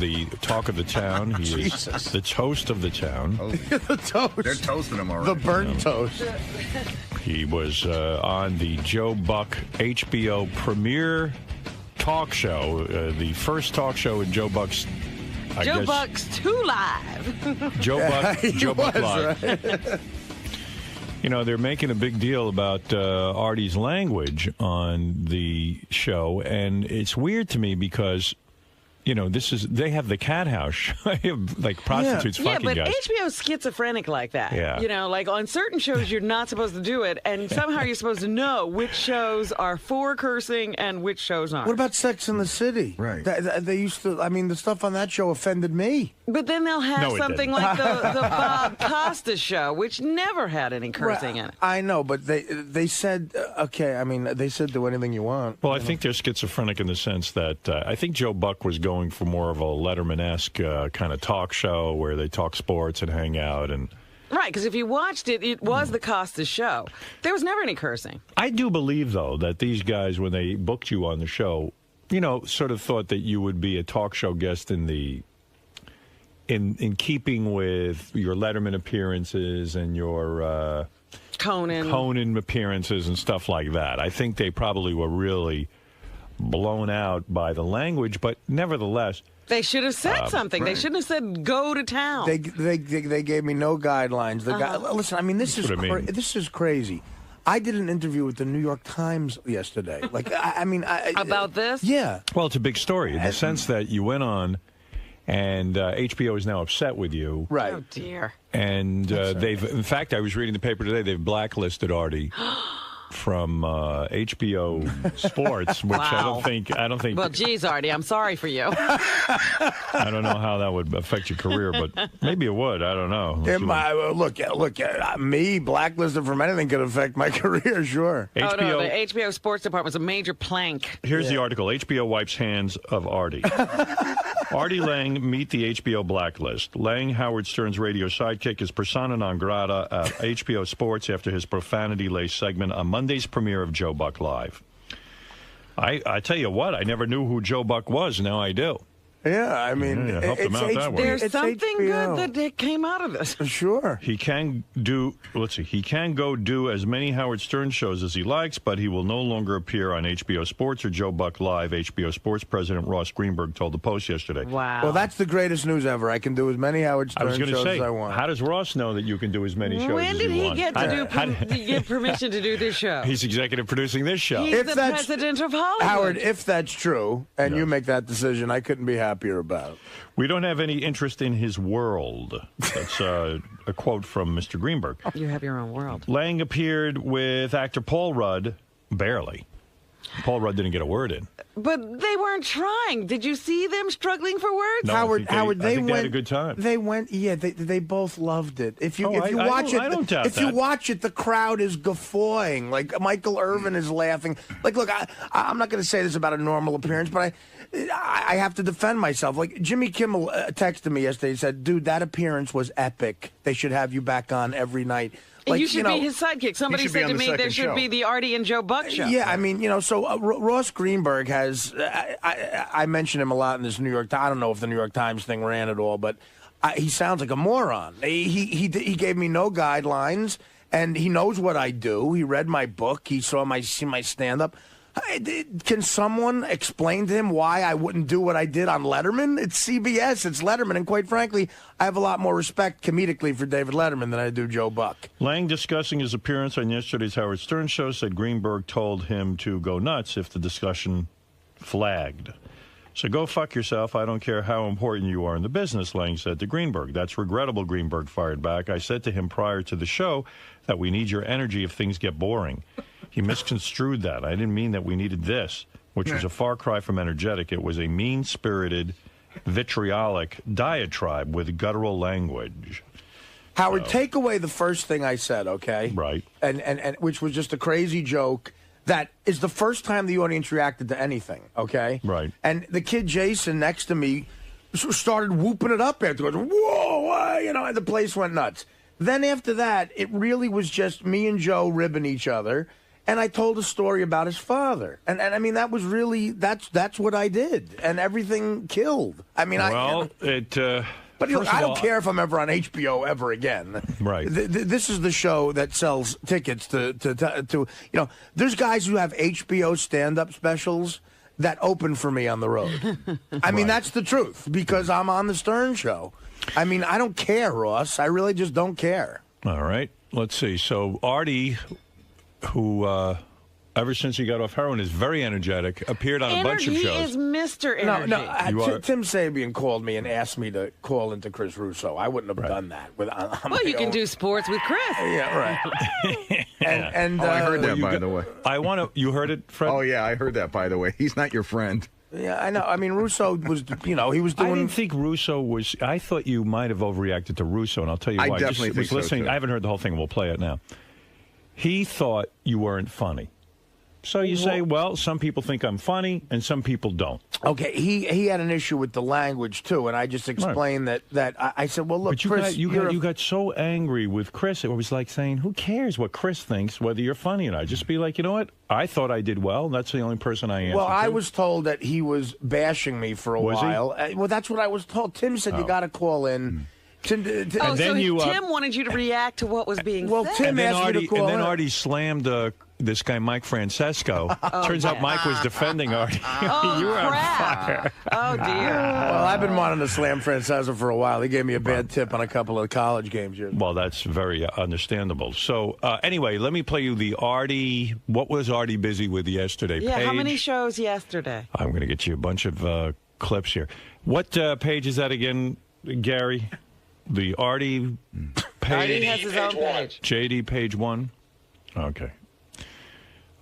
the talk of the town. He is the toast of the town. The toast. They're toasting him already. The burnt toast. He was on the Joe Buck HBO premiere talk show, the first talk show in Joe Buck's. Joe Buck's 2 Live. Joe Buck Live. Right. You know, they're making a big deal about Artie's language on the show, and it's weird to me because, you know, they have the cat house, like prostitutes fucking guys. Yeah, but HBO's schizophrenic like that. Yeah. You know, like on certain shows you're not supposed to do it, and somehow you're supposed to know which shows are for cursing and which shows aren't. What about Sex and the City? Right. They used to, I mean, the stuff on that show offended me. But then they'll have No, it something didn't. like the Bob Costas show, which never had any cursing in it. I know, but they said, okay, I mean, they said do anything you want. Well, I think they're schizophrenic in the sense that I think Joe Buck was going for more of a Letterman-esque kind of talk show where they talk sports and hang out. And Right, because if you watched it, it was the Costas show. There was never any cursing. I do believe, though, that these guys, when they booked you on the show, you know, sort of thought that you would be a talk show guest in keeping with your Letterman appearances and your Conan appearances and stuff like that. I think they probably were really blown out by the language, but nevertheless, they should have said something. Right. They shouldn't have said "go to town." They gave me no guidelines. Listen, I mean, this is crazy. I did an interview with the New York Times yesterday. Like, I mean, about this? Yeah. Well, it's a big story in the sense that you went on. And HBO is now upset with you. Right. Oh, dear. And in fact, I was reading the paper today, they've blacklisted Artie from HBO Sports, which Wow. I don't think. Well, geez, Artie, I'm sorry for you. I don't know how that would affect your career, but maybe it would. I don't know. Look, me blacklisted from anything could affect my career, sure. Oh, no, the HBO Sports Department's a major plank. Here's the article. HBO wipes hands of Artie. Artie Lange meet the HBO blacklist. Lange, Howard Stern's radio sidekick, is persona non grata at HBO Sports after his profanity-laced segment on Monday's premiere of Joe Buck Live. I tell you what, I never knew who Joe Buck was. Now I do. Yeah, I mean, There's something good that came out of this. Sure. He can do, he can go do as many Howard Stern shows as he likes, but he will no longer appear on HBO Sports or Joe Buck Live. HBO Sports President Ross Greenberg told the Post yesterday. Wow. Well, that's the greatest news ever. I can do as many Howard Stern shows as I want. How does Ross know that you can do as many shows as you want? When did he get to get permission to do this show? He's executive producing this show. He's the president of Hollywood. Howard, if that's true, and you make that decision, I couldn't be happier about it. We don't have any interest in his world. That's a quote from Mr. Greenberg. You have your own world. Lange appeared with actor Paul Rudd, barely. Paul Rudd didn't get a word in. But they weren't trying. Did you see them struggling for words? No, Howard, they had a good time. They went, they both loved it. If you watch it, the crowd is guffawing. Like Michael Irvin is laughing. Like, look, I'm not going to say this about a normal appearance, but I have to defend myself. Like Jimmy Kimmel texted me yesterday. He said, "Dude, that appearance was epic. They should have you back on every night." Like, you should be his sidekick. Somebody said to me there should be the Artie and Joe Buck show. Yeah, I mean, so Ross Greenberg has, I mention him a lot in this New York Times. I don't know if the New York Times thing ran at all, but he sounds like a moron. He gave me no guidelines, and he knows what I do. He read my book. He saw my stand-up. Can someone explain to him why I wouldn't do what I did on Letterman? It's CBS, it's Letterman, and quite frankly, I have a lot more respect comedically for David Letterman than I do Joe Buck. Lange, discussing his appearance on yesterday's Howard Stern show, said Greenberg told him to go nuts if the discussion flagged. So go fuck yourself. I don't care how important you are in the business, Lange said to Greenberg. That's regrettable, Greenberg fired back. I said to him prior to the show that we need your energy if things get boring. He misconstrued that. I didn't mean that we needed this, which was a far cry from energetic. It was a mean-spirited, vitriolic diatribe with guttural language. Howard, take away the first thing I said, okay? Right. And which was just a crazy joke that is the first time the audience reacted to anything, okay? Right. And the kid Jason next to me started whooping it up afterwards. Whoa, and the place went nuts. Then after that, it really was just me and Joe ribbing each other. and I told a story about his father. And I mean, that was really, that's what I did. And everything killed. I mean, But look, I don't care if I'm ever on HBO ever again. Right. This is the show that sells tickets to there's guys who have HBO stand-up specials that open for me on the road. I mean, that's the truth, because I'm on the Stern Show. I mean, I don't care, Ross. I really just don't care. All right. Let's see. So Artie, who ever since he got off heroin is very energetic, appeared on a bunch of shows. He is Mr. Energy. No, Tim Sabian called me and asked me to call into Chris Russo. I wouldn't have done that. Well, you can do sports with Chris. Yeah, right. and I heard that, by the way. You heard it, Fred? Oh, yeah, I heard that, by the way. He's not your friend. Yeah, I know. I mean, Russo was, he was doing... I didn't think Russo was... I thought you might have overreacted to Russo, and I'll tell you why. I definitely think so, too. I haven't heard the whole thing. We'll play it now. He thought you weren't funny. So you say, well, some people think I'm funny, and some people don't. Okay, he had an issue with the language, too, and I just explained that I said, well, look, but Chris... you got so angry with Chris. It was like saying, who cares what Chris thinks, whether you're funny or not? Just be like, you know what? I thought I did well. That's the only person I am. Well, I was told that he was bashing me for a while. Well, that's what I was told. Tim said, you got to call in... Tim wanted you to react to what was being said. Well, Tim asked me to call in. And then Artie slammed this guy, Mike Francesco. Turns out Mike was defending Artie. You were on fire. Oh, dear. Well, I've been wanting to slam Francesco for a while. He gave me a bad tip on a couple of college games here. Well, that's very understandable. So, anyway, let me play you the Artie. What was Artie busy with yesterday? Yeah, page. How many shows yesterday? I'm going to get you a bunch of clips here. What page is that again, Gary? The Artie page. Artie has his own page. JD page 1. Okay.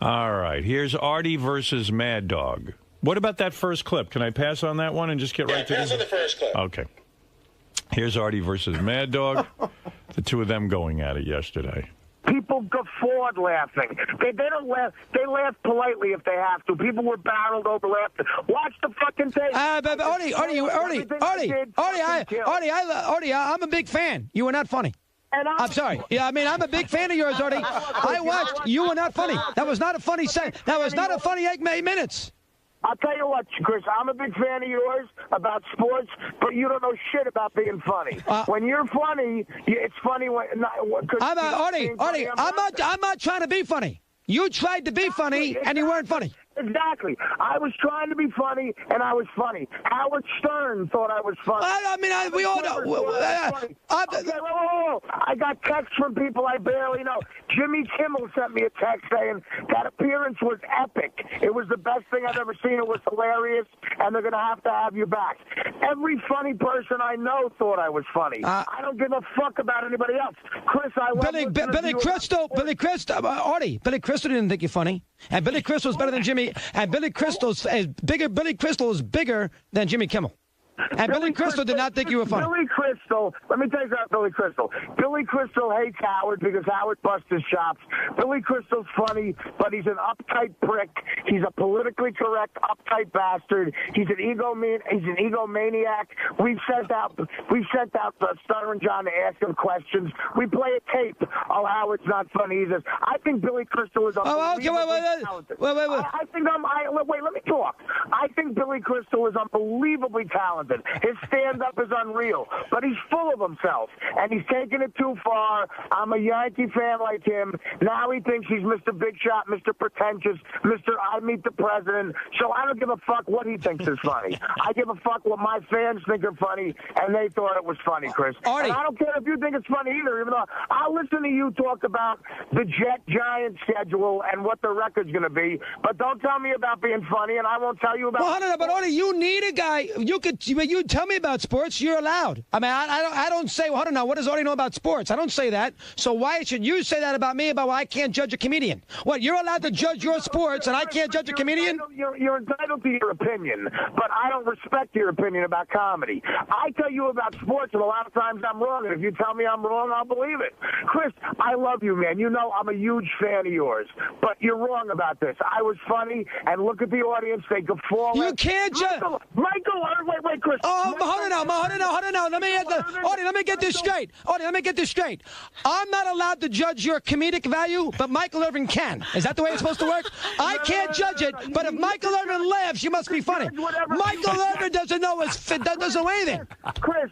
All right. Here's Artie versus Mad Dog. What about that first clip? Can I pass on that one and just get right to pass on the first clip. Okay. Here's Artie versus Mad Dog. The two of them going at it yesterday. People guffawed laughing. They don't laugh. They laugh politely if they have to. People were barreled over laughing. Watch the fucking tape. Artie, I'm a big fan. You were not funny. I'm sorry. Yeah, I mean, I'm a big fan of yours, Artie. I watched. You were not funny. That was not a funny set. That was not a funny 8 minutes. I'll tell you what, Chris, I'm a big fan of yours about sports, but you don't know shit about being funny. When you're funny, it's funny when... Artie, I'm not trying to be funny. You tried to be funny, and you weren't funny. Exactly. I was trying to be funny, and I was funny. Howard Stern thought I was funny. We all know. I got texts from people I barely know. Jimmy Kimmel sent me a text saying that appearance was epic. It was the best thing I've ever seen. It was hilarious, and they're going to have you back. Every funny person I know thought I was funny. I don't give a fuck about anybody else. Chris, I love Billy Crystal, Artie, Billy Crystal didn't think you're funny, and Billy Crystal's better than Jimmy. And Billy Crystal is bigger. Billy Crystal is bigger than Jimmy Kimmel. And Billy Crystal did not think you were funny. Billy Crystal, let me tell you about Billy Crystal. Billy Crystal hates Howard because Howard busts his chops. Billy Crystal's funny, but he's an uptight prick. He's a politically correct, uptight bastard. He's an egomaniac. We've sent out Stunner and John to ask him questions. We play a tape. Oh, Howard's not funny either. I think Billy Crystal is unbelievably talented. Wait. Let me talk. I think Billy Crystal is unbelievably talented. His stand-up is unreal, but he's full of himself, and he's taking it too far. I'm a Yankee fan like him. Now he thinks he's Mr. Big Shot, Mr. Pretentious, Mr. I Meet the President. So I don't give a fuck what he thinks is funny. I give a fuck what my fans think are funny, and they thought it was funny, Chris. Artie. And I don't care if you think it's funny either, even though I'll listen to you talk about the Jet-Giant schedule and what the record's going to be, but don't tell me about being funny, and I won't tell you about... Well, no, but Artie, you need a guy. You tell me about sports. You're allowed. I mean, I don't say, well, I don't know. What does Artie know about sports? I don't say that. So why should you say that about me about why I can't judge a comedian? What, you're allowed to judge your sports and I can't judge a comedian? You're entitled to your opinion, but I don't respect your opinion about comedy. I tell you about sports, and a lot of times I'm wrong, and if you tell me I'm wrong, I'll believe it. Chris, I love you, man. You know I'm a huge fan of yours, but you're wrong about this. I was funny, and look at the audience. They guffaw. You can't judge. Michael, wait, Chris. Oh, hold on now. Let me get this straight. Artie, let me get this straight. I'm not allowed to judge your comedic value, but Michael Irvin can. Is that the way it's supposed to work? I can't judge it, but if Michael Irvin laughs, you must be funny. Michael Irvin doesn't know doesn't know anything. Chris,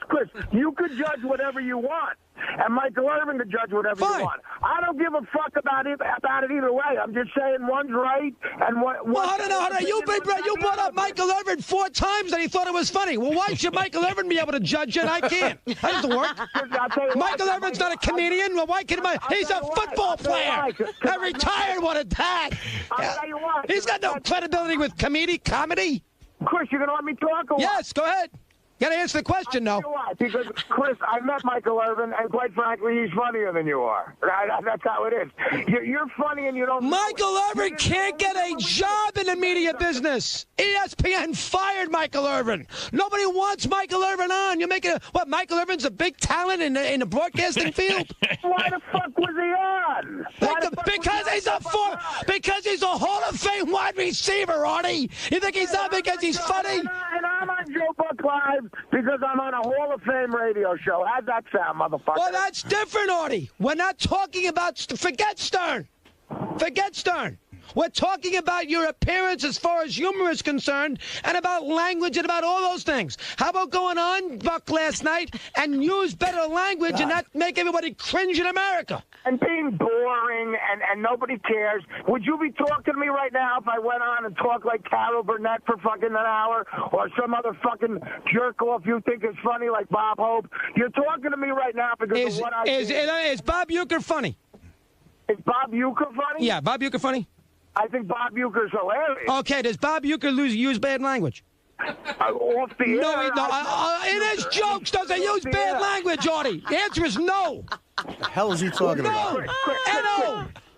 you could judge whatever you want. And Michael Irvin could judge whatever you want. I don't give a fuck about it either way. I'm just saying one's right and one. Well, hold on. You brought up Michael Irvin 4 times and he thought it was funny. Well, why should Michael Irvin be able to judge it? I can't. That doesn't work. Michael Irvin's not a comedian. Well, why can he's a football player. A retired one at that. He's got no credibility with comedy. Chris, you're going to let me talk? Or yes, go ahead. Got to answer the question, though. Because, Chris, I met Michael Irvin, and quite frankly, he's funnier than you are. That's how it is. You're funny, and you don't. Michael Irvin can't get a job in the media business. ESPN fired Michael Irvin. Nobody wants Michael Irvin on. You make it what? Michael Irvin's a big talent in the broadcasting field. Why the fuck was he on? Because he's a Hall of Fame wide receiver, Artie. You think he's on because he's funny? And I'm on Joe Buck Live because I'm on a Hall of Fame radio show. How's that sound, motherfucker? Well, that's different, Artie. We're not talking about forget Stern. We're talking about your appearance as far as humor is concerned and about language and about all those things. How about going on, Buck, last night and use better language and not make everybody cringe in America? And being boring and nobody cares. Would you be talking to me right now if I went on and talked like Carol Burnett for fucking an hour or some other fucking jerk-off you think is funny like Bob Hope? You're talking to me right now because of what I did. Is Bob Uecker funny? Is Bob Uecker funny? Yeah, Bob Uecker funny? I think Bob Uecker's hilarious. Okay, does Bob Uecker use bad language? Off the air. No. In his jokes, does he use bad language, Artie? The answer is no. What the hell is he talking about?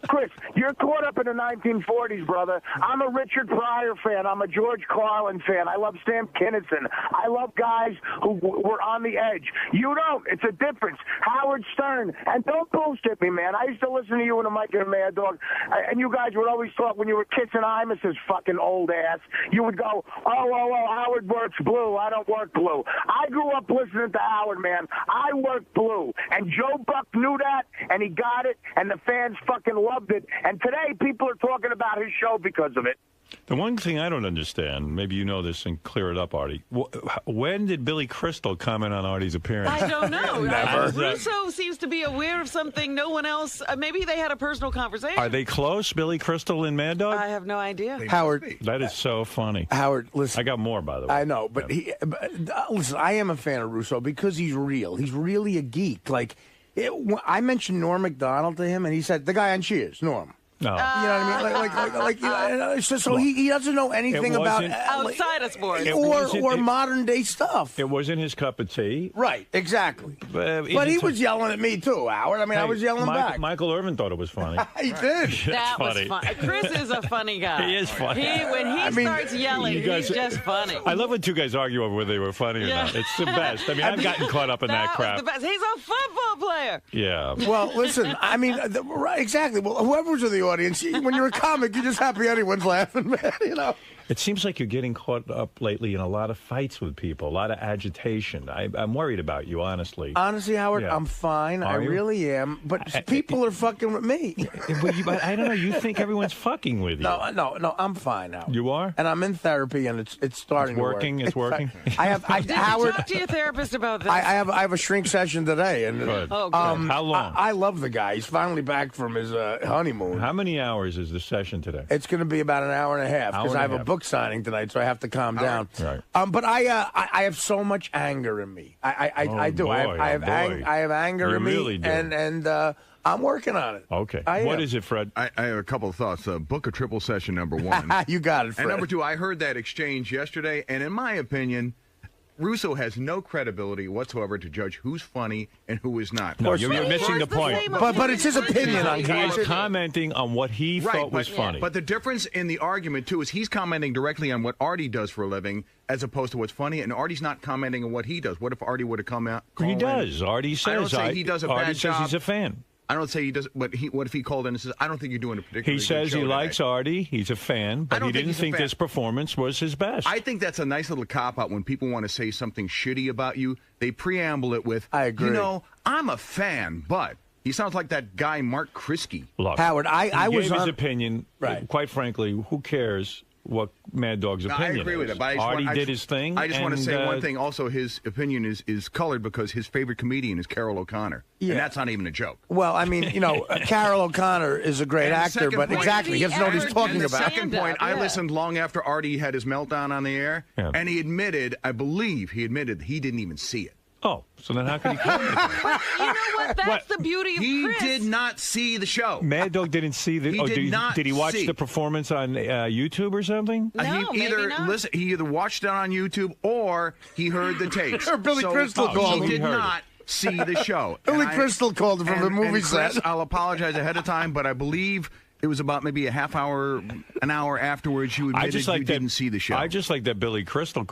Chris, you're caught up in the 1940s, brother. I'm a Richard Pryor fan. I'm a George Carlin fan. I love Sam Kinison. I love guys who were on the edge. You don't. It's a difference. Howard Stern. And don't bullshit me, man. I used to listen to you and the Mike and the Mad Dog, and you guys would always talk when you were kissing Imus's fucking old ass. You would go, oh, Howard works blue. I don't work blue. I grew up listening to Howard, man. I work blue. And Joe Buck knew that, and he got it, and the fans fucking loved it, and today people are talking about his show because of it. The one thing I don't understand, maybe you know this and clear it up, Artie. When did Billy Crystal comment on Artie's appearance? I don't know. Never. Russo seems to be aware of something no one else. Maybe they had a personal conversation. Are they close, Billy Crystal and Mad Dog? I have no idea. Howard. That is so funny. Howard, listen. I got more, by the way. I know, but listen, I am a fan of Russo because he's real. He's really a geek. I mentioned Norm Macdonald to him, and he said, the guy on Cheers, Norm. No. You know what I mean? So he doesn't know anything about outside of sports or modern day stuff. It wasn't his cup of tea. Right, exactly. But he was yelling at me too, Howard. I mean, I was yelling back. Michael Irvin thought it was funny. He did. That was fun. Chris is a funny guy. He is funny. When he starts yelling, he's just funny. I love when two guys argue over whether they were funny or not. It's the best. I mean, I've gotten caught up in that crap. Was the best. He's a football player. Yeah. Well, listen, I mean, exactly. Well, whoever's in the audience, when you're a comic, you're just happy anyone's laughing, man, you know. It seems like you're getting caught up lately in a lot of fights with people, a lot of agitation. I'm worried about you, honestly. Honestly, Howard, I'm fine. I really am. But people are fucking with me. But I don't know. You think everyone's fucking with you. No, I'm fine, Howard. You are? And I'm in therapy, and it's starting to work. It's working? Did you talk to your therapist about this? I have a shrink session today. And, good. Oh, good. How long? I love the guy. He's finally back from his honeymoon. How many hours is the session today? It's going to be about an hour and a half because I have a book signing tonight, so I have to calm down. Right. But I have so much anger in me. I do. I have anger in me, really do. and I'm working on it. Okay. What is it, Fred? I have a couple of thoughts. Book a triple session, number one. You got it, Fred. And number two, I heard that exchange yesterday, and in my opinion, Russo has no credibility whatsoever to judge who's funny and who is not. No, you're missing the point. But it's his opinion on He's commenting on what he thought was funny. But the difference in the argument, too, is he's commenting directly on what Artie does for a living as opposed to what's funny, and Artie's not commenting on what he does. What if Artie would have come out? He does. Artie says I don't say he does a bad Artie job. says he's a fan. I don't say he does, but what if he called in and says, I don't think you're doing a particularly He says good show he likes today. Artie. He's a fan, but he didn't think this performance was his best. I think that's a nice little cop-out when people want to say something shitty about you. They preamble it with, I agree. You know, I'm a fan, but... He sounds like that guy, Mark Krisky. Look, Howard, I he was gave on... his opinion. Right. Quite frankly, who cares what Mad Dog's opinion I agree with is? it. But Artie did his thing. I just want to and, say one thing. Also, his opinion is colored because his favorite comedian is Carol O'Connor. Yeah. And that's not even a joke. Well, I mean, you know, Carol O'Connor is a great And the actor, second but point- exactly, he doesn't know what he's talking And the about. second point, I Yeah. listened long after Artie had his meltdown on the air, and he admitted, I believe he admitted he didn't even see it. Oh, so then how can he claim it? You know what? That's the beauty of He Chris. did not see the show. Mad Dog didn't see the. He did not did he watch see. the performance on YouTube or something? No, he maybe not. He either watched it on YouTube or he heard the tapes. Or Billy Crystal called He him. did not see the show. Billy And Crystal called him from the movie and Chris, set. I'll apologize ahead of time, but I believe it was about maybe a half hour, an hour afterwards you admitted you didn't see the show. I just like that Billy Crystal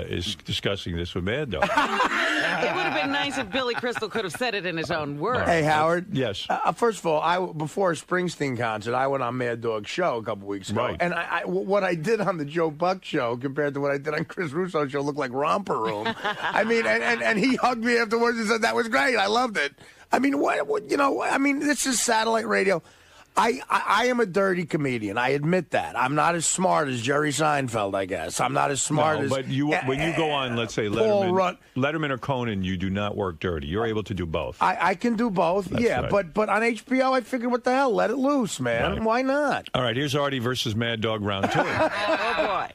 is discussing this with Mad Dog. It would have been nice if Billy Crystal could have said it in his own words. Hey, Howard. Yes. First of all, before a Springsteen concert, I went on Mad Dog's show a couple weeks ago. Right. And what I did on the Joe Buck show compared to what I did on Chris Russo's show looked like Romper Room. I mean, and he hugged me afterwards and said, that was great. I loved it. I mean, this is satellite radio. I am a dirty comedian. I admit that. I'm not as smart as Jerry Seinfeld, I guess. I'm not as smart as... But when you go on, let's say, Letterman or Conan, you do not work dirty. You're able to do both. I can do both, That's yeah. right. But on HBO, I figured, what the hell? Let it loose, man. Right. Why not? All right, here's Artie versus Mad Dog round 2. Oh, boy.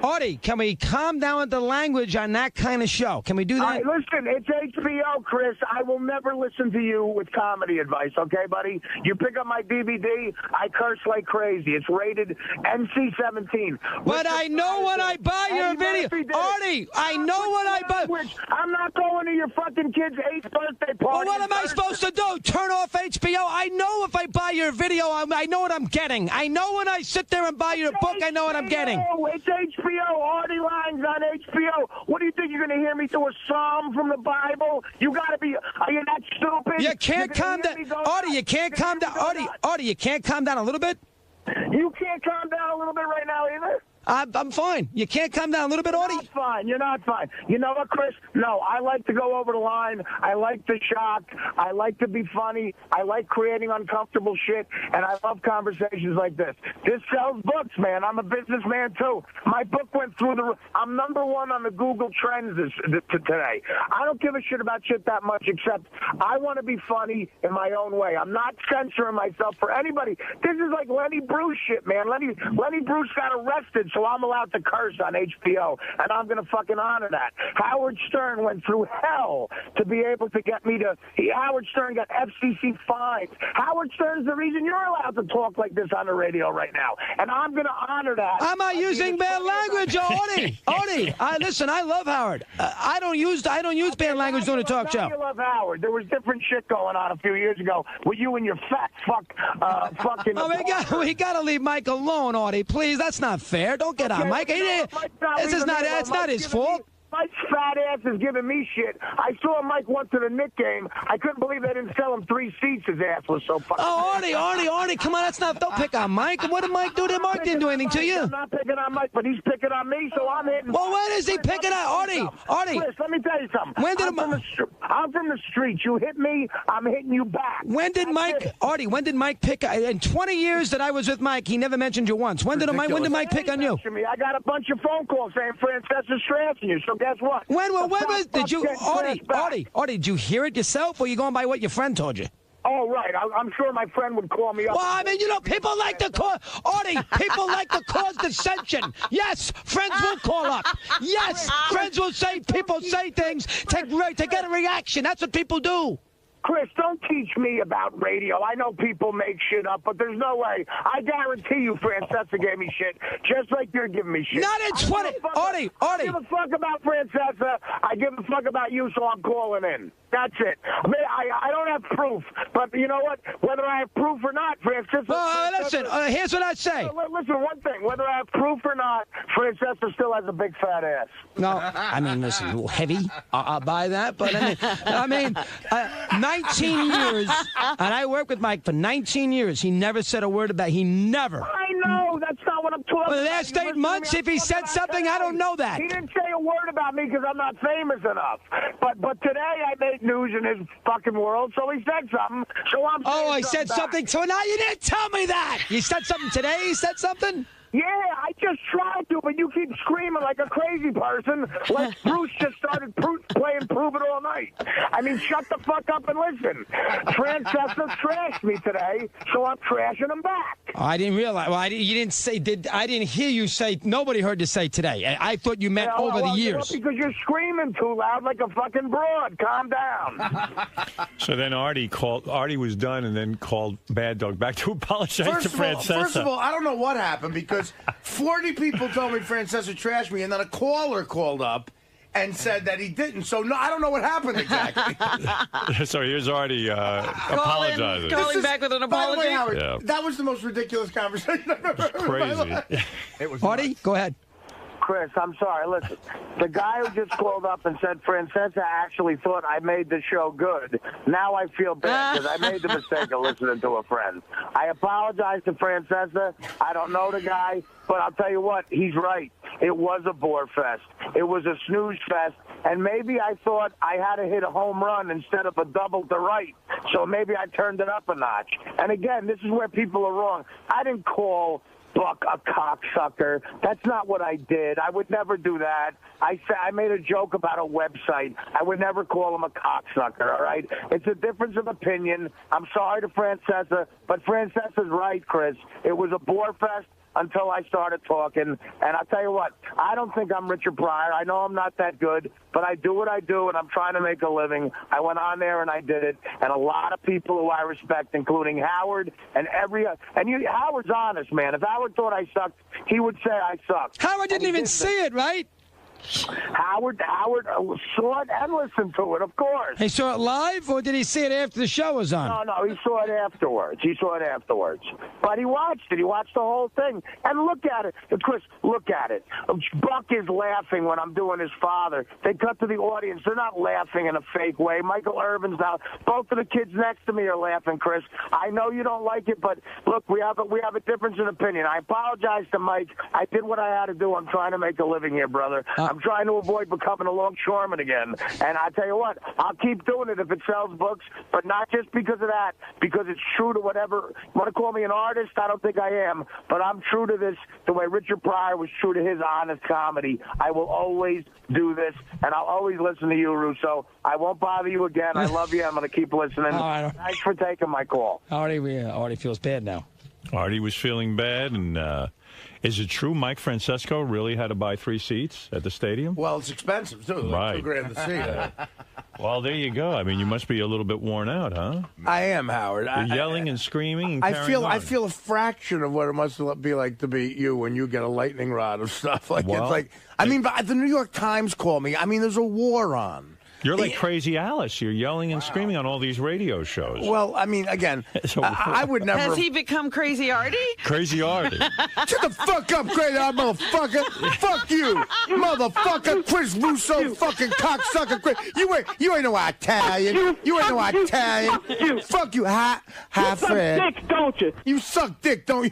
Artie, can we calm down with the language on that kind of show? Can we do that? All right, listen, it's HBO, Chris. I will never listen to you with comedy advice, okay, buddy? You pick up my DVD, I curse like crazy. It's rated NC-17. But I know when I buy your video. Artie, I know when I buy. I'm not going to your fucking kid's 8th birthday party. Well, what am I supposed to do? Turn off HBO? I know if I buy your video, I know what I'm getting. I know when I sit there and buy your book, I know what I'm getting. It's HBO. Artie Lange on HBO. What do you think? You're going to hear me do a psalm from the Bible? You got to be. Are you that stupid? You can't calm down. Artie, you can't calm down. Artie, you can't calm down a little bit? You can't calm down a little bit right now either? I'm fine. You can't calm down a little bit, Artie? You're not fine. You're not fine. You know what, Chris? No, I like to go over the line. I like to shock. I like to be funny. I like creating uncomfortable shit, and I love conversations like this. This sells books, man. I'm a businessman, too. My book went through the... I'm #1 on the Google Trends today. I don't give a shit about shit that much, except I want to be funny in my own way. I'm not censoring myself for anybody. This is like Lenny Bruce shit, man. Lenny Bruce got arrested, so I'm allowed to curse on HBO, and I'm going to fucking honor that. Howard Stern went through hell to be able to get me to... Howard Stern got FCC fines. Howard Stern's the reason you're allowed to talk like this on the radio right now, and I'm going to honor that. I'm not using bad language, Artie. Artie, listen, I love Howard. I don't use bad language during a talk show. You love Howard. There was different shit going on a few years ago with you and your fat fucking... Oh, we got to leave Mike alone, Artie. Please, that's not fair. Don't get on Mike. It's not his fault. Mike's fat ass is giving me shit. I saw Mike once at a Knick game. I couldn't believe they didn't sell him 3 seats. His ass was so fucking... Oh, Artie, come on. Don't pick on Mike. What did Mike do? Mike didn't do anything to you. I'm not picking on Mike, but he's picking on me, so I'm hitting... Well, when is he picking on Artie? Chris, let me tell you something. I'm from the street. You hit me, I'm hitting you back. When did Mike pick... In 20 years that I was with Mike, he never mentioned you once. When did Mike pick on you? I got a bunch of phone calls saying Francesca's stressing you, so guess what? Did you... Artie, did you hear it yourself, or are you going by what your friend told you? Oh, right. I'm sure my friend would call me up. Well, I mean, people like to cause... Artie, people like to cause dissension. Yes, friends will call up. Yes, friends will say... People say things to get a reaction. That's what people do. Chris, don't teach me about radio. I know people make shit up, but there's no way. I guarantee you Francesca gave me shit, just like you're giving me shit. Not in 20... Artie. I don't give a fuck about Francesca. I I give a fuck about you, so I'm calling in. That's it. I mean, I don't have proof, but you know what? Whether I have proof or not, Francesca... Listen, here's what I'd say. Listen, one thing. Whether I have proof or not, Francesca still has a big fat ass. No, I mean, listen, a little heavy. I'll buy that, but I mean, 19 years, and I worked with Mike for 19 years. He never said a word about. He never. I know. That's not what I'm talking about. For the last 8 months, if he said something, I don't know that. He didn't say a word about me because I'm not famous enough. But today I made news in his fucking world, so he said something. So I'm. Oh, I said something. So now you didn't tell me that. You said something today. He said something. Yeah, I just tried to, but you keep screaming like a crazy person. Like Bruce just started playing Prove It All night. I mean, shut the fuck up and listen. Francesca trashed me today, so I'm trashing him back. I didn't realize. Well, you didn't say. I didn't hear you say. Nobody heard you say today. I thought you meant over the years. Because you're screaming too loud like a fucking broad. Calm down. So then Artie was done and then called Bad Dog back to apologize to Francesca. First of all, I don't know what happened because 40 people told me Francesca trashed me, and then a caller called up and said that he didn't. So no, I don't know what happened exactly. So here's Artie apologizing. Calling back with an apology. By the way, Howard, Yeah. that was the most ridiculous conversation I've ever heard in my life. Crazy. It was Artie, nuts. go ahead. Chris, I'm sorry. Listen, the guy who just called up and said Francesca actually thought I made the show good. Now I feel bad because I made the mistake of listening to a friend. I apologize to Francesca. I don't know the guy, but I'll tell you what, he's right. It was a bore fest. It was a snooze fest. And maybe I thought I had to hit a home run instead of a double to right. So maybe I turned it up a notch. And again, this is where people are wrong. I didn't call Buck a cocksucker. That's not what I did. I would never do that. I made a joke about a website. I would never call him a cocksucker, all right? It's a difference of opinion. I'm sorry to Francesca, but Francesca's right, Chris. It was a bore fest until I started talking. And I'll tell you what, I don't think I'm Richard Pryor. I know I'm not that good, but I do what I do, and I'm trying to make a living. I went on there, and I did it. And a lot of people who I respect, including Howard and Howard's honest, man. If Howard thought I sucked, he would say I sucked. Howard didn't even see it, right? Howard saw it and listened to it, of course. He saw it live, or did he see it after the show was on? No, he saw it afterwards. But he watched it. He watched the whole thing. And look at it. Chris, look at it. Buck is laughing when I'm doing his father. They cut to the audience. They're not laughing in a fake way. Michael Irvin's now. Both of the kids next to me are laughing, Chris. I know you don't like it, but look, we have a difference in opinion. I apologize to Mike. I did what I had to do. I'm trying to make a living here, brother. I'm trying to avoid becoming a longshoreman again. And I tell you what, I'll keep doing it if it sells books, but not just because of that, because it's true to whatever. You want to call me an artist? I don't think I am, but I'm true to this the way Richard Pryor was true to his honest comedy. I will always do this, and I'll always listen to you, Russo. I won't bother you again. I love you. I'm going to keep listening. Thanks for taking my call. Artie feels bad now. Artie was feeling bad, and is it true Mike Francesco really had to buy 3 seats at the stadium? Well, it's expensive, too. Right. Like $2,000 a seat. Well, there you go. I mean, you must be a little bit worn out, huh? I am, Howard. You're yelling and screaming and carrying on. I feel a fraction of what it must be like to be you when you get a lightning rod of stuff. Like Well, it's like, I mean, but the New York Times called me. I mean, there's a war on. You're like Crazy Alice. You're yelling and screaming on all these radio shows. Well, I mean, again, I would never. Has he become Crazy Artie? Crazy Artie. Shut the fuck up, Crazy Artie, motherfucker. Fuck you, motherfucker. Chris Russo, fucking cocksucker. You ain't no Italian. You ain't no Italian. Fuck you, Fred. You suck dick, don't you? You suck dick, don't you?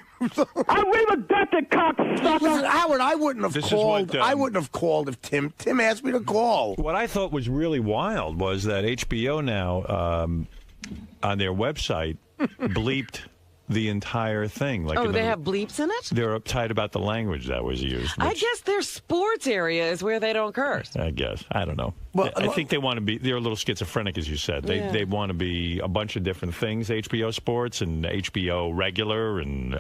I leave a death cocksucker. Listen, Howard, I wouldn't have This is called. what, I wouldn't have called if Tim asked me to call. What I thought was really wild was that HBO now, on their website, bleeped the entire thing. Like They have bleeps in it? They're uptight about the language that was used. I guess their sports area is where they don't curse. I guess. I don't know. Well, I think they want to be, they're a little schizophrenic, as you said. They want to be a bunch of different things, HBO Sports and HBO Regular, and,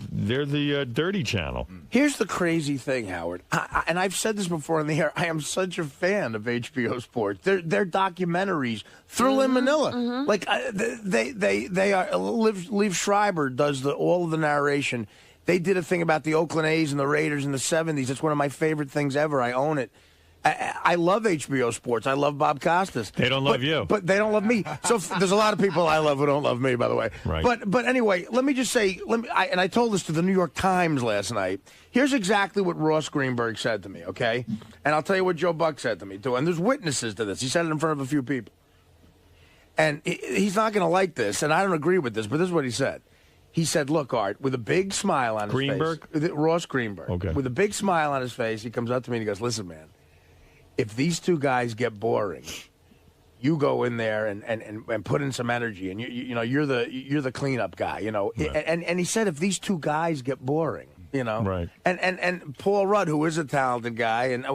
they're the dirty channel. Here's the crazy thing, Howard, and I've said this before on the air. I am such a fan of HBO Sports. Their documentaries, Thrill in Manila, like they are. Liv Schreiber does all of the narration. They did a thing about the Oakland A's and the Raiders in the '70s. It's one of my favorite things ever. I own it. I love HBO Sports. I love Bob Costas. They don't love you. But they don't love me. So there's a lot of people I love who don't love me, by the way. Right. But anyway, let me just say, and I told this to the New York Times last night. Here's exactly what Ross Greenberg said to me, okay? And I'll tell you what Joe Buck said to me, too. And there's witnesses to this. He said it in front of a few people. And he's not going to like this, and I don't agree with this, but this is what he said. He said, look, Art, with a big smile on his face. Ross Greenberg. Okay. With a big smile on his face, he comes up to me and he goes, listen, man, if these two guys get boring, you go in there and put in some energy, and you're the cleanup guy, Right. And he said, if these two guys get boring, Right. And Paul Rudd, who is a talented guy, and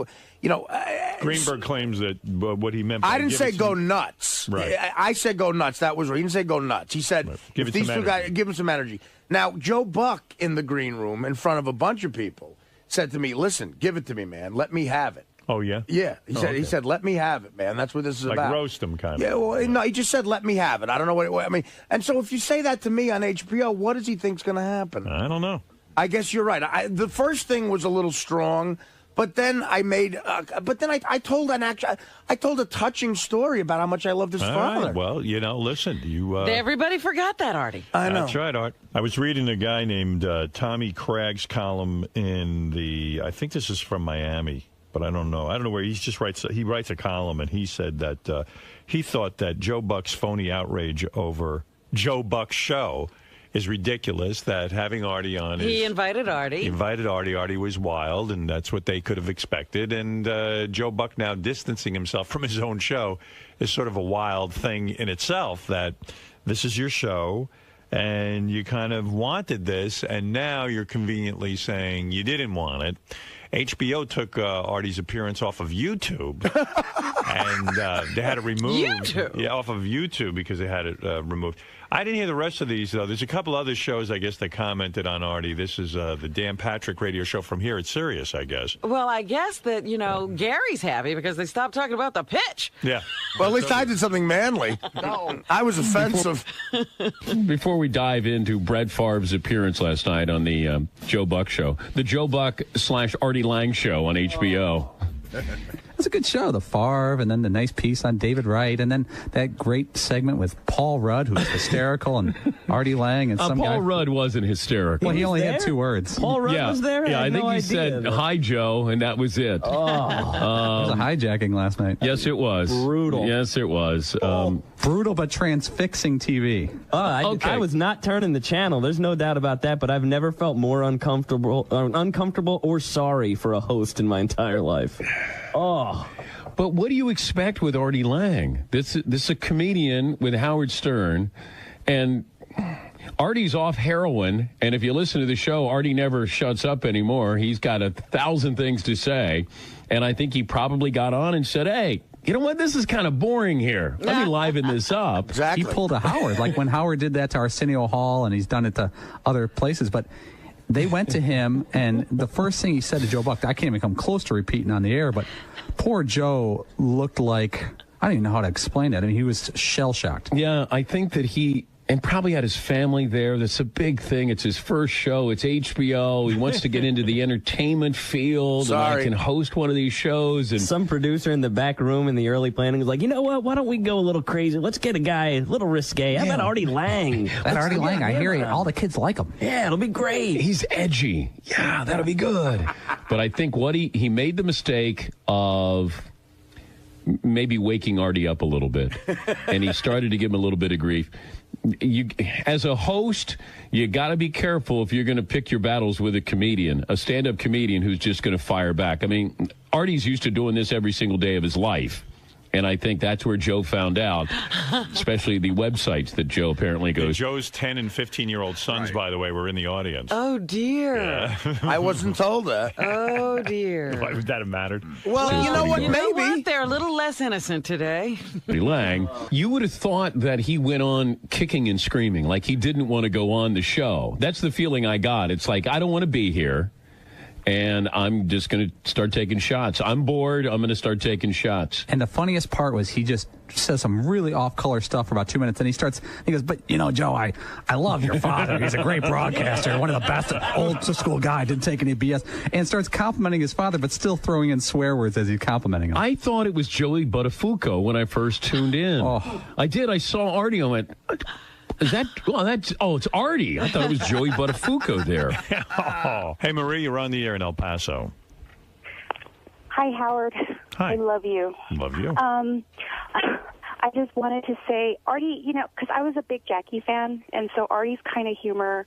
Greenberg claims that what he meant by I didn't say go nuts. Right. I said go nuts. That was right. He didn't say go nuts. He said give if it these some two guys energy. give him some energy. Now Joe Buck in the green room in front of a bunch of people said to me, "Listen, give it to me, man. Let me have it." Oh yeah. Yeah, he said, "Let me have it, man. That's what this is Like about." roast him, kind of. Yeah, well, no, he just said, "Let me have it." I don't know what I mean. And so, if you say that to me on HBO, what does he think's going to happen? I don't know. I guess you're right. The first thing was a little strong, but then I I told a touching story about how much I loved his All father. right. Well, listen, you. Everybody forgot that, Artie. I know. That's right, Art. I was reading a guy named Tommy Craig's column in I think this is from Miami, but I don't know. I don't know where he writes a column, and he said that he thought that Joe Buck's phony outrage over Joe Buck's show is ridiculous, that having Artie on He invited Artie. He invited Artie. Artie was wild, and that's what they could have expected. And Joe Buck now distancing himself from his own show is sort of a wild thing in itself, that this is your show, and you kind of wanted this, and now you're conveniently saying you didn't want it. HBO took Artie's appearance off of YouTube, and they had it removed. YouTube? Yeah, off of YouTube because they had it removed. I didn't hear the rest of these, though. There's a couple other shows, I guess, that commented on Artie. This is the Dan Patrick radio show from here at Sirius, I guess. Well, I guess that, Gary's happy because they stopped talking about the pitch. Yeah. Well, at least I did something manly. No, I was offensive. Before we dive into Brett Favre's appearance last night on the Joe Buck show, the Joe Buck / Artie Lange show on HBO. It's a good show, the Favre, and then the nice piece on David Wright, and then that great segment with Paul Rudd, who's hysterical, and Artie Lange, and some guy. Paul Rudd wasn't hysterical. Well, he only had 2 words. Paul Rudd was there? Yeah, I think he said, "Hi, Joe," and that was it. There was a hijacking last night. Yes, it was. Brutal. Yes, it was. Brutal but transfixing TV. I was not turning the channel. There's no doubt about that, but I've never felt more uncomfortable or sorry for a host in my entire life. Oh. But what do you expect with Artie Lange? This is a comedian with Howard Stern, and Artie's off heroin, and if you listen to the show, Artie never shuts up anymore. He's got 1,000 things to say, and I think he probably got on and said, "Hey, you know what? This is kind of boring here. Let me liven this up." Exactly. He pulled a Howard, like when Howard did that to Arsenio Hall, and he's done it to other places, but they went to him, and the first thing he said to Joe Buck, I can't even come close to repeating on the air, but poor Joe looked like, I don't even know how to explain it. I mean, he was shell-shocked. Yeah, I think that and probably had his family there. That's a big thing. It's his first show. It's HBO. He wants to get into the entertainment field. Sorry. And I can host one of these shows. And Some producer in the back room in the early planning was like, you know what? Why don't we go a little crazy? Let's get a guy a little risque. How about Artie Lange? That Artie Lange, I hear all the kids like him. Yeah, it'll be great. he's edgy. Yeah, that'll be good. But I think what he made the mistake of maybe waking Artie up a little bit. And he started to give him a little bit of grief. As a host, you got to be careful if you're going to pick your battles with a comedian, a stand-up comedian who's just going to fire back. I mean, Artie's used to doing this every single day of his life. And I think that's where Joe found out, especially the websites that Joe apparently goes. Joe's 10 and 15-year-old sons, by the way, were in the audience. Oh, dear. Yeah. I wasn't told that. Oh, dear. Why would that have mattered? Well, you know what? You know Maybe. what? They're a little less innocent today. Artie Lange, you would have thought that he went on kicking and screaming, like he didn't want to go on the show. That's the feeling I got. It's like, I don't want to be here. and I'm just going to start taking shots. I'm bored. I'm going to start taking shots. And the funniest part was he just says some really off-color stuff for about 2 minutes, and he goes, but, you know, Joe, I love your father. He's a great broadcaster, one of the best, old-school guy, didn't take any BS, and starts complimenting his father, but still throwing in swear words as he's complimenting him. I thought it was Joey Buttafuoco when I first tuned in. I did. I saw Artie. I went, is that, it's Artie. I thought it was Joey Buttafuoco there. Hey, Marie, you're on the air in El Paso. Hi, Howard. Hi. I love you. Love you. I just wanted to say, Artie, you know, because I was a big Jackie fan, and so Artie's kind of humor,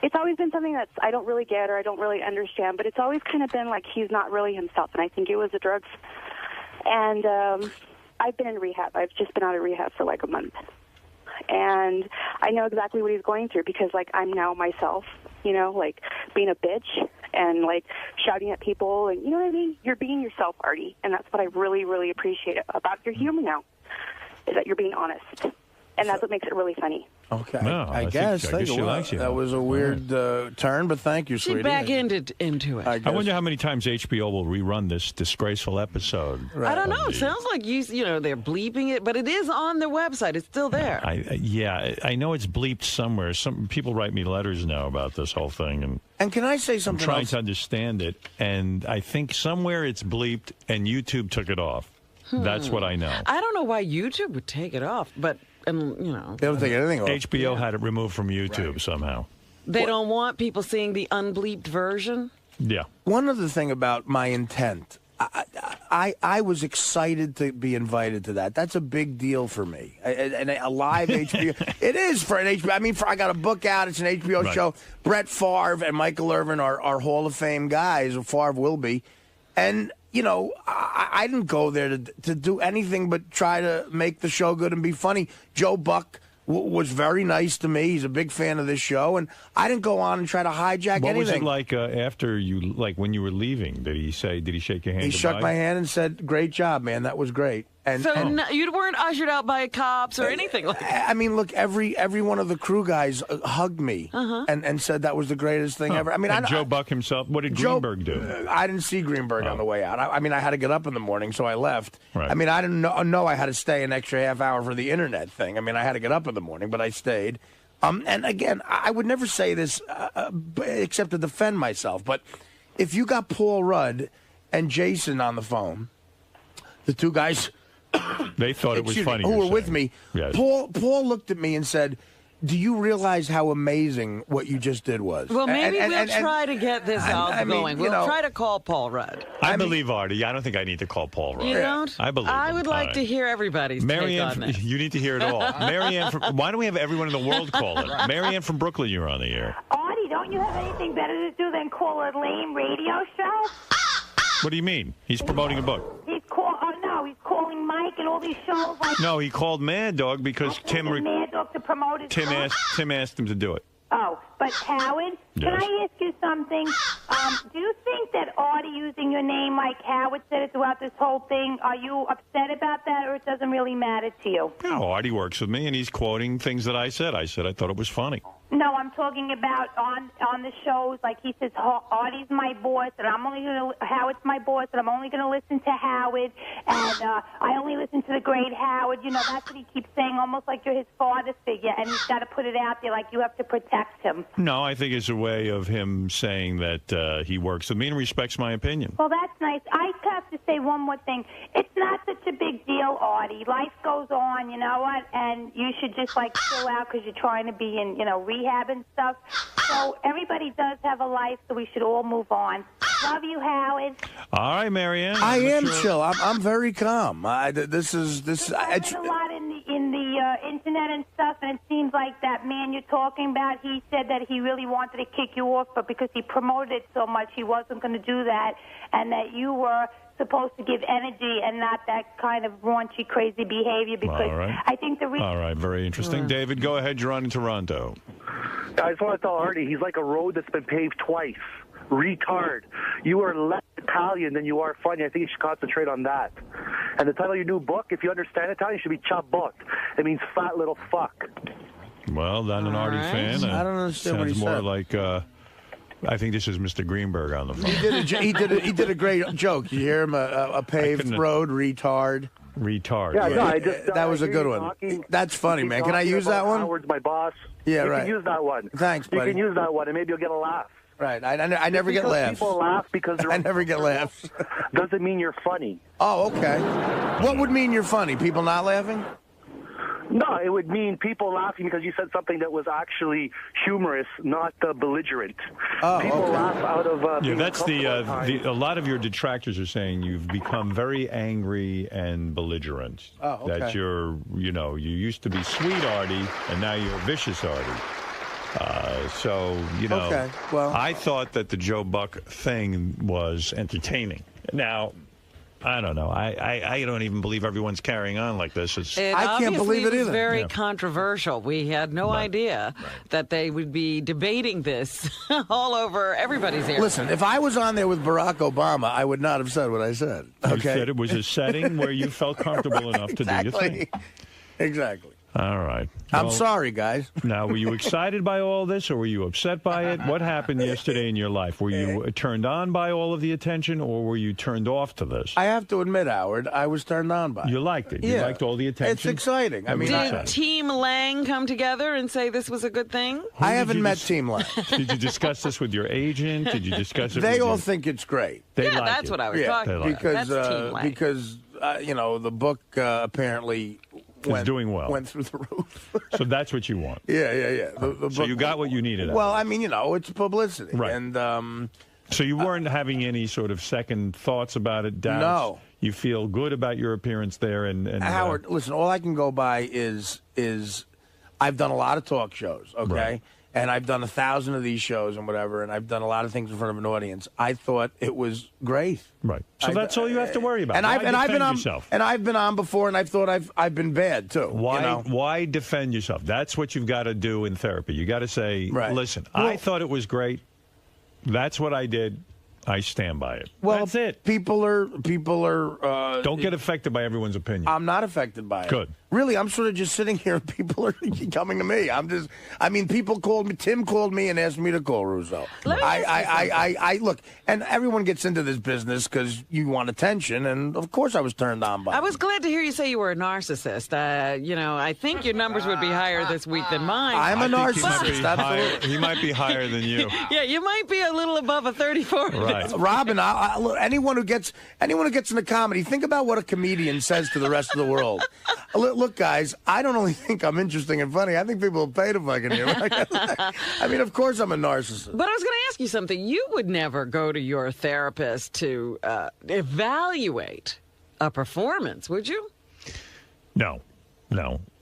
it's always been something that I don't really get or I don't really understand, but it's always kind of been like he's not really himself, and I think it was the drugs. And I've been in rehab. I've just been out of rehab for like a month. And I know exactly what he's going through because, like, I'm now myself, you know, like being a bitch and, like, shouting at people. And you know what I mean? You're being yourself, Artie. And that's what I really, really appreciate about your humor now, is that you're being honest. And that's what makes it really funny. Okay. No, I guess. I guess she likes you. That was a weird turn, but thank you, sweetie. She back into it. I wonder how many times HBO will rerun this disgraceful episode. Right. I don't know. It sounds like you know, they're bleeping it, but it is on their website. It's still there. I know it's bleeped somewhere. Some people write me letters now about this whole thing, and can I say something I'm trying else? to understand it, and I think somewhere it's bleeped, and YouTube took it off. That's what I know. I don't know why YouTube would take it off, but, you know. They don't take anything off. HBO had it removed from YouTube somehow. They don't want people seeing the unbleeped version? Yeah. One other thing about my intent, I was excited to be invited to that. That's a big deal for me. And a live HBO. It is for an HBO. I mean, I got a book out. It's an HBO show. Brett Favre and Michael Irvin are Hall of Fame guys. Favre will be. And, you know, I didn't go there to do anything but try to make the show good and be funny. Joe Buck was very nice to me. He's a big fan of this show, and I didn't go on and try to hijack anything. What was it like after you, like when you were leaving? Did he shake your hand? He shook my hand and said, "Great job, man. That was great." And you weren't ushered out by cops or anything like that. I mean, look, every one of the crew guys hugged me and said that was the greatest thing ever. I mean, Joe Buck himself, what did Greenberg do? I didn't see Greenberg on the way out. I mean, I had to get up in the morning, so I left. Right. I mean, I didn't know I had to stay an extra half hour for the internet thing. I mean, I had to get up in the morning, but I stayed. And again, I would never say this except to defend myself, but if you got Paul Rudd and Jason on the phone, the two guys... They thought it was funny. Who were with me. Yes. Paul looked at me and said, "Do you realize how amazing what you just did was?" Well, maybe we'll try to get this out going. We'll try to call Paul Rudd. I believe Artie. I don't think I need to call Paul Rudd. You don't? I believe I him. would like to hear everybody's take on this. You need to hear it all. Marianne, why don't we have everyone in the world call it? Marianne from Brooklyn, you're on the air. Artie, don't you have anything better to do than call a lame radio show? What do you mean? He's promoting a book. He's calling Mike and all these shows. Like No, he called Mad Dog because Mad Dog to promote his book. Tim asked him to do it. Oh, but Howard, Yes. can I ask you something? Do you think that Artie using your name like Howard said it throughout this whole thing, are you upset about that, or it doesn't really matter to you? No, Artie works with me, and he's quoting things that I said. I said I thought it was funny. No, I'm talking about on the shows. Like he says, Artie's my boss, and Howard's my boss, and I'm only going to listen to Howard, and I only listen to the great Howard. You know, that's what he keeps saying, almost like you're his father figure, and he's got to put it out there like you have to protect him. No, I think it's a way of him saying that he works with me and respects my opinion. Well, that's nice. I have to say one more thing. It's not such a big deal, Artie. Life goes on, you know what? And you should just, like, chill out because you're trying to be in, you know, rehab and stuff. So everybody does have a life, so we should all move on. Love you, Howard. All right, Marianne. I am chill. I'm very calm. This It's a lot in the internet and stuff, and it seems like that man you're talking about, he said that he really wanted to kick you off, but because he promoted it so much, he wasn't going to do that, and that you were supposed to give energy and not that kind of raunchy, crazy behavior, because I think the reason... All right, very interesting. David, go ahead. You're on in Toronto. I just want to tell Artie, he's like a road that's been paved twice. Retard. You are less Italian than you are funny. I think you should concentrate on that. And the title of your new book, if you understand Italian, should be Ciabatta. It means fat little fuck. Well, not an Artie fan. I don't understand what he sounds more said. like I think this is Mr. Greenberg on the phone. He did a great joke. You hear him? A paved road retard. Retard. Yeah, no, I just, that was a good one. Talking, That's funny, man. Can I use that one? Howard's my boss. Yeah, you right. can use that one. Thanks, buddy. You can use that one, and maybe you'll get a laugh. Right. I never get laughs. People laugh because they're I never get laughs. Doesn't mean you're funny. Oh, okay. What would mean you're funny? People not laughing? No, it would mean people laughing because you said something that was actually humorous, not belligerent. Oh, people okay. laugh out of. Yeah, that's a lot of your detractors are saying you've become very angry and belligerent. Oh, okay. That you used to be sweet Artie, and now you're vicious Artie. Okay, well, I thought that the Joe Buck thing was entertaining. Now, I don't know. I don't even believe everyone's carrying on like this. I can't believe it was either. Very controversial. We had no idea that they would be debating this all over everybody's ear. Listen, if I was on there with Barack Obama, I would not have said what I said. Okay? You said it was a setting where you felt comfortable enough to do your thing. Exactly. All right. I'm sorry, guys. Now, were you excited by all this, or were you upset by it? What happened yesterday in your life? Were you turned on by all of the attention, or were you turned off to this? I have to admit, Howard, I was turned on by it. You liked it. You liked all the attention. It's exciting. I mean, did Team Lange come together and say this was a good thing? I haven't met Team Lange. Did you discuss this with your agent? Did you discuss it? They all think it's great. They like that's it. what I was talking about. Because That's Team Lange. because the book apparently doing well. Went through the roof. So that's what you want. Yeah. The so book, you got what you needed. Well, I mean, it's publicity, right? And so you weren't having any sort of second thoughts about it, doubts? No. You feel good about your appearance there, and Howard, listen. All I can go by is I've done a lot of talk shows, okay, Right. and I've done 1,000 of these shows and whatever, and I've done a lot of things in front of an audience. I thought it was great. Right. So that's all you have to worry about. And I've been on yourself? and I've been on before, and I've thought I've been bad too. Why defend yourself? That's what you've got to do in therapy. You got to say, listen, I thought it was great. That's what I did. I stand by it. Well, that's it. People are. Don't get affected by everyone's opinion. I'm not affected by it. Good. Really, I'm sort of just sitting here and people are coming to me. People called me. Tim called me and asked me to call Russo. I look, and everyone gets into this business because you want attention, and of course I was turned on by it. I was glad to hear you say you were a narcissist. I think your numbers would be higher this week than mine. I'm a narcissist. Absolutely. He might be higher than you. Yeah, you might be a little above a 34. Right. Robin, look, anyone who gets into comedy, think about what a comedian says to the rest of the world. Look, guys, I don't only think I'm interesting and funny. I think people will pay to fucking hear me. I mean, of course I'm a narcissist. But I was going to ask you something. You would never go to your therapist to evaluate a performance, would you? No,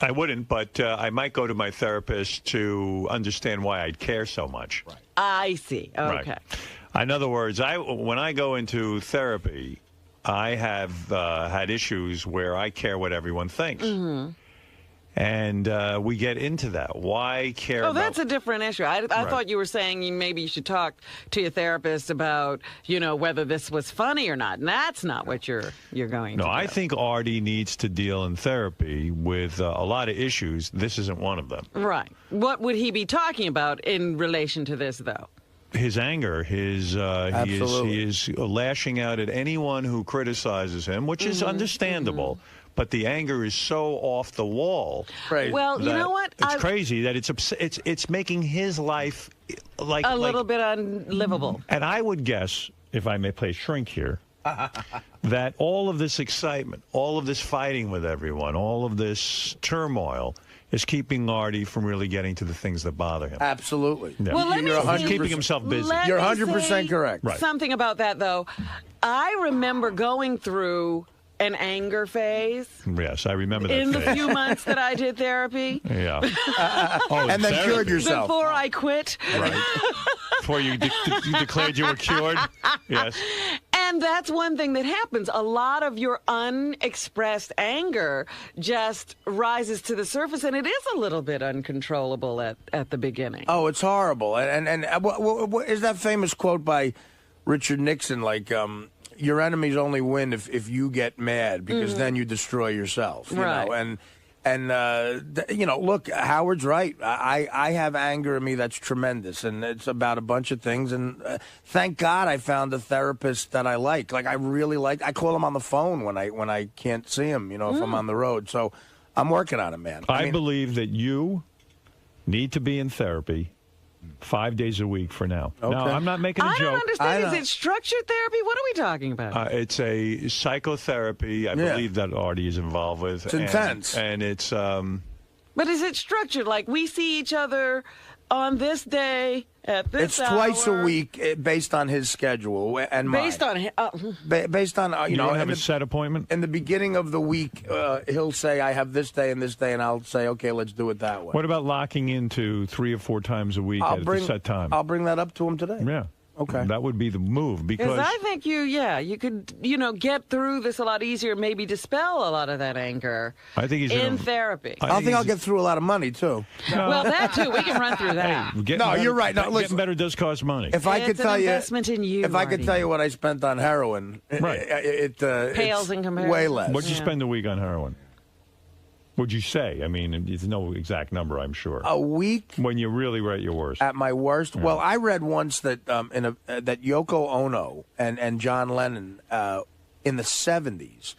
I wouldn't. But I might go to my therapist to understand why I'd care so much. Right. I see. Okay. Right. In other words, when I go into therapy, I have had issues where I care what everyone thinks. Mm-hmm. And we get into that. Why care about... that's a different issue. I thought you were saying maybe you should talk to your therapist about, whether this was funny or not. And that's not what you're going to do. No, I think Artie needs to deal in therapy with a lot of issues. This isn't one of them. Right. What would he be talking about in relation to this, though? His anger, he is lashing out at anyone who criticizes him, which is understandable. Mm-hmm. But the anger is so off the wall. Crazy. Well, you know what? It's crazy that it's making his life like a little bit unlivable. And I would guess, if I may play shrink here, that all of this excitement, all of this fighting with everyone, all of this turmoil is keeping Artie from really getting to the things that bother him. Absolutely. Yeah. Well, He's keeping himself busy. You're 100% correct. Right. Something about that, though. I remember going through an anger phase. Yes, I remember that in phase. the few months that I did therapy. Yeah. And then cured yourself. Before I quit. Right. Before you declared you were cured. Yes. And that's one thing that happens. A lot of your unexpressed anger just rises to the surface, and it is a little bit uncontrollable at the beginning. Oh, it's horrible. And what is that famous quote by Richard Nixon, like, your enemies only win if you get mad, because then you destroy yourself. You know? Look, Howard's right. I have anger in me that's tremendous, and it's about a bunch of things. And thank God I found a therapist that I like. Like I really like. I call him on the phone when I can't see him. If I'm on the road. So I'm working on it, man. I believe that you need to be in therapy 5 days a week for now. Okay. Now, I'm not making a joke. I don't understand. Is it structured therapy? What are we talking about? It's a psychotherapy, I believe, that Artie is involved with. It's intense. And it's... But is it structured? Like we see each other on this day at this hour? It's twice a week based on his schedule and mine. Based on... Based on, you don't have a set appointment? In the beginning of the week, he'll say, I have this day and this day, and I'll say, okay, let's do it that way. What about locking into 3 or 4 times a week at a set time? I'll bring that up to him today. Yeah. Okay. That would be the move because I think you could, get through this a lot easier, maybe dispel a lot of that anger I think he's in therapy. I think I'll get through a lot of money, too. Well, that, too. We can run through that. You're right. No, listen, getting better does cost money. If I could tell investment in you, if I could tell you what I spent on heroin, it pales in comparison. Way less. What'd you spend a week on heroin? Would you say? I mean, there's no exact number, I'm sure. A week? When you really were at your worst. At my worst? Yeah. Well, I read once that that Yoko Ono and John Lennon in the 70s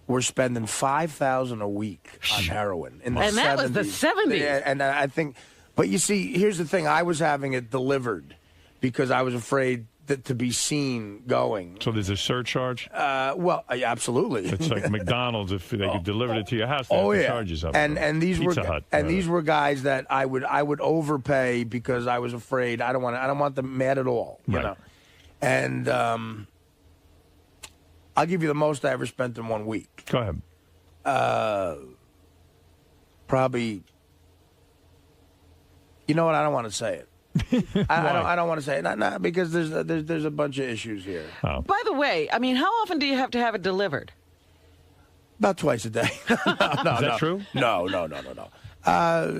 were spending $5,000 a week on heroin. In the 70s. That was the 70s. Yeah, and I think, but you see, here's the thing. I was having it delivered because I was afraid to be seen going. So there's a surcharge? Well, absolutely. It's like McDonald's. If they could deliver it to your house, they have to charge you something. And these these were guys that I would overpay because I was afraid. I don't want them mad at all. You know. And I'll give you the most I ever spent in 1 week. Go ahead. Probably. You know what? I don't want to say it. I don't want to say it. Not because there's a bunch of issues here. Oh. By the way, I mean, how often do you have to have it delivered? About twice a day. No, Is that true? No. A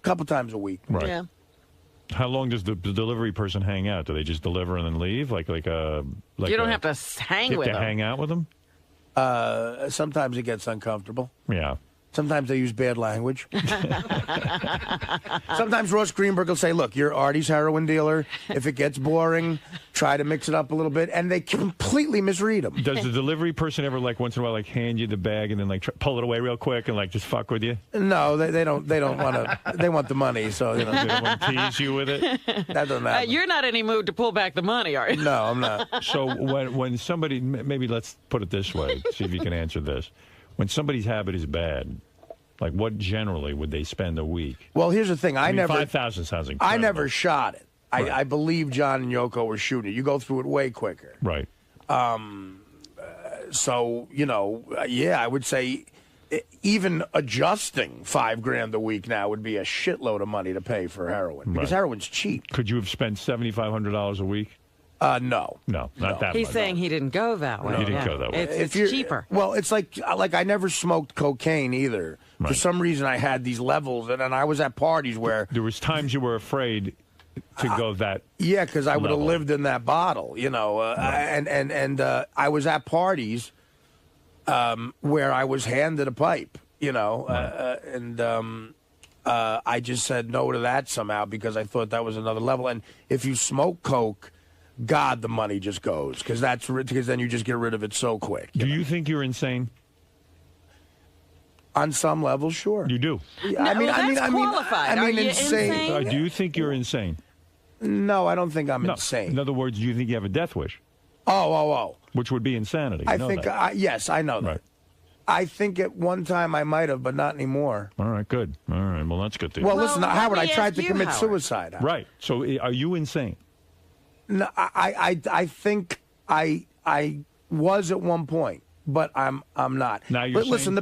couple times a week. Right. Yeah. How long does the delivery person hang out? Do they just deliver and then leave? Like you don't have to hang with them. Hang out with them? Sometimes it gets uncomfortable. Yeah. Sometimes they use bad language. Sometimes Ross Greenberg will say, look, you're Artie's heroin dealer. If it gets boring, try to mix it up a little bit. And they completely misread him. Does the delivery person ever, once in a while, hand you the bag and then, pull it away real quick and, just fuck with you? No, they don't want to. They want the money, so, They don't want to tease you with it? That doesn't happen. You're not in any mood to pull back the money, are you? No, I'm not. So when somebody, maybe let's put it this way, see if you can answer this. When somebody's habit is bad, what generally would they spend a week? Well, here's the thing. I mean, 5,000 sounds incredible. I never shot it. Right. I believe John and Yoko were shooting it. You go through it way quicker. Right. So, I would say even adjusting $5,000 a week now would be a shitload of money to pay for heroin because heroin's cheap. Could you have spent $7,500 a week? No. No, not that much. He's saying he didn't go that way. He didn't go that way. It's cheaper. Well, it's like I never smoked cocaine either. Right. For some reason, I had these levels, and I was at parties where... There was times you were afraid to go that Yeah, because I would have lived in that bottle, Right. And I was at parties where I was handed a pipe, Right. I just said no to that somehow because I thought that was another level. And if you smoke coke... God, the money just goes because then you just get rid of it so quick. Do you think you're insane? On some level, sure. You do. No, I mean, qualified. Are you insane? Do you think you're insane? No, I don't think I'm insane. In other words, do you think you have a death wish? Oh. Which would be insanity. I think. Yes, I know that. Right. I think at one time I might have, but not anymore. All right, good. All right, well, that's good to hear. Well, listen, Howard, I tried to commit suicide. Right. So, are you insane? No, I think I was at one point, but I'm not. Now you're listen,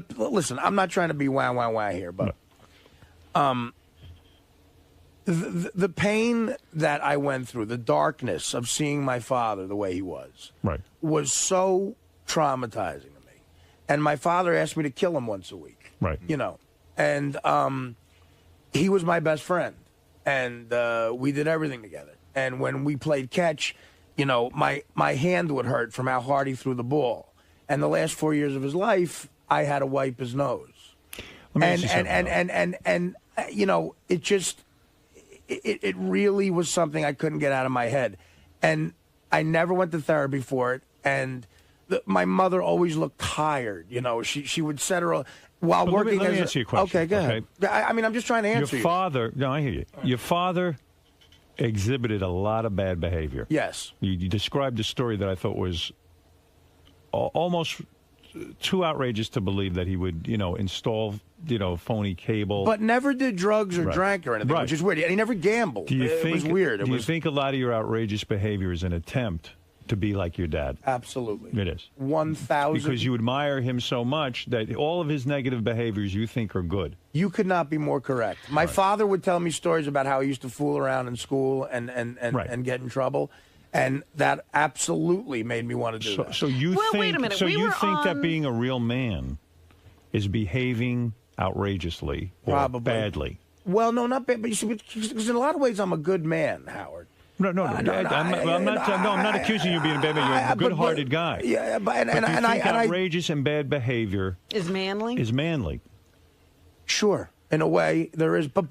I'm not trying to be wah here, but the pain that I went through, the darkness of seeing my father the way he was, was so traumatizing to me. And my father asked me to kill him once a week. Right. And he was my best friend, and we did everything together. And when we played catch, my hand would hurt from how hard he threw the ball. And the last 4 years of his life, I had to wipe his nose. Let me ask you something, and you know, it just it really was something I couldn't get out of my head, and I never went to therapy for it, and my mother always looked tired. You know, she would set her while But working. Let me answer your question. Okay, go ahead. I mean, I'm just trying to answer Your father. No, I hear you. Your father exhibited a lot of bad behavior. Yes. You described a story that I thought was almost too outrageous to believe that he would, install, phony cable. But never did drugs or Right. drank or anything, Right. which is weird. And he never gambled. Do you It think was weird. Do you think a lot of your outrageous behavior is an attempt to be like your dad? Absolutely. It is. 1,000. Because you admire him so much that all of his negative behaviors you think are good. You could not be more correct. My father would tell me stories about how he used to fool around in school and get in trouble. And that absolutely made me want to do that. So you Well, think? wait a minute. So We you were think that on- being a real man is behaving outrageously or Probably. badly? Well, no, not bad. But you see, because in a lot of ways, I'm a good man, Howard. No, I'm not accusing you of being a bad man. You're a good-hearted guy. Yeah, but do you think outrageous and bad behavior Is manly? is manly? Sure, in a way there is, but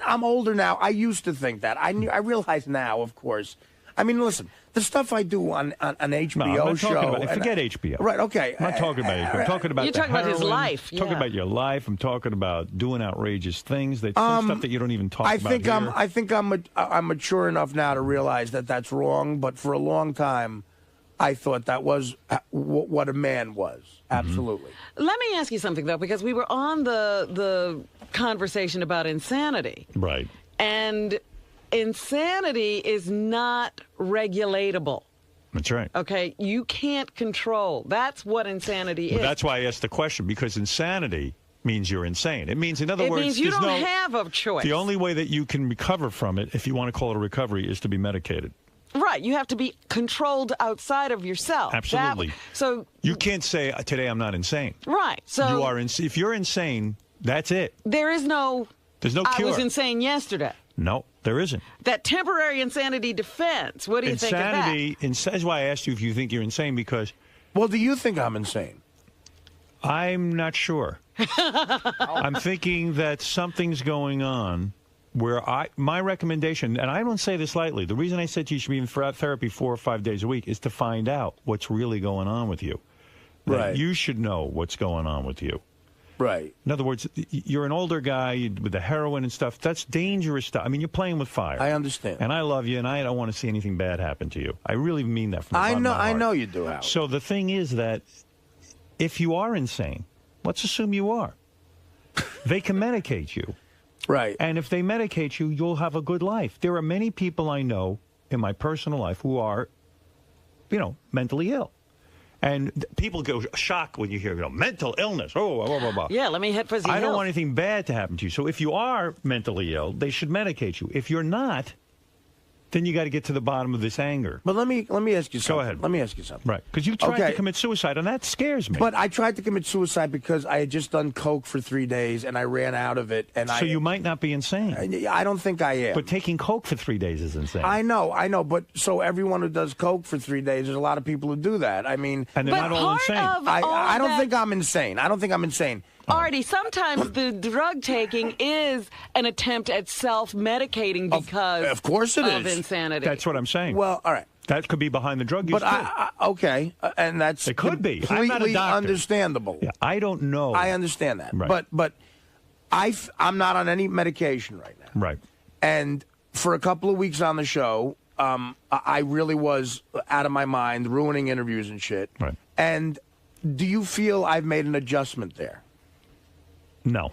I'm older now. I used to think that. I realize now, of course. I mean, listen, the stuff I do on an HBO No, I'm not show. talking about, forget HBO. Right? Okay. I'm not talking about HBO. I'm talking about You're talking about his life, Talking yeah. about your life. I'm talking about doing outrageous things. Some stuff that you don't even talk about here. I think I'm mature enough now to realize that that's wrong. But for a long time, I thought that was what a man was. Absolutely. Let me ask you something, though, because we were on the conversation about insanity. Right. And insanity is not regulatable. That's right. Okay? You can't control. That's what insanity is. That's why I asked the question, because insanity means you're insane. It means, in other words, It means you there's don't have a choice. The only way that you can recover from it, if you want to call it a recovery, is to be medicated. Right. You have to be controlled outside of yourself. Absolutely. So You can't say, today I'm not insane. right. So You are if you're insane, that's it. there's no cure. I was insane yesterday. No, there isn't. That temporary insanity defense. What do you think of that? That's why I asked you if you think you're insane, because Well, do you think I'm insane? I'm not sure. I'm thinking that something's going on where my recommendation, and I don't say this lightly, the reason I said you should be in therapy 4 or 5 days a week is to find out what's really going on with you. That Right. You should know what's going on with you. Right. In other words, you're an older guy with the heroin and stuff. That's dangerous stuff. I mean, you're playing with fire. I understand. And I love you, and I don't want to see anything bad happen to you. I really mean that from the bottom of my heart. I know you do, Howard. So the thing is that if you are insane, let's assume you are, they can medicate you. Right. And if they medicate you, you'll have a good life. There are many people I know in my personal life who are, mentally ill. And people go shocked when you hear, mental illness. Oh, blah, blah, blah. Yeah, let me hit fuzzy I don't hills. want anything bad to happen to you. So if you are mentally ill, they should medicate you. If you're not, then you got to get to the bottom of this anger. But let me ask you something. Go ahead. Let me ask you something. Right. Because you tried Okay. to commit suicide, and that scares me. But I tried to commit suicide because I had just done coke for 3 days and I ran out of it. And so you might not be insane. I don't think I am. But taking coke for 3 days is insane. I know. But so everyone who does coke for 3 days, there's a lot of people who do that. I mean, and they're But not all part insane. of I don't that- think I'm insane. I don't think I'm insane. Artie, sometimes the drug taking is an attempt at self-medicating because of course it of is. insanity. That's what I'm saying. Well, all right. That could be behind the drug use, But too. and that's It could be. I'm completely not a doctor. understandable. Yeah, I don't know. I understand that. Right. But I'm not on any medication right now. Right. And for a couple of weeks on the show, I really was out of my mind, ruining interviews and shit. Right. And do you feel I've made an adjustment there? No.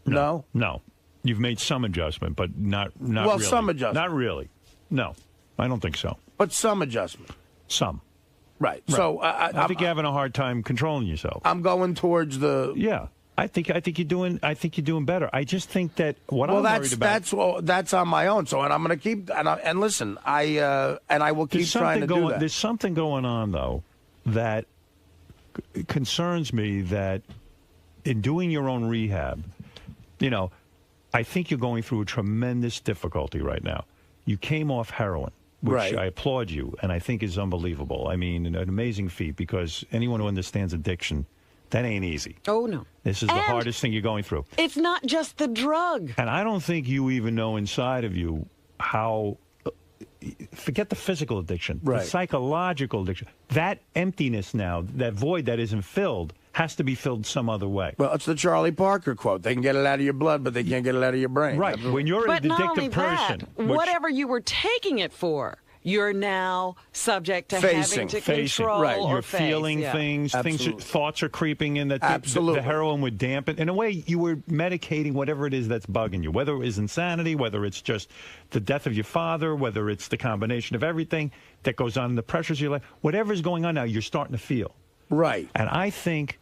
No? No. You've made some adjustment, but not Well, really. some adjustment. Not really. No. I don't think so. But some adjustment. Some. Right. Right. So I think you're having a hard time controlling yourself. I'm going towards the. Yeah. I think you're doing better. I just think that what Well, I'm worried about. that's on my own. So, and I'm going to keep and listen. I will keep trying to do that. There's something going on though that concerns me. That in doing your own rehab, I think you're going through a tremendous difficulty right now. You came off heroin, which Right. I applaud you, and I think is unbelievable. I mean, an amazing feat, because anyone who understands addiction That ain't easy. Oh, no. This is the hardest thing you're going through. It's not just the drug. And I don't think you even know inside of you how, forget the physical addiction, the psychological addiction. That emptiness now, that void that isn't filled, has to be filled some other way. Well, it's the Charlie Parker quote. They can get it out of your blood, but they can't get it out of your brain. Right. When you're an addictive person. Whatever you were taking it for, you're now subject to having to control or You're face. feeling things. Thoughts are creeping in that the heroin would dampen. In a way, you were medicating whatever it is that's bugging you, whether it is insanity, whether it's just the death of your father, whether it's the combination of everything that goes on in the pressures of your life. Whatever's going on now, you're starting to feel. Right. And I think...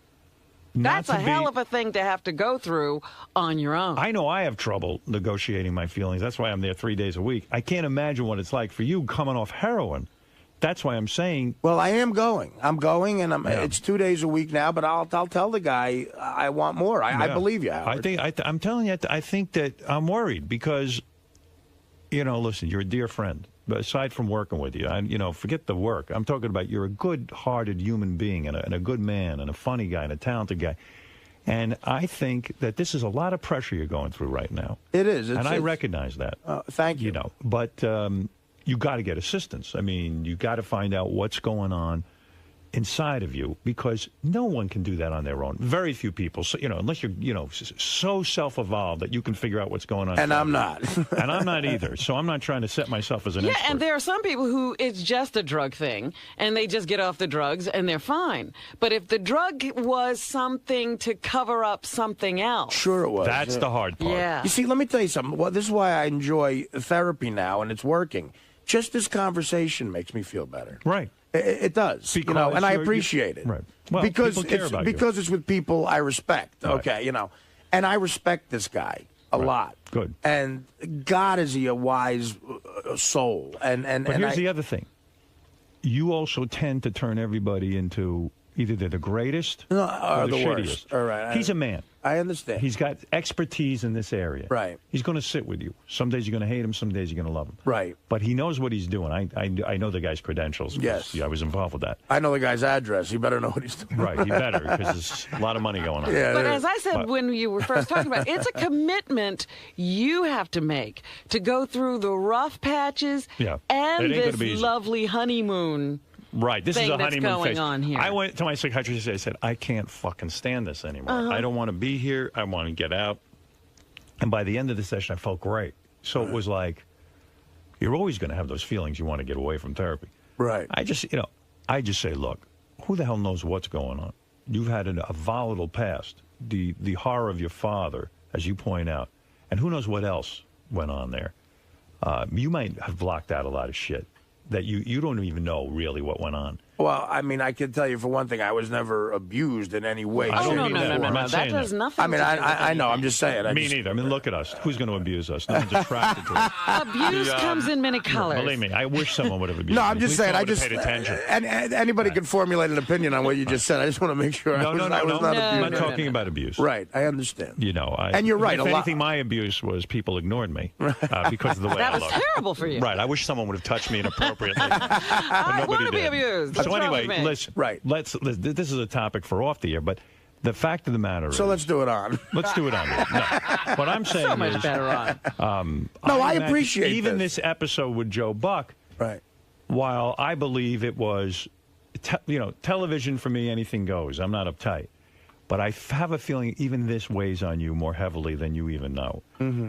That's a hell of a thing to have to go through on your own. I know I have trouble negotiating my feelings. That's why I'm there 3 days a week. I can't imagine what it's like for you coming off heroin. That's why I'm saying... Well, I am going. I'm going, and it's 2 days a week now, but I'll tell the guy I want more. I believe you, Howard. I'm telling you, I think that I'm worried because, listen, you're a dear friend. But aside from working with you, forget the work. I'm talking about you're a good-hearted human being and a good man and a funny guy and a talented guy. And I think that this is a lot of pressure you're going through right now. It is. I recognize that. Thank you. But you got to get assistance. I mean, you got to find out what's going on inside of you because no one can do that on their own. Very few people, so, unless you're, so self-evolved that you can figure out what's going on. And I'm not. And I'm not either. So I'm not trying to set myself as an expert. Yeah, and there are some people who it's just a drug thing, and they just get off the drugs, and they're fine. But if the drug was something to cover up something else. Sure it was. That's the hard part. Yeah. You see, let me tell you something. Well, this is why I enjoy therapy now, and it's working. Just this conversation makes me feel better. Right. It does, and I appreciate it. Right. Well, because people care about because it's with people I respect. Right. Okay, and I respect this guy a lot. Good. And God is he a wise soul. And but here's the other thing. You also tend to turn everybody into either they're the greatest or the shittiest. Worst. All right. He's a man. I understand. He's got expertise in this area. Right. He's going to sit with you. Some days you're going to hate him. Some days you're going to love him. Right. But he knows what he's doing. I know the guy's credentials. Yes. I was involved with that. I know the guy's address. He better know what he's doing. Right. He better because there's a lot of money going on. Yeah, but as I said when you were first talking about it, it's a commitment you have to make to go through the rough patches and this lovely honeymoon. Right, this is a honeymoon phase. On here. I went to my psychiatrist and I said, I can't fucking stand this anymore. I don't want to be here. I want to get out. And by the end of the session, I felt great. So it was like, you're always going to have those feelings you want to get away from therapy. Right. I just say, look, who the hell knows what's going on? You've had a volatile past, the horror of your father, as you point out, and who knows what else went on there. You might have blocked out a lot of shit that you don't even know really what went on. Well, I mean, I can tell you for one thing, I was never abused in any way. Oh, no. That does nothing. I mean, I know. I'm just saying. Me neither. I mean, look at us. Who's going to abuse us? No one's attracted to it. Abuse comes in many colors. Believe me, I wish someone would have abused me. No, I'm just saying. I just paid attention. And anybody can formulate an opinion on what you just said. I just want to make sure I was not abused. I'm not talking about abuse. Right. I understand. And you're right. If anything, my abuse was people ignored me because of the way that I was looked. terrible for you. Right. I wish someone would have touched me inappropriately. I want to be abused. So anyway, listen. Right. This is a topic for off the air, but the fact of the matter is... So let's do it on. Let's do it on. No. What I'm saying so much better on. No, I appreciate even this episode with Joe Buck, right? While I believe it was, television for me, anything goes. I'm not uptight. But I have a feeling even this weighs on you more heavily than you even know.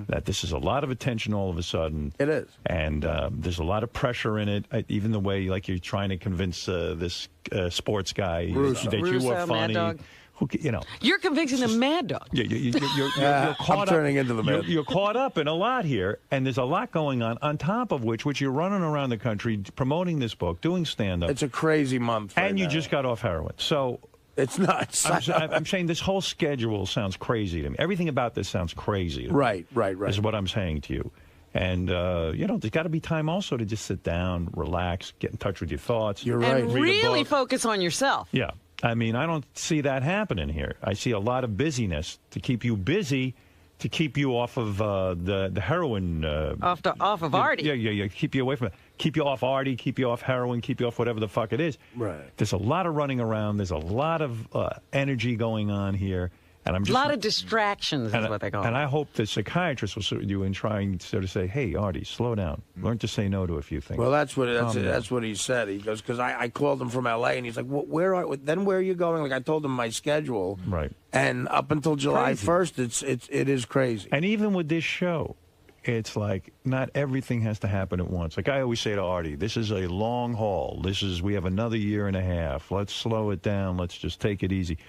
That this is a lot of attention all of a sudden. It is. And there's a lot of pressure in it. Even the way, like, you're trying to convince this sports guy that you are funny. Mad Dog. You're convincing the Mad Dog. Yeah, you're caught I'm turning into the Mad Dog. You're caught up in a lot here, and there's a lot going on top of which you're running around the country promoting this book, doing stand-up. It's a crazy month and you just got off heroin. So... It's nuts. I'm saying this whole schedule sounds crazy to me. Everything about this sounds crazy to me. Right. Is what I'm saying to you. And, there's got to be time also to just sit down, relax, get in touch with your thoughts. You're right. And really focus on yourself. Yeah. I mean, I don't see that happening here. I see a lot of busyness to keep you busy, to keep you off of the heroin. Off of Artie. Yeah. Keep you away from it. keep you off Artie, keep you off heroin, keep you off whatever the fuck it is. Right. There's a lot of running around. There's a lot of energy going on here. And I'm just, a lot of distractions is what they call it. And I hope the psychiatrist will sit with you and try and sort of say, hey, Artie, slow down. Learn to say no to a few things. Well, that's what he said. He goes, because I called him from L.A., and he's like, where are you going? Like, I told him my schedule. Right. And up until July 1st, it is crazy. And even with this show, it's like not everything has to happen at once. Like I always say to Artie, this is a long haul. We have another year and a half. Let's slow it down. Let's just take it easy.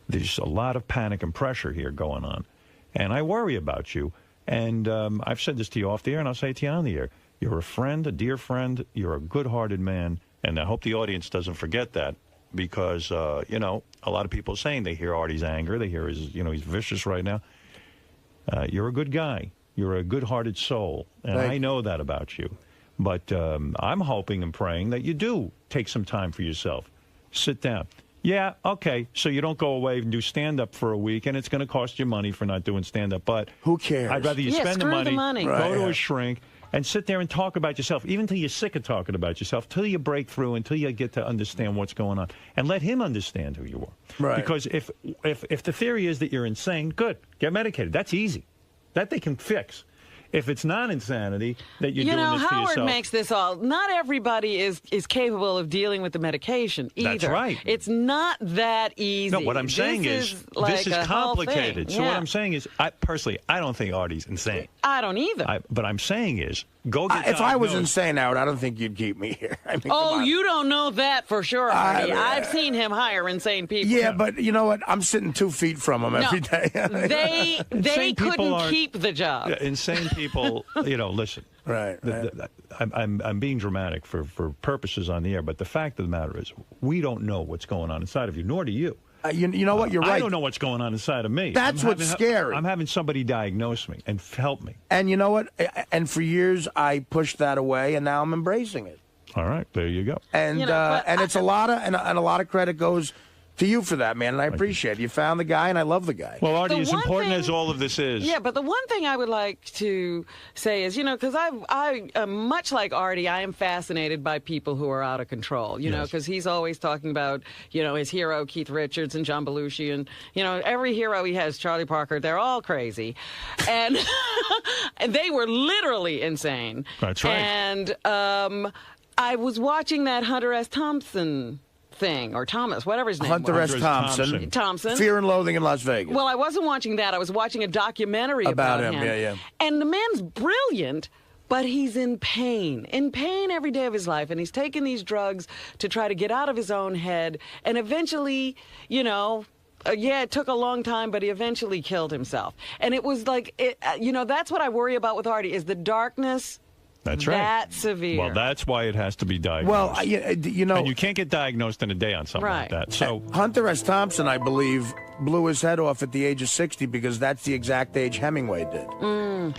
There's a lot of panic and pressure here going on. And I worry about you. And I've said this to you off the air, and I'll say it to you on the air. You're a friend, a dear friend. You're a good-hearted man. And I hope the audience doesn't forget that because, you know, a lot of people are saying they hear Artie's anger. They hear he's vicious right now. You're a good guy. You're a good-hearted soul. And I know that about you. But I'm hoping and praying that you do take some time for yourself. Sit down. Yeah, okay, so you don't go away and do stand-up for a week, and it's going to cost you money for not doing stand-up, but who cares? I'd rather you spend the money. Go to a shrink, and sit there and talk about yourself, even till you're sick of talking about yourself, till you break through, until you get to understand what's going on, and let him understand who you are. Right. Because if the theory is that you're insane, good, get medicated. That's easy. That they can fix. If it's not insanity that you're doing this to yourself. Howard makes this all. Not everybody is capable of dealing with the medication either. That's right. It's not that easy. No, what I'm saying is this is complicated. So what I'm saying is, I don't think Artie's insane. I don't either. But I'm saying is, go get if I was insane, Howard, I don't think you'd keep me here. I mean, you don't know that for sure, Artie. I've seen him hire insane people. Yeah, but you know what? I'm sitting 2 feet from him every day. They couldn't keep the job. Insane people, listen. Right. I'm being dramatic for purposes on the air, but the fact of the matter is, we don't know what's going on inside of you, nor do you. You know what? You're right. I don't know what's going on inside of me. That's what's scary. I'm having somebody diagnose me and help me. And you know what? And for years, I pushed that away, and now I'm embracing it. All right. There you go. And it's a lot of credit goes to you for that, man, and I appreciate it. You found the guy, and I love the guy. Well, Artie, as important as all of this is. Yeah, but the one thing I would like to say is, because I much like Artie, I am fascinated by people who are out of control, because he's always talking about, his hero, Keith Richards and John Belushi, and, every hero he has, Charlie Parker, they're all crazy. And they were literally insane. That's right. And I was watching that Hunter S. Thompson thing, or Thomas, whatever his name Hunter was. S. Thompson. Fear and Loathing in Las Vegas. Well, I wasn't watching that. I was watching a documentary about him. Yeah. And the man's brilliant, but he's in pain every day of his life. And he's taking these drugs to try to get out of his own head. And eventually, it took a long time, but he eventually killed himself. And it was like, that's what I worry about with Artie, is the darkness. That's right. That severe. Well, that's why it has to be diagnosed. Well, and you can't get diagnosed in a day on something like that. So Hunter S. Thompson, I believe, blew his head off at the age of 60 because that's the exact age Hemingway did.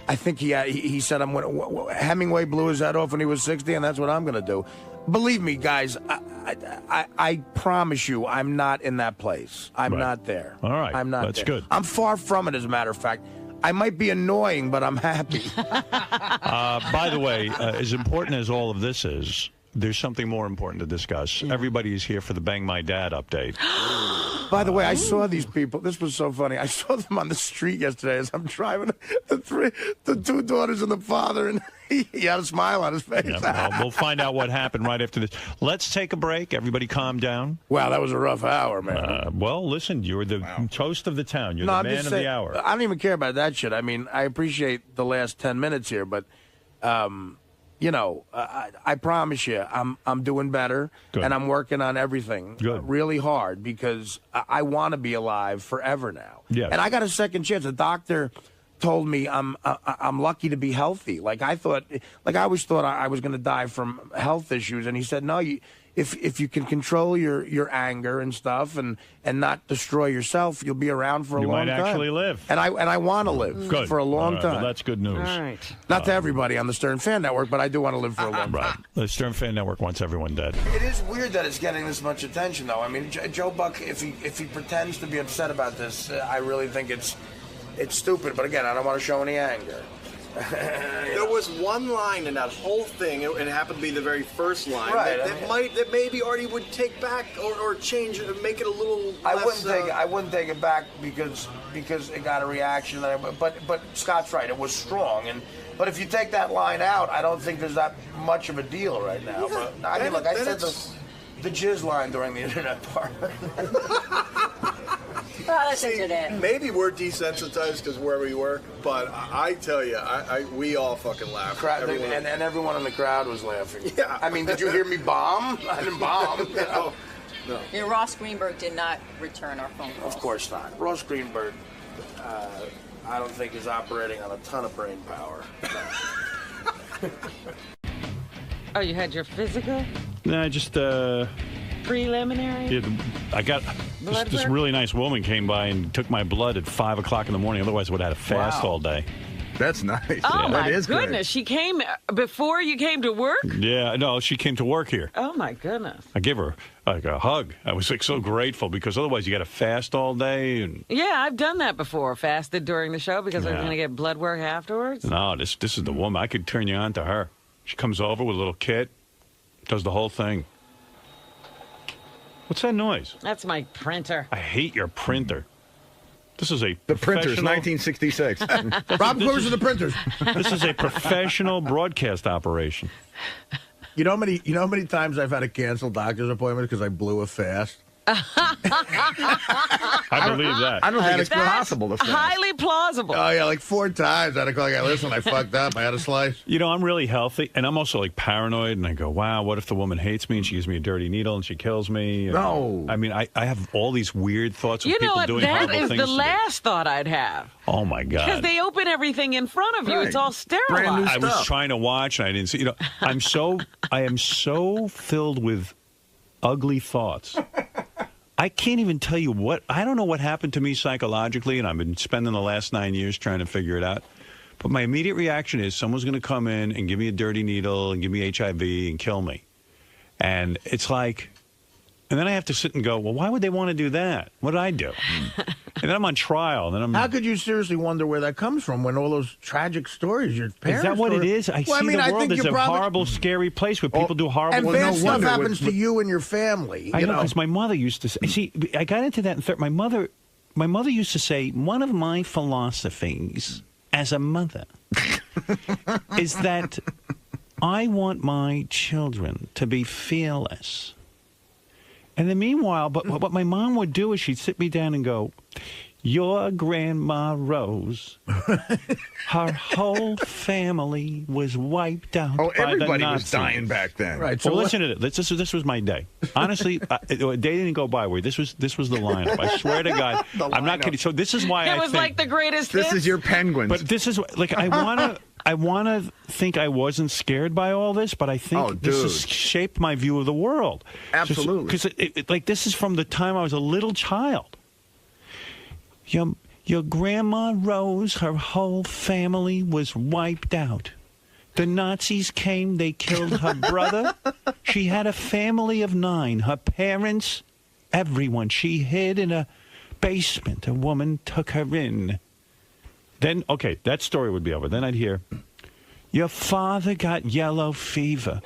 I think he said Hemingway blew his head off when he was 60, and that's what I'm going to do. Believe me, guys, I promise you, I'm not in that place. I'm not there. All right. I'm not. That's there. good. I'm far from it, as a matter of fact. I might be annoying, but I'm happy. By the way, as important as all of this is, there's something more important to discuss. Everybody is here for the Bang My Dad update. By the way, I saw these people. This was so funny. I saw them on the street yesterday as I'm driving. The 2 daughters and the father, and he had a smile on his face. Yeah, well, we'll find out what happened right after this. Let's take a break. Everybody calm down. Wow, that was a rough hour, man. Well, listen, you're the toast of the town. You're the man of the hour. I don't even care about that shit. I mean, I appreciate the last 10 minutes here, but... I promise you, I'm doing better, and I'm working on everything really hard because I want to be alive forever now. Yes. And I got a second chance. The doctor told me I'm lucky to be healthy. I always thought I was going to die from health issues, and he said, no, if you can control your anger and stuff and not destroy yourself, you'll be around for a long time. You might actually live. And I want to live for a long time. Well, that's good news. All right. Not to everybody on the Stern Fan Network, but I do want to live for a long time. Right. The Stern Fan Network wants everyone dead. It is weird that it's getting this much attention, though. I mean, Joe Buck, if he pretends to be upset about this, I really think it's stupid. But again, I don't want to show any anger. There was one line in that whole thing, and it happened to be the very first line, Right, that maybe Artie would take back or change it, make it a little less... I wouldn't take it back because it got a reaction. But Scott's right. It was strong, but if you take that line out, I don't think there's that much of a deal right now. Yeah, but I mean, look, I said the jizz line during the internet part. Well, that's internet. Maybe we're desensitized because where we were, but I tell you, we all fucking laughed. And everyone in the crowd was laughing. Yeah. I mean, did you hear me bomb? I didn't bomb. You know? No. You know, Ross Greenberg did not return our phone call. Of course not. Ross Greenberg, I don't think is operating on a ton of brain power. Oh, you had your physical? No, just preliminary? Yeah, I got this really nice woman came by and took my blood at 5 o'clock in the morning. Otherwise, I would have had a fast all day. That's nice. Oh, yeah. my That is goodness. great. She came before you came to work? Yeah, no, she came to work here. Oh, my goodness. I gave her like a hug. I was like so grateful because otherwise you got to fast all day. And Yeah, I've done that before. Fasted during the show because I was Yeah. going to get blood work afterwards. no, this is the woman. I could turn you on to her. She comes over with a little kit, does the whole thing. What's that noise? That's my printer. I hate your printer. This is a The printer's professional- 1966. Rob, close to the printers. This is a professional broadcast operation. You know how many times I've had to cancel doctor's appointments because I blew a fast? I believe that. I don't think it's That's possible to fast. highly plausible. Oh, yeah, like 4 times. I had to call the guy, listen, I fucked up. I had a slice. You know, I'm really healthy, and I'm also like paranoid, and I go, wow, what if the woman hates me and she gives me a dirty needle and she kills me? And, No. I mean, I have all these weird thoughts of You know people what? doing That horrible is things the to me. last thought I'd have. Oh, my Because God. they open everything in front of you. Right. It's all sterilized. I was trying to watch, and I didn't see. You know, I am so filled with ugly thoughts. I can't even tell you I don't know what happened to me psychologically, and I've been spending the last 9 years trying to figure it out. But my immediate reaction is someone's going to come in and give me a dirty needle and give me HIV and kill me. And it's like, and then I have to sit and go, well, why would they want to do that? What did I do? And then I'm on trial. And then I'm. How could you seriously wonder where that comes from when all those tragic stories your parents Is that what it is? I see the world as a horrible, scary place where people do horrible and things. bad stuff happens to you and your family. I know, because my mother used to say, see, I got into that in my mother used to say, one of my philosophies as a mother is that I want my children to be fearless. And then meanwhile, but what my mom would do is she'd sit me down and go, your grandma Rose, her whole family was wiped out by the everybody was Nazis. dying back then. Right. So listen to this. This was my day. Honestly, a day didn't go by where this was the lineup. I swear to God, I'm not kidding. So this is why It was like the greatest This hits. is your Penguins. But this is like I want to think I wasn't scared by all this, but I think this has shaped my view of the world. Absolutely. Because like this is from the time I was a little child. Your grandma Rose, her whole family was wiped out. The Nazis came, they killed her brother. She had a family of 9. Her parents, everyone. She hid in a basement. A woman took her in. Then, okay, that story would be over. Then I'd hear, your father got yellow fever.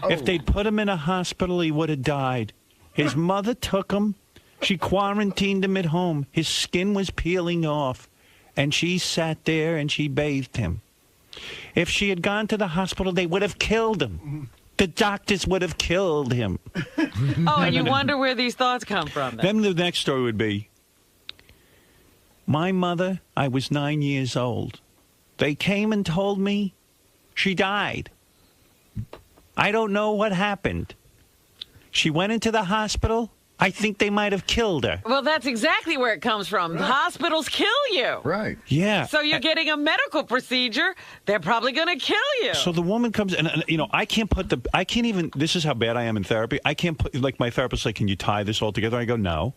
If they'd put him in a hospital, he would have died. His mother took him. She quarantined him at home. His skin was peeling off, and she sat there and she bathed him. If she had gone to the hospital, they would have killed him. The doctors would have killed him. Oh, and you wonder where these thoughts come from. Then the next story would be, my mother, I was 9 years old. They came and told me she died. I don't know what happened. She went into the hospital. I think they might have killed her. Well, that's exactly where it comes from. Right. Hospitals kill you. Right. Yeah. So you're getting a medical procedure. They're probably going to kill you. So the woman comes and you know, I can't even, this is how bad I am in therapy. I can't put, like my therapist like, can you tie this all together? I go, no.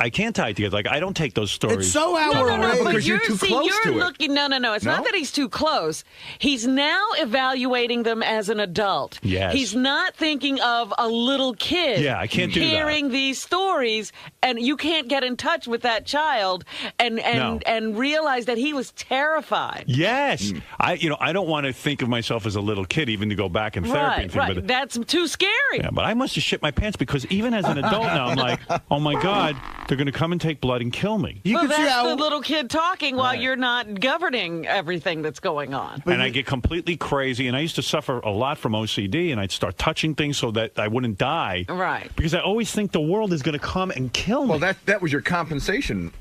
I can't tie it together. Like, I don't take those stories. It's so No, but Because you're too close to it. looking. No. It's No? not that he's too close. He's now evaluating them as an adult. Yes. He's not thinking of a little kid. Yeah, I can't do that. Hearing these stories, and you can't get in touch with that child and realize that he was terrified. Yes. I don't want to think of myself as a little kid, even to go back in therapy. and think, Right. but- That's too scary. Yeah, but I must have shit my pants because even as an adult now, I'm like, oh my God, they're going to come and take blood and kill me. Well, that's the little kid talking while you're not governing everything that's going on. And I get completely crazy. And I used to suffer a lot from OCD, and I'd start touching things so that I wouldn't die. Right. Because I always think the world is going to come and kill me. Well, that was your compensation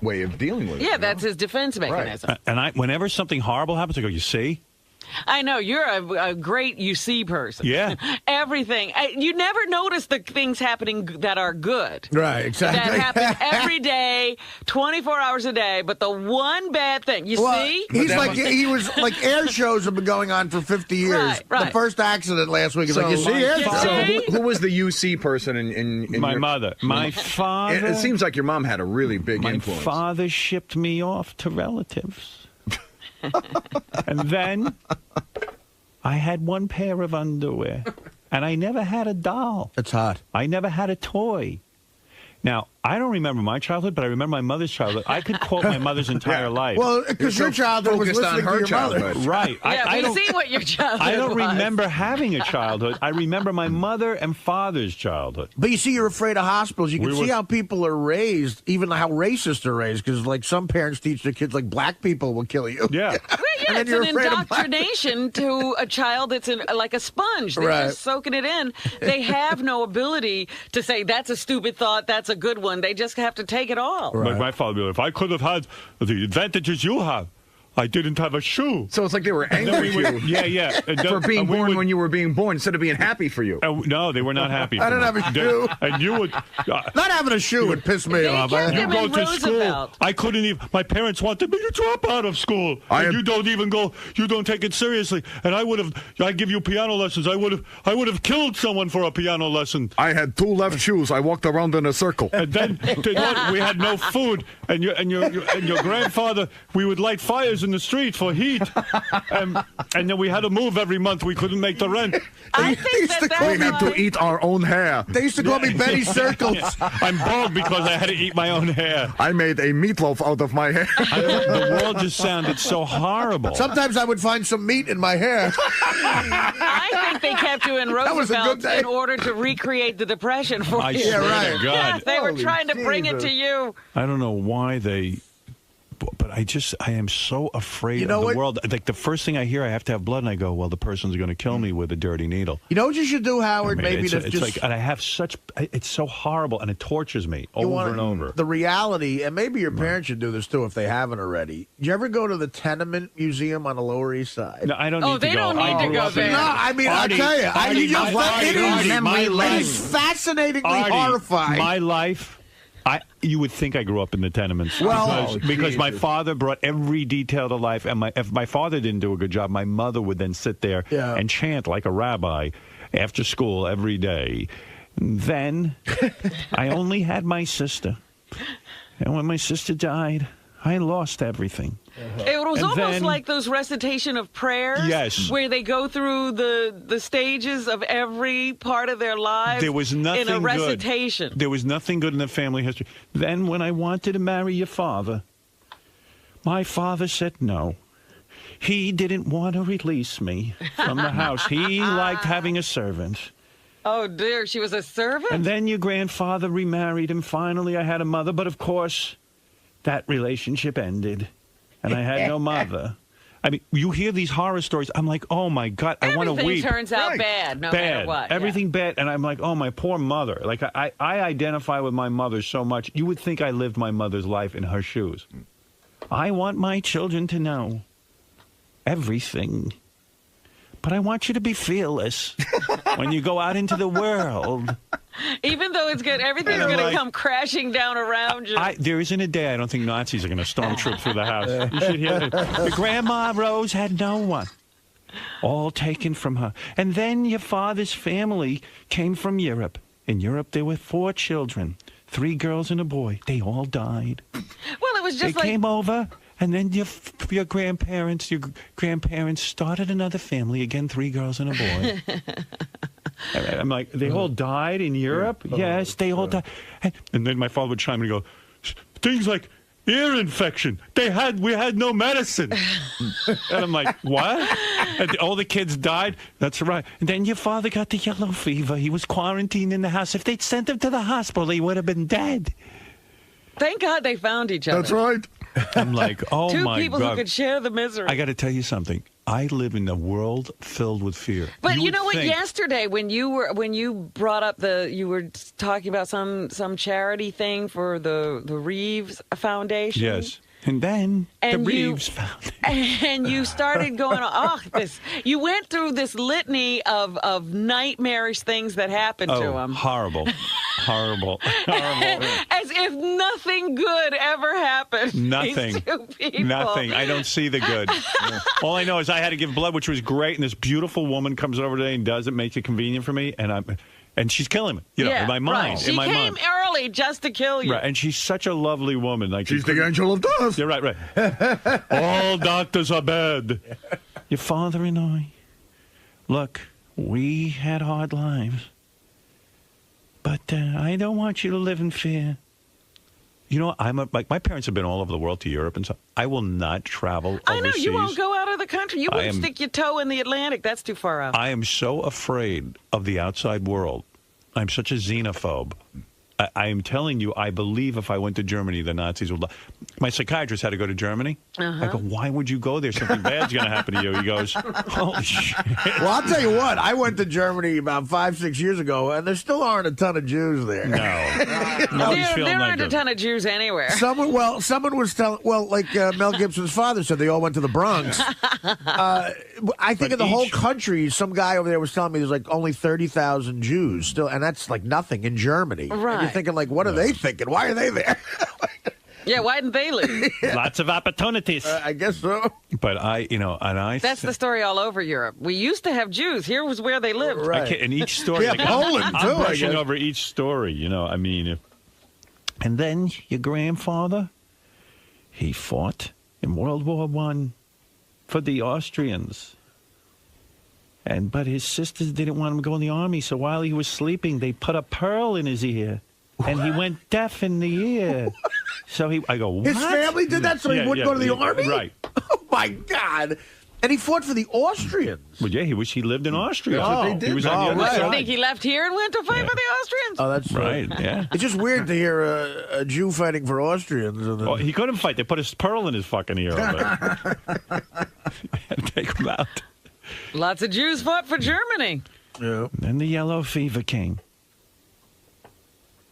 way of dealing with it. Yeah, that's his defense mechanism. And whenever something horrible happens, I go, you see? I know you're a great you see person. Yeah. Everything. You never notice the things happening that are good. Right, exactly. That happen every day, 24 hours a day. But the one bad thing, you see? He was like air shows have been going on for 50 years. Right. The first accident last week is like, you see air shows. So who was the UC person in My your mother. My father. It seems like your mom had a really big My influence. father shipped me off to relatives. And then I had one pair of underwear. And I never had a doll. It's hot. I never had a toy. Now, I don't remember my childhood, but I remember my mother's childhood. I could quote my mother's entire life. Well, because your childhood was listening to your mother. Right. Yeah, I we don't, see what your childhood I don't was. remember having a childhood. I remember my mother and father's childhood. But you see, you're afraid of hospitals. You can We see were- how people are raised, even how racist they're raised, because like some parents teach their kids like black people will kill you. Yeah. Well, yeah, And then it's you're an afraid of black indoctrination to a child that's like a sponge. They're Right. just soaking it in. They have no ability to say, that's a stupid thought, that's a good one. They just have to take it all. Like my father would be like, if I could have had the advantages you have, I didn't have a shoe. So it's like they were angry at you. Yeah. And For being we born would- when you were being born instead of being happy for you. No, they were not happy. I for didn't me. have a shoe. And you would... Not having a shoe would piss me off. kept You him go in to school. Roosevelt. I couldn't even. My parents wanted me to drop out of school. And you don't even go. You don't take it seriously. And I would have. I give you piano lessons. I would have killed someone for a piano lesson. I had two left shoes. I walked around in a circle. And then we had no food. And your grandfather. We would light fires in the street for heat. And then we had to move every month. We couldn't make the rent. I think that's We had to eat our own hair. They used to call me Betty Circles. I'm bald because I had to eat my own hair. I made a meatloaf out of my hair. The world just sounded so horrible. Sometimes I would find some meat in my hair. I think they kept you in That was a good Roosevelt day. in order to recreate the Depression for I you. swear to right. God. Yes, they were Holy trying to bring it Jesus. to you. I don't know why they, but I am so afraid You know of the what? world. Like the first thing I hear, I have to have blood, and I go, well, the person's going to kill me with a dirty needle. You know what you should do, Howard? I mean, Maybe it's, to it's just like, and I have such, it's so horrible, and it tortures me over and over. The reality, and maybe your parents should do this too if they haven't already. Did you ever go to the Tenement Museum on the Lower East Side? No, I don't Oh, need to they go. don't need I to grew go up in- there. No, I mean, Artie, I'll tell you. Artie, It is fascinatingly Artie, horrifying. My life, you would think I grew up in the tenements. Well, because my father brought every detail to life, and if my father didn't do a good job, my mother would then sit there and chant like a rabbi after school every day. Then I only had my sister. And when my sister died, I lost everything. It was And almost then- like those recitation of prayers. Yes. Where they go through the stages of every part of their lives. There was nothing in a good. recitation. There was nothing good in the family history. Then when I wanted to marry your father, my father said no. He didn't want to release me from the house. He liked having a servant. Oh, dear. She was a servant? And then your grandfather remarried, and finally I had a mother. But, of course, that relationship ended, and I had no mother. I mean, you hear these horror stories. I'm like, oh, my God, I want to Everything weep. turns out bad, no matter what. yeah. Everything bad. And I'm like, oh, my poor mother. Like, I identify with my mother so much. You would think I lived my mother's life in her shoes. I want my children to know everything. But I want you to be fearless when you go out into the world. Even though it's good, everything's And I'm going to like- come crashing down around you. There isn't a day I don't think Nazis are going to stormtroop through the house. You should hear it. Your grandma Rose had no one. All taken from her. And then your father's family came from Europe. In Europe, there were 4 children. 3 girls and a boy. They all died. Well, it was just they came over, and then your grandparents started another family. Again, 3 girls and a boy. I'm like, they all died in Europe? Yes, they all died. And then my father would chime in and go, things like ear infection. We had no medicine. And I'm like, what? And all the kids died? That's right. And then your father got the yellow fever. He was quarantined in the house. If they'd sent him to the hospital, he would have been dead. Thank God they found each other. That's right. I'm like, oh Two my God. Two people who could share the misery. I got to tell you something. I live in a world filled with fear. But you know what? Yesterday, when you brought up you were talking about some charity thing for the Reeves Foundation. Yes. And then the Reeves Foundation. And you started going, you went through this litany of nightmarish things that happened to him. Horrible. Horrible. As if nothing good ever happened. Nothing. To people. Nothing. I don't see the good. All I know is I had to give blood, which was great, and this beautiful woman comes over today and does it, makes it convenient for me, and she's killing me, in my mind. Right. She in my came mind. early just to kill you. Right, and she's such a lovely woman. Like She's the angel of death. You're right. All doctors are bad. Your father and I, look, we had hard lives, but I don't want you to live in fear. You know, my parents have been all over the world to Europe and stuff. I will not travel overseas. I know, you won't go out of the country. You won't stick your toe in the Atlantic. That's too far out. I am so afraid of the outside world. I'm such a xenophobe. I am telling you, I believe if I went to Germany, the Nazis would... My psychiatrist had to go to Germany. I go, why would you go there? Something bad's going to happen to you. He goes, holy shit. Well, I'll tell you what. I went to Germany about 5-6 years ago, and there still aren't a ton of Jews there. No. There aren't a ton of Jews anywhere. Someone was telling... Well, like Mel Gibson's father said, they all went to the Bronx. I think in the whole country, some guy over there was telling me there's like only 30,000 Jews still, and that's like nothing in Germany. Right. And you're thinking, like, what are they thinking? Why are they there? Yeah, why didn't they leave? Lots of opportunities. I guess so. But That's the story all over Europe. We used to have Jews. Here was where they lived. Right. In each story. Yeah, Poland, too, I'm brushing over each story, And then your grandfather, he fought in World War I for the Austrians. But his sisters didn't want him to go in the army, so while he was sleeping, they put a pearl in his ear. And he went deaf in the ear. So I go, what? His family did that so he wouldn't go to the army? Right. Oh, my God. And he fought for the Austrians. Well, yeah, he lived in Austria. That's what they did. He was on the other I side. think he left here and went to fight for the Austrians. Oh, that's right. Yeah. It's just weird to hear a Jew fighting for Austrians. And Well, he couldn't fight. They put a pearl in his fucking ear. Had to take him out. Lots of Jews fought for Germany. Yeah. Then the yellow fever came.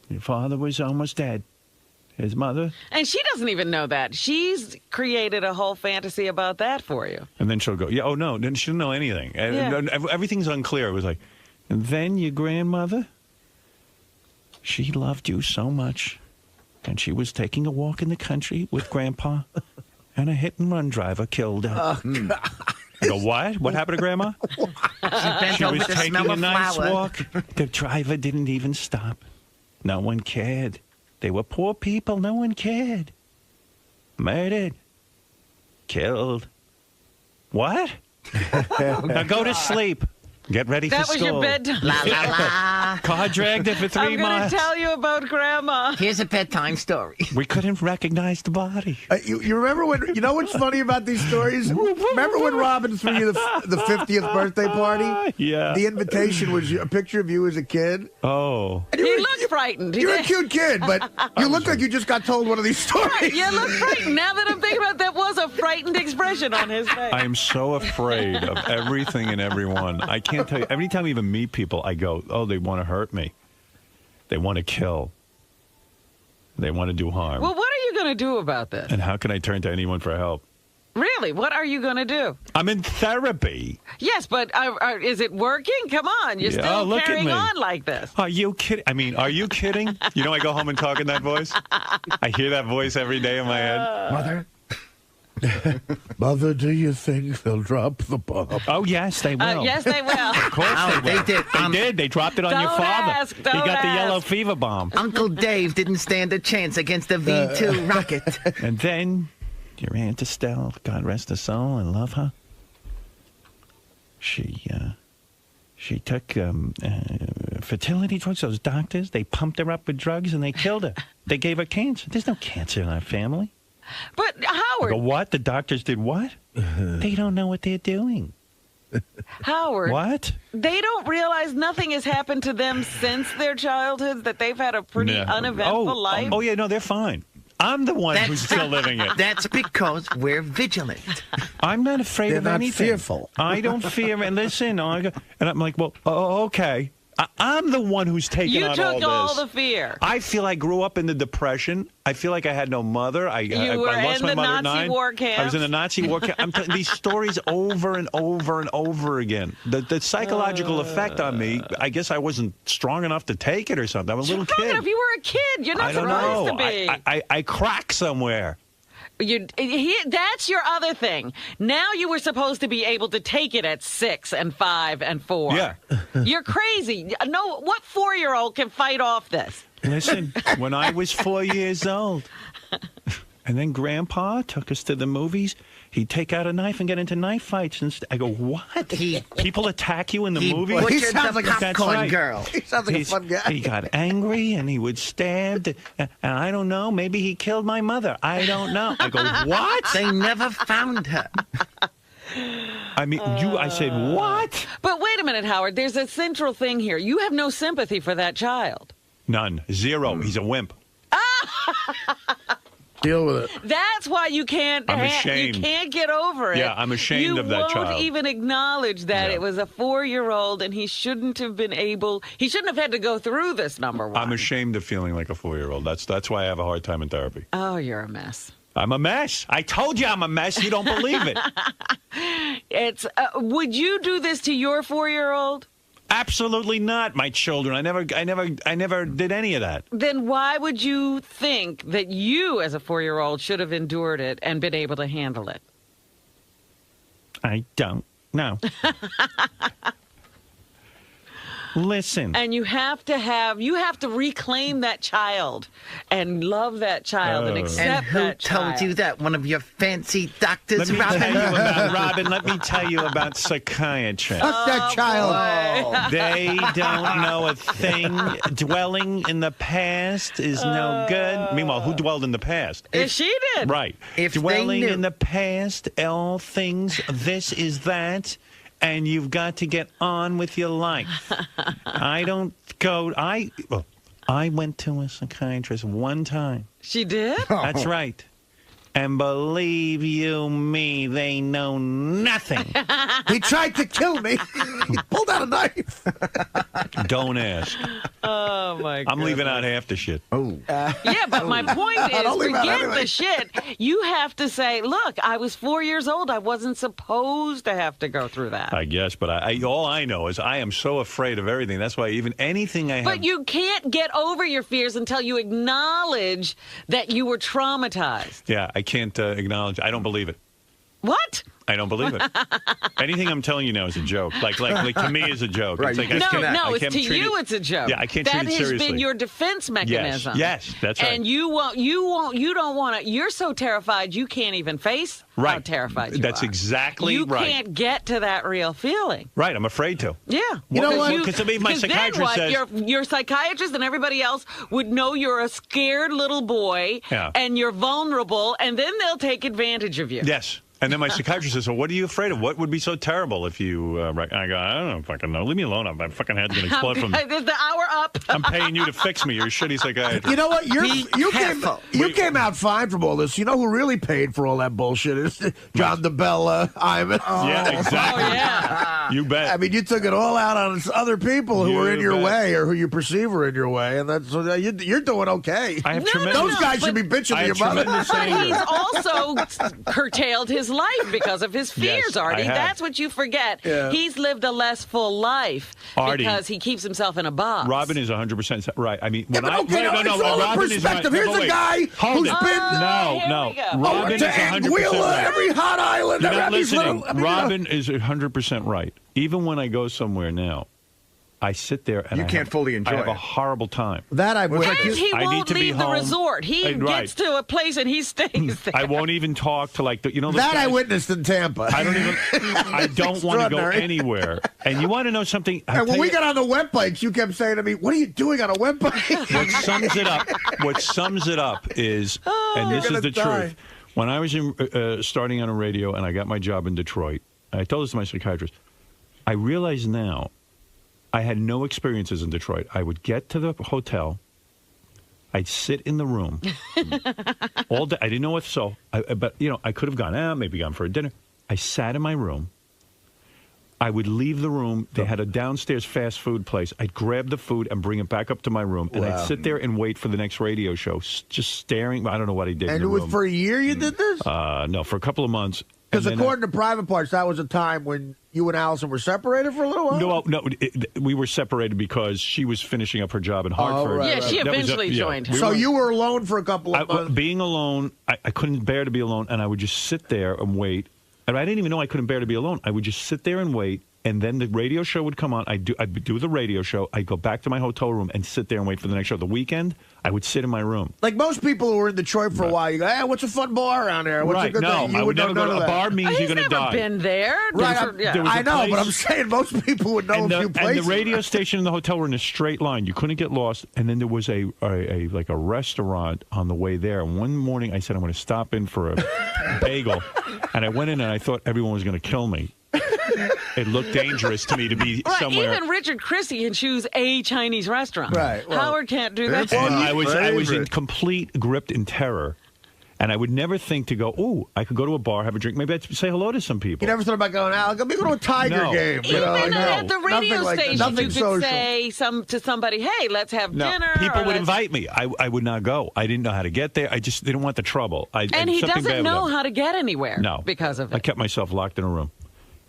Your father was almost dead. His mother. And she doesn't even know that. She's created a whole fantasy about that for you. And then she'll go, no, then she didn't know anything. Everything's unclear. It was like, and then your grandmother, she loved you so much. And she was taking a walk in the country with Grandpa, and a hit-and-run driver killed her. Oh, God. I go, what? What happened to Grandma? She was taking a nice walk. The driver didn't even stop. No one cared. They were poor people. No one cared. Murdered. Killed. What? Now go to sleep. Get ready for school. That was your bedtime. La, la, la. Car dragged it for 3 I'm going months. to tell you about Grandma. Here's a bedtime story. We couldn't recognize the body. You remember when? You know what's funny about these stories? Remember when Robin threw you the 50th birthday party? Yeah. The invitation was a picture of you as a kid. Oh. And He looked frightened. You're a cute kid, but you look like you just got told one of these stories. You look frightened. Now that I'm thinking about it, that was a frightened expression on his face. I am so afraid of everything and everyone. I can't tell you. Every time I even meet people, I go, oh, they want to hurt me. They want to kill. They want to do harm. Well, what are you going to do about this? And how can I turn to anyone for help? Really? What are you going to do? I'm in therapy. Yes, but is it working? Come on. You're still look at carrying me. on like this. Are you kidding? I mean, are you kidding? You know, I go home and talk in that voice. I hear that voice every day in my head. Mother, Mother, do you think they'll drop the bomb? Oh, yes, they will. Yes, they will. Of course they will. They did. They dropped it on your Don't father. ask, He don't got the yellow ask. fever bomb. Uncle Dave didn't stand a chance against the V2 rocket. And then your Aunt Estelle, God rest her soul, I love her. She took fertility drugs. Those doctors, they pumped her up with drugs and they killed her. They gave her cancer. There's no cancer in our family. But Howard, I go, what? The doctors did what? They don't know what they're doing. Howard, What? they don't realize nothing has happened to them since their childhoods, that they've had a pretty Yeah. uneventful life. Oh, yeah, no, they're fine. I'm the one who's still living it. That's because we're vigilant. I'm not afraid They're of not anything. fearful. I don't fear. And listen, and I'm like, well, okay. I'm the one who's taking You on took all this. the fear. I feel I grew up in the Depression. I feel like I had no mother. I were lost in my the mother at Nazi 9. war I was camps. in the Nazi war camp. I'm telling these stories over and over and over again. The psychological effect on me, I guess I wasn't strong enough to take it or something. I'm a little Strong kid. enough. You were a kid. You're not I don't supposed know. to be. I crack somewhere. That's your other thing. Now you were supposed to be able to take it at 6 and 5 and 4. Yeah. You're crazy. No, what 4-year-old can fight off this? Listen, when I was 4 years old, and then Grandpa took us to the movies, he'd take out a knife and get into knife fights. And I go, what? People attack you in the movie? butchered He sounds the like a That's popcorn right. girl. He sounds like a fun guy. He got angry and he would stab. And I don't know. Maybe he killed my mother. I don't know. I go, what? They never found her. I mean, I said, what? But wait a minute, Howard. There's a central thing here. You have no sympathy for that child. None. Zero. He's a wimp. Deal with it. That's why you can't. I'm ashamed. You can't get over it. Yeah, I'm ashamed of that You child. won't even acknowledge that Yeah. it was a 4-year-old, and he shouldn't have been able. He shouldn't have had to go through this. Number one. I'm ashamed of feeling like a 4-year-old. That's why I have a hard time in therapy. Oh, you're a mess. I'm a mess. I told you I'm a mess. You don't believe it. It's. Would you do this to your 4-year-old? Absolutely not, my children. I never did any of that. Then why would you think that you, as a 4-year-old, should have endured it and been able to handle it? I don't know. Listen. And you have to reclaim that child and love that child and accept And who that told child. you that? One of your fancy doctors, Let me Robin? tell you about Robin. Let me tell you about psychiatrists. Fuck that child. They don't know a thing. Dwelling in the past is no good. Meanwhile, who dwelled in the past? She did. Right. If they Dwelling knew. in the past, all things, this is that, and you've got to get on with your life. I went to a psychiatrist one time. She did? That's right. And believe you me, they know nothing. He tried to kill me. He pulled out a knife. Don't ask. Oh, my God. I'm leaving out half the shit. Oh. Yeah, but my point is, Don't leave out forget anything. the shit. You have to say, look, I was 4 years old. I wasn't supposed to have to go through that. I guess, but all I know is I am so afraid of everything. That's why even anything I have... But you can't get over your fears until you acknowledge that you were traumatized. Yeah, I can't acknowledge. I don't believe it. What? I don't believe it. Anything I'm telling you now is a joke. Like to me is a joke. Right, It's like you I just can't- I No, can't it's to treat you. it- It's a joke. Yeah, I can't that treat it seriously. has been your defense mechanism. Yes, that's right. And you don't want to. You're so terrified you can't even face how Right. terrified you That's are. exactly you right. can't get to that real feeling. Right, I'm afraid to. Yeah. You know what? Because my then psychiatrist what? says... Your psychiatrist and everybody else would know you're a scared little boy Yeah. and you're vulnerable, and then they'll take advantage of you. Yes. And then my psychiatrist says, "So what are you afraid of? What would be so terrible if you?" I go, "I don't fucking know. Leave me alone. My fucking head's gonna explode from. Is the hour up? I'm paying you to fix me. You're a shitty psychiatrist." You know what? You careful. came out fine from all this. You know who really paid for all that bullshit is John DeBella, Iman. Yeah, exactly. Oh, yeah. You bet. I mean, you took it all out on other people who You were in your bet. way or who you perceive are in your way, and that's so you're doing okay. I have No, tremendous. Those guys should be I bitching to have your mother. tremendous But anger. he's also curtailed his life because of his fears, Yes, I Artie. have. That's what you forget. Yeah. He's lived a less full life Artie, because he keeps himself in a box. Robin is 100% right. I mean, when but I okay, no, it's all in Robin is right. perspective. Here's a guy Hold who's it. been- no. here we go. Robin is to 100% Anguilla, right. every hot island. You're not every listening. little- I mean, Robin is 100% right. Even when I go somewhere now, I sit there and You can't fully enjoy I have a it. horrible time. That I would. And he I need won't to be leave the home. resort. He Right. gets to a place and he stays there. I won't even talk to those That I guys. witnessed in Tampa. I don't even. I don't want to go Extraordinary. anywhere. And you want to know something? And when we got on the wet bikes, you kept saying to me, "What are you doing on a wet bike?" What sums it up is, and this You're is the gonna die. truth. When I was starting on a radio and I got my job in Detroit, I told this to my psychiatrist. I realize now, I had no experiences in Detroit. I would get to the hotel. I'd sit in the room all day. I didn't know what, but I could have gone out, maybe gone for a dinner. I sat in my room. I would leave the room. They had a downstairs fast food place. I'd grab the food and bring it back up to my room, and I'd sit there and wait for the next radio show, just staring. I don't know what I did. And in it the was room. for a year you did this? No, for a couple of months. Because And then according to Private Parts, that was a time when you and Allison were separated for a little while? No, we were separated because she was finishing up her job in Hartford. right, Yeah, she That was eventually joined him. So you were alone for a couple of months? Being alone, I couldn't bear to be alone, and I would just sit there and wait. And I didn't even know I couldn't bear to be alone. I would just sit there and wait, and then the radio show would come on. I'd do the radio show. I'd go back to my hotel room and sit there and wait for the next show. The weekend, I would sit in my room. Like most people who were in Detroit for a while, you go, "Hey, what's a fun bar around there? What's a Right, good no, thing?" You I would never know go to none a of that. bar means you're going to Never die. been there. Right, There was a I know, but place- I'm saying most people would know And a few and places. the radio station and the hotel were in a straight line. You couldn't get lost. And then there was a restaurant on the way there. And one morning I said, I'm going to stop in for a bagel. And I went in and I thought everyone was going to kill me. It looked dangerous to me to be Right, somewhere. even Richard Christie can choose a Chinese restaurant. Right, well, Howard can't do that. And I was in complete gripped in terror. And I would never think to go, oh, I could go to a bar, have a drink. Maybe I'd say hello to some people. You never thought about going, "Al, let me go to a Tiger No. game." You know, Even like, at the radio nothing like that. station, Nothing you could social. say to somebody, "Hey, let's have No, dinner." people or would let's- invite me. I would not go. I didn't know how to get there. I just didn't want the trouble. And he something bad doesn't would know happen. how to get anywhere No. because of I it. kept myself locked in a room.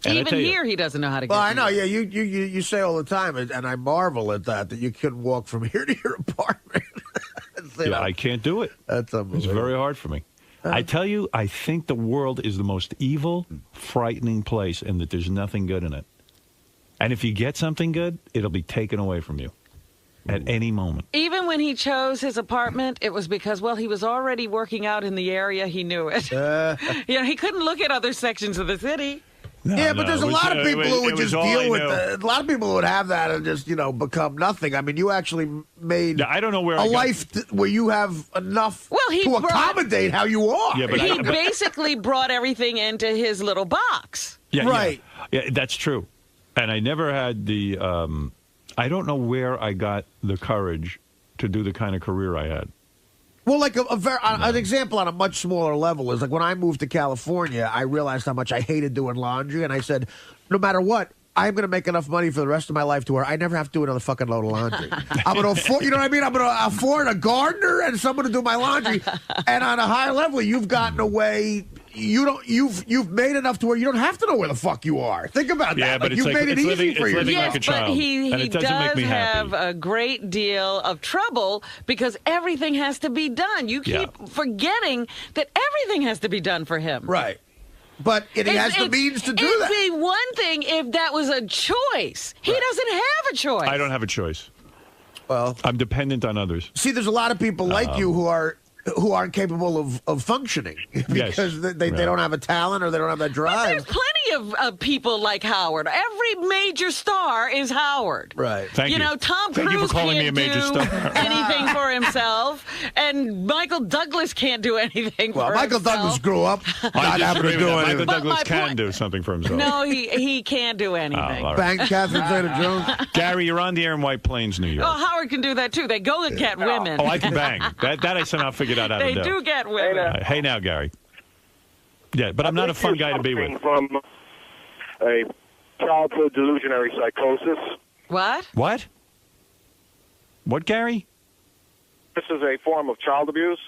And I Even tell you- here, he doesn't know how to get Well, I know. anywhere. Yeah, you say all the time, and I marvel at that you couldn't walk from here to your apartment. Yeah, I can't do it. That's It's unbelievable. very hard for me. I tell you, I think the world is the most evil, frightening place, and that there's nothing good in it. And if you get something good, it'll be taken away from you at any moment. Even when he chose his apartment, it was because, well, he was already working out in the area. He knew it. He couldn't look at other sections of the city. Yeah, but there's a lot of people who would just deal with that. a lot of people who would have that and just become nothing. I mean, you actually made I don't know where a I got- life where you have enough he to brought- accommodate how you are. Yeah, but He basically brought everything into his little box. Yeah, Right. Yeah, that's true. And I never had the. I don't know where I got the courage to do the kind of career I had. Well, like an example on a much smaller level is like when I moved to California, I realized how much I hated doing laundry, and I said, no matter what, I'm going to make enough money for the rest of my life to where I never have to do another fucking load of laundry. I'm going to afford, you know what I mean? I'm going to afford a gardener and someone to do my laundry. And on a higher level, you've gotten away. You've made enough to where you don't have to know where the fuck you are. Think about Yeah, that. but Like, it's you've like- made it it's easy living- for it's living yourself. like a child, But he and it doesn't make does me happy. have a great deal of trouble because everything has to be done. You keep forgetting that everything has to be done for him. Right. But he has the means to do that. It'd be one thing if that was a choice. He doesn't have a choice. I don't have a choice. Well, I'm dependent on others. See, there's a lot of people like you who aren't capable of functioning because they don't have a talent or they don't have that But drive. there's plenty of people like Howard. Every major star is Howard. Right. Thank you. You know, Tom Thank you Cruise for calling me can't a major do star. anything for himself, and Michael Douglas can't do anything Well, for Michael himself. Douglas grew up not having to do Michael anything. Douglas my can point- do something for himself. No, he can't do anything. all right. Bang Catherine Zeta-Jones. Gary, you're on the air in White Plains, New York. Oh, Howard can do that too. They go and get women. Oh, I can bang. That I somehow figured out how They to do. do get women. Hey now, Gary. Yeah, but I'm not a fun guy to be with. From a childhood delusionary psychosis. What? What? What, Gary? This is a form of child abuse.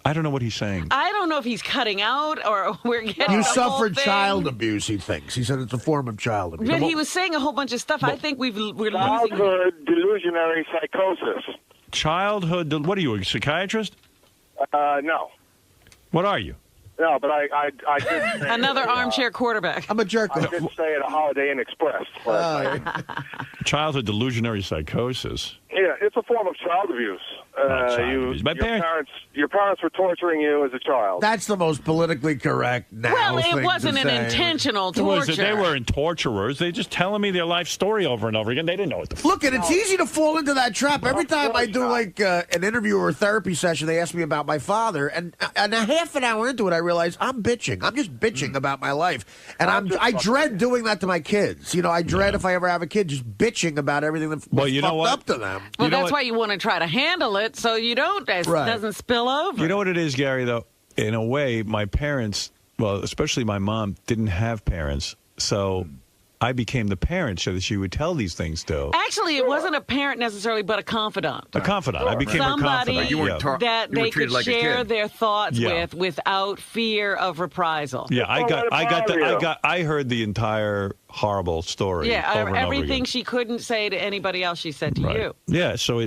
I don't know what he's saying. I don't know if he's cutting out or we're getting You the whole suffered thing. child abuse, he thinks. He said it's a form of child abuse. But he was saying a whole bunch of stuff. I think we're losing. Childhood delusionary psychosis. Childhood. What are you, a psychiatrist? No. What are you? No, but I did say Another armchair quarterback. I'm a jerk. I did stay at a Holiday Inn Express last night. Childhood delusionary psychosis. Yeah, it's a form of child abuse. Your parents were torturing you as a child. That's the most politically correct now. Well, thing it wasn't to an say. intentional torture. They weren't torturers. They just telling me their life story over and over again. They didn't know what the fuck. Look, and it's easy to fall into that trap. Every time I do like an interview or a therapy session, they ask me about my father, and a half an hour into it, I realize I'm bitching. I'm just bitching about my life, and I dread doing that to my kids. You know, I dread if I ever have a kid, just bitching about everything that's fucked up to them. Well, that's why you want to try to handle it so you don't. It doesn't spill over. You know what it is, Gary, though? In a way, my parents, well, especially my mom, didn't have parents. So I became the parent so that she would tell these things to. Actually, it wasn't a parent necessarily, but a confidant. A confidant. I became her confidant. Somebody that they could share their thoughts with without fear of reprisal. Yeah, I heard the entire horrible story. Yeah, over and over everything again. she couldn't say to anybody else, she said to you. Yeah, so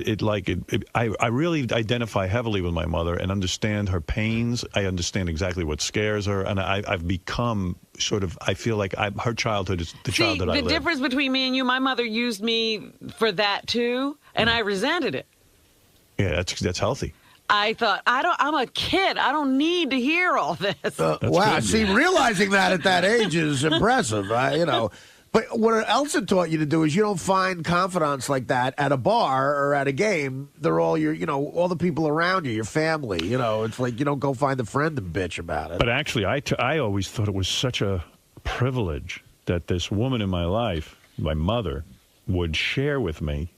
I really identify heavily with my mother and understand her pains. I understand exactly what scares her, and I've become sort of. I feel like her childhood is the childhood I lived. The difference between me and you, my mother used me for that too, and I resented it. Yeah, that's healthy. I thought, I'm a kid. I don't need to hear all this. Wow. See, realizing that at that age is impressive. You know. But what else it taught you to do is you don't find confidants like that at a bar or at a game. They're all all the people around you, your family. You know, it's like you don't go find a friend and bitch about it. But actually, I always thought it was such a privilege that this woman in my life, my mother, would share with me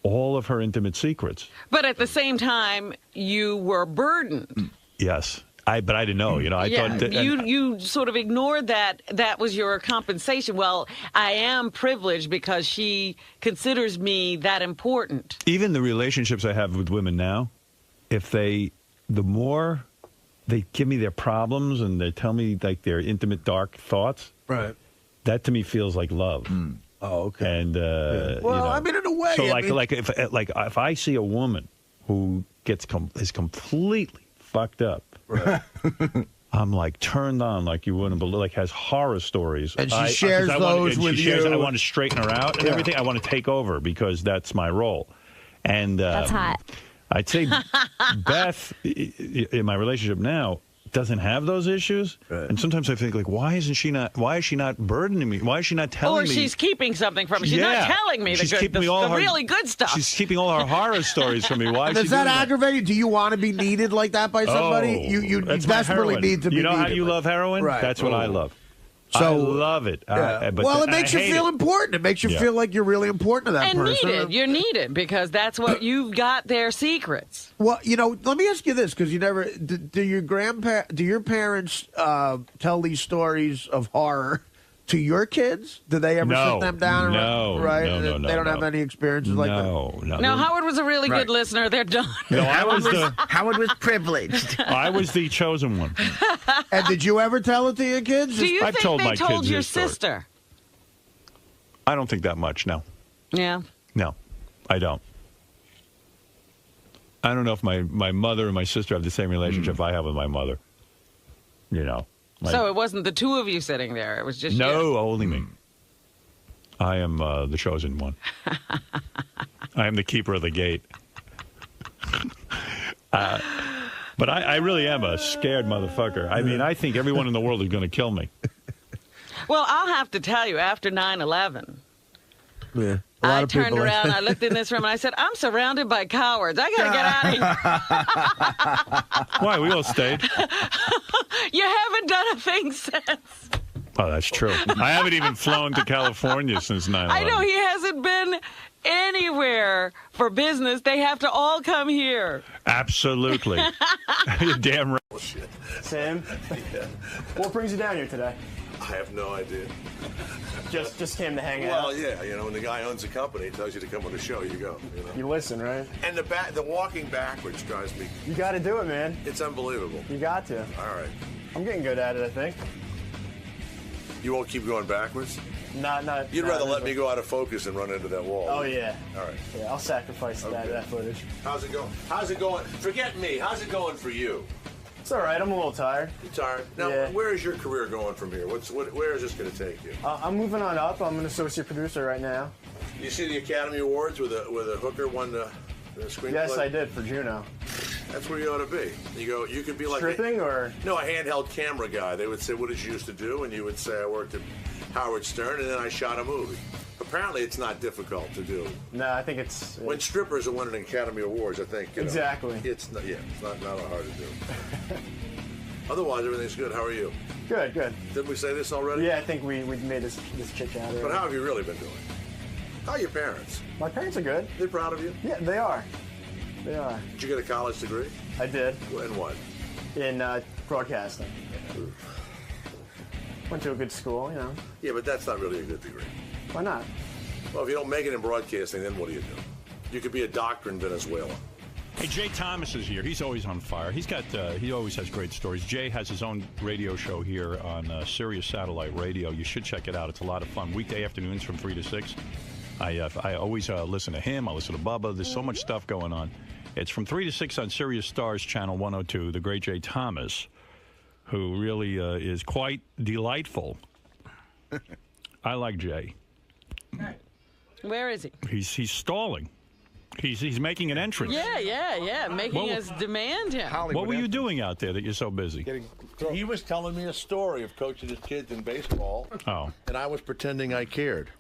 all of her intimate secrets. But at the same time, you were burdened. Yes. But I didn't know, I thought that, you sort of ignored that was your compensation. Well, I am privileged because she considers me that important. Even the relationships I have with women now, the more they give me their problems and they tell me like their intimate, dark thoughts, right? That to me feels like love. Oh, okay. And well, I mean, in a way, so if I see a woman who is completely fucked up. Right. I'm like turned on like you wouldn't believe, like has horror stories. And she shares those with you. I want to straighten her out and everything. I want to take over because that's my role. And that's hot. I'd say Beth, in my relationship now, doesn't have those issues. Right. And sometimes I think, like, why is she not burdening me? Why is she not telling me? Or she's keeping something from me. She's not telling me the really good stuff. She's keeping all her horror stories from me. Why does that aggravate you? Do you want to be needed like that by somebody? You desperately need to be needed. You know how you love heroin? Right. That's what I love. So, I love it. Yeah. Well, it makes you feel important. It makes you feel like you're really important to that person. And needed. You're needed because that's what you've got their secrets. Well, let me ask you this, because you never do your parents tell these stories of horror to your kids? Do they ever sit them down? No, right? No, they don't have any experiences like that? No. Now, Howard was a really good listener. They're done. No, Howard was privileged. I was the chosen one. And did you ever tell it to your kids? Do you I've think told they my told kids your this story. sister? I don't think that much, no. Yeah? No, I don't. I don't know if my mother and my sister have the same relationship I have with my mother. So it wasn't the two of you sitting there. It was just you. Only me. I am the chosen one. I am the keeper of the gate. But I really am a scared motherfucker. I mean, I think everyone in the world is going to kill me. Well, I'll have to tell you, after 9/11, I turned around, I looked in this room, and I said, I'm surrounded by cowards. I got to get out of here. Why? We all stayed. You haven't done a thing since. Oh, that's true. I haven't even flown to California since 9/11. I know he hasn't been anywhere for business, they have to all come here. Absolutely. You're damn right. Bullshit. Sam, Yeah. what brings you down here today? I have no idea. Just came to hang out. Well, yeah, you know, when the guy owns a company, tells you to come on the show, you go. You know? You listen, right? And the walking backwards drives me. You got to do it, man. It's unbelievable. You got to. All right. I'm getting good at it, I think. You won't keep going backwards? Not. You'd rather let me go out of focus and run into that wall. Oh yeah. All right. Yeah, I'll sacrifice that footage. How's it going? How's it going? Forget me. How's it going for you? It's all right. I'm a little tired. You tired? Now, Yeah. where is your career going from here? Where is this going to take you? I'm moving on up. I'm an associate producer right now. You see the Academy Awards with a hooker won the screenplay? Yes, I did for Juno. That's where you ought to be. You could be like Stripping or no, a handheld camera guy. They would say, "What did you used to do?" And you would say, "I worked at Howard Stern, and then I shot a movie." Apparently, it's not difficult to do. No, I think it's when strippers are winning Academy Awards. I think you know, exactly. It's not. Yeah, it's not hard to do. Otherwise, everything's good. How are you? Good. Didn't we say this already? Yeah, I think we made this chit chat already. But how have you really been doing? How are your parents? My parents are good. They proud of you? Yeah, they are. They are. Did you get a college degree? I did. In what? In broadcasting. Went to a good school, you know. Yeah, but that's not really a good degree. Why not? Well, if you don't make it in broadcasting, then what do? You could be a doctor in Venezuela. Hey, Jay Thomas is here. He's always on fire. He always has great stories. Jay has his own radio show here on Sirius Satellite Radio. You should check it out. It's a lot of fun. Weekday afternoons from 3 to 6. I always listen to him. I listen to Bubba. There's so much stuff going on. It's from 3 to 6 on Sirius Stars Channel 102. The great Jay Thomas, who really is quite delightful. I like Jay. Where is he? He's stalling. He's making an entrance. Yeah. Making us demand him. What were you doing out there that you're so busy? He was telling me a story of coaching his kids in baseball. Oh. And I was pretending I cared.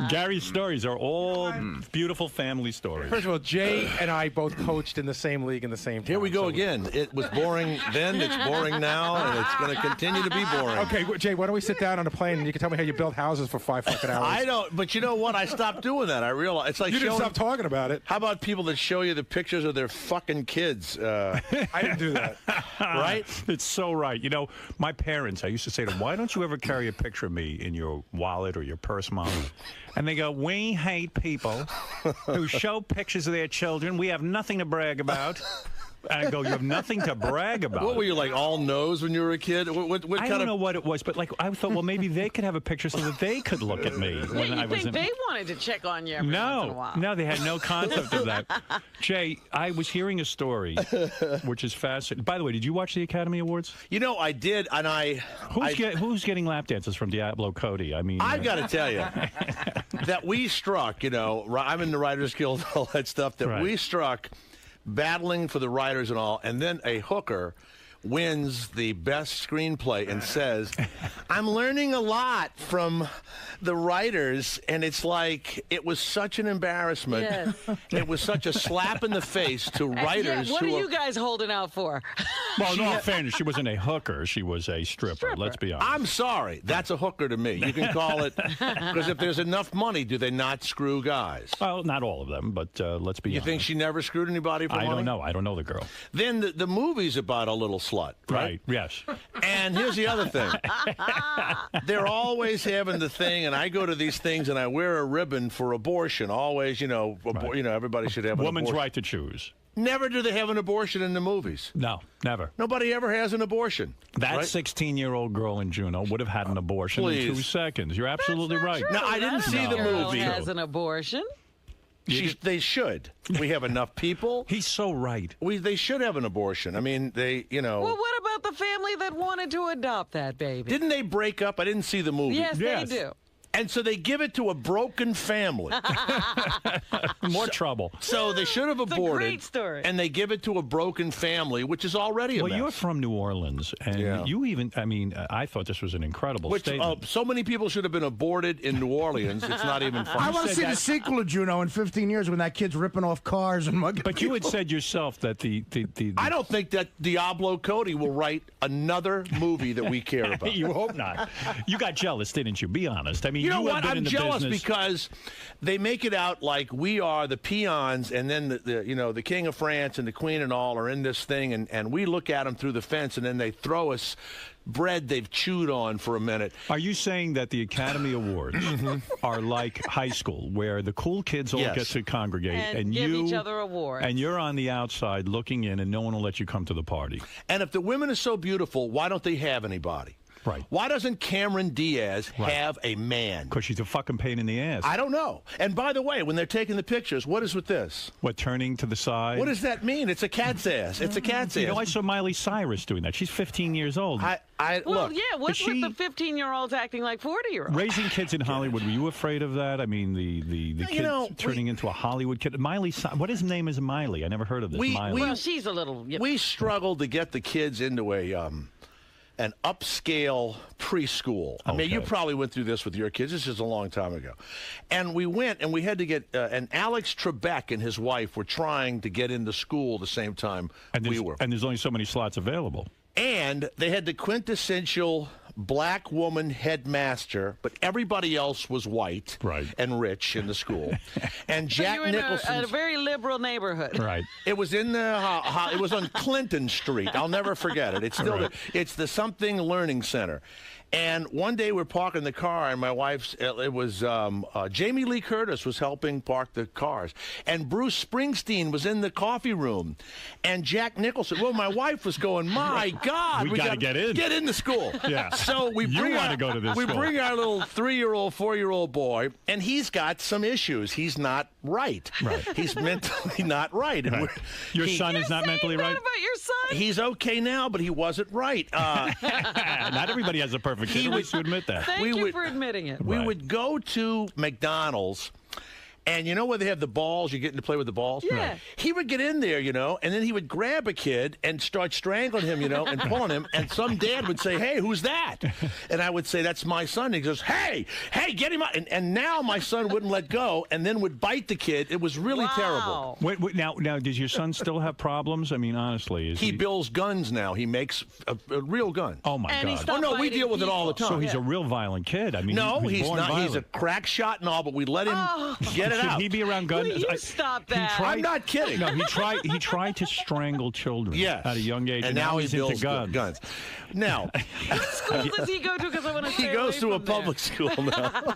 Gary's stories are all beautiful family stories. First of all, Jay and I both coached in the same league in the same time. Here we go again. It was boring then, it's boring now, and it's going to continue to be boring. Okay, Jay, why don't we sit down on a plane and you can tell me how you build houses for 5 fucking hours? I don't, but you know what? I stopped doing that. I realized it's like you didn't stop talking about it. How about people that show you the pictures of their fucking kids? I didn't do that. Right? It's so right. You know, my parents, I used to say to them, why don't you ever carry a picture of me in your wallet or your purse, Mom? And they go, we hate people who show pictures of their children. We have nothing to brag about. And I go, you have nothing to brag about. What were you, like, all nose when you were a kid? What I don't know what it was, but like I thought, well, maybe they could have a picture so that they could look at me when I was in. They wanted to check on you every once in a while. No, they had no concept of that. Jay, I was hearing a story, which is fascinating. By the way, did you watch the Academy Awards? You know, I did, and Who's getting lap dances from Diablo Cody? I mean, I've got to tell you that we struck, you know, I'm in the Writers Guild, all that stuff, that we struck battling for the writers and all, and then a hooker wins the best screenplay and says, I'm learning a lot from the writers, and it's like, it was such an embarrassment. Yes. It was such a slap in the face to writers. What are you guys holding out for? Well, in all fairness, she wasn't a hooker. She was a stripper. Let's be honest. I'm sorry. That's a hooker to me. You can call it, because if there's enough money, do they not screw guys? Well, not all of them, but let's be honest. You think she never screwed anybody for money? I don't know. I don't know the girl. Then the movie's about a little slut, right? Yes. And here's the other thing. They're always having the thing, and I go to these things, and I wear a ribbon for abortion. Always, you know, everybody should have an woman's abortion. right to choose. Never do they have an abortion in the movies. No, never. Nobody ever has an abortion. That right? 16-year-old girl in Juneau would have had an abortion in 2 seconds. You're absolutely right. True. No, I didn't see the movie. Has an abortion. They should. We have enough people. He's so right. They should have an abortion. I mean, they, you know. Well, what about the family that wanted to adopt that baby? Didn't they break up? I didn't see the movie. Yes, they do. And so they give it to a broken family. More trouble. So they should have aborted. It's a great story. And they give it to a broken family, which is already a mess. Well, you're from New Orleans, and you even, I mean, I thought this was an incredible statement. So many people should have been aborted in New Orleans, it's not even funny. I want to see the sequel of Juno in 15 years when that kid's ripping off cars and mugging But you had said yourself that the I don't think that Diablo Cody will write another movie that we care about. You hope not. You got jealous, didn't you? Be honest. I mean, You know you have what? been I'm in the jealous business. because they make it out like we are the peons, and then the King of France and the Queen and all are in this thing, and we look at them through the fence, and then they throw us bread they've chewed on for a minute. Are you saying that the Academy Awards are like high school, where the cool kids all Yes. get to congregate And give each other awards. and you're on the outside looking in, and no one will let you come to the party? And if the women are so beautiful, why don't they have anybody? Right. Why doesn't Cameron Diaz have a man? Because she's a fucking pain in the ass. I don't know. And by the way, when they're taking the pictures, what is with this? What, turning to the side? What does that mean? It's a cat's ass. It's a cat's ass. You know, I saw Miley Cyrus doing that. She's 15 years old. Well, Well, yeah, what's with the 15-year-olds acting like 40-year-olds? Raising kids in Hollywood, were you afraid of that? I mean, the kid turning into a Hollywood kid. Miley, what his name is Miley? I never heard of this. Miley. Well, she's a little... We struggled to get the kids into an upscale preschool. I mean, you probably went through this with your kids. This is a long time ago. And we went, and we had to get, and Alex Trebek and his wife were trying to get into school the same time we were. And there's only so many slots available. And they had the quintessential black woman headmaster, but everybody else was white and rich in the school. And Jack you were in Nicholson, a very liberal neighborhood. Right. It was in the it was on Clinton Street. I'll never forget it. It's still it's the Something Learning Center. And one day we're parking the car, and my wife's, it was Jamie Lee Curtis was helping park the cars. And Bruce Springsteen was in the coffee room. And Jack Nicholson, well, my wife was going, my God. We gotta get in. Get into school. Yeah. So we You bring wanna go to this we school. bring our little 3-year-old, 4-year-old boy, and he's got some issues. He's not right. He's mentally not right. And Your son is not mentally right? about your son? He's okay now, but he wasn't right. Not everybody has a perfect kid. At least you admit that. Thank you for admitting it. We would go to McDonald's, and you know where they have the balls? You're getting to play with the balls? Yeah. Right. He would get in there, and then he would grab a kid and start strangling him, and pulling him. And some dad would say, hey, who's that? And I would say, that's my son. And he goes, hey, get him out. And now my son wouldn't let go and then would bite the kid. It was really terrible. Wait, now, does your son still have problems? I mean, honestly. Is He builds guns now. He makes a real gun. Oh, my And he God. stopped no, we biting deal with it all the people. time. So he's a real violent kid. I mean, No, he's born not. violent. He's a crack shot and all, but we let him get it Should out. he be around guns? Will you stop that? I'm not kidding. No, he tried to strangle children Yes. at a young age, and now he's he into builds guns. Now, What school does he go to? Because I want to he goes to a public school now.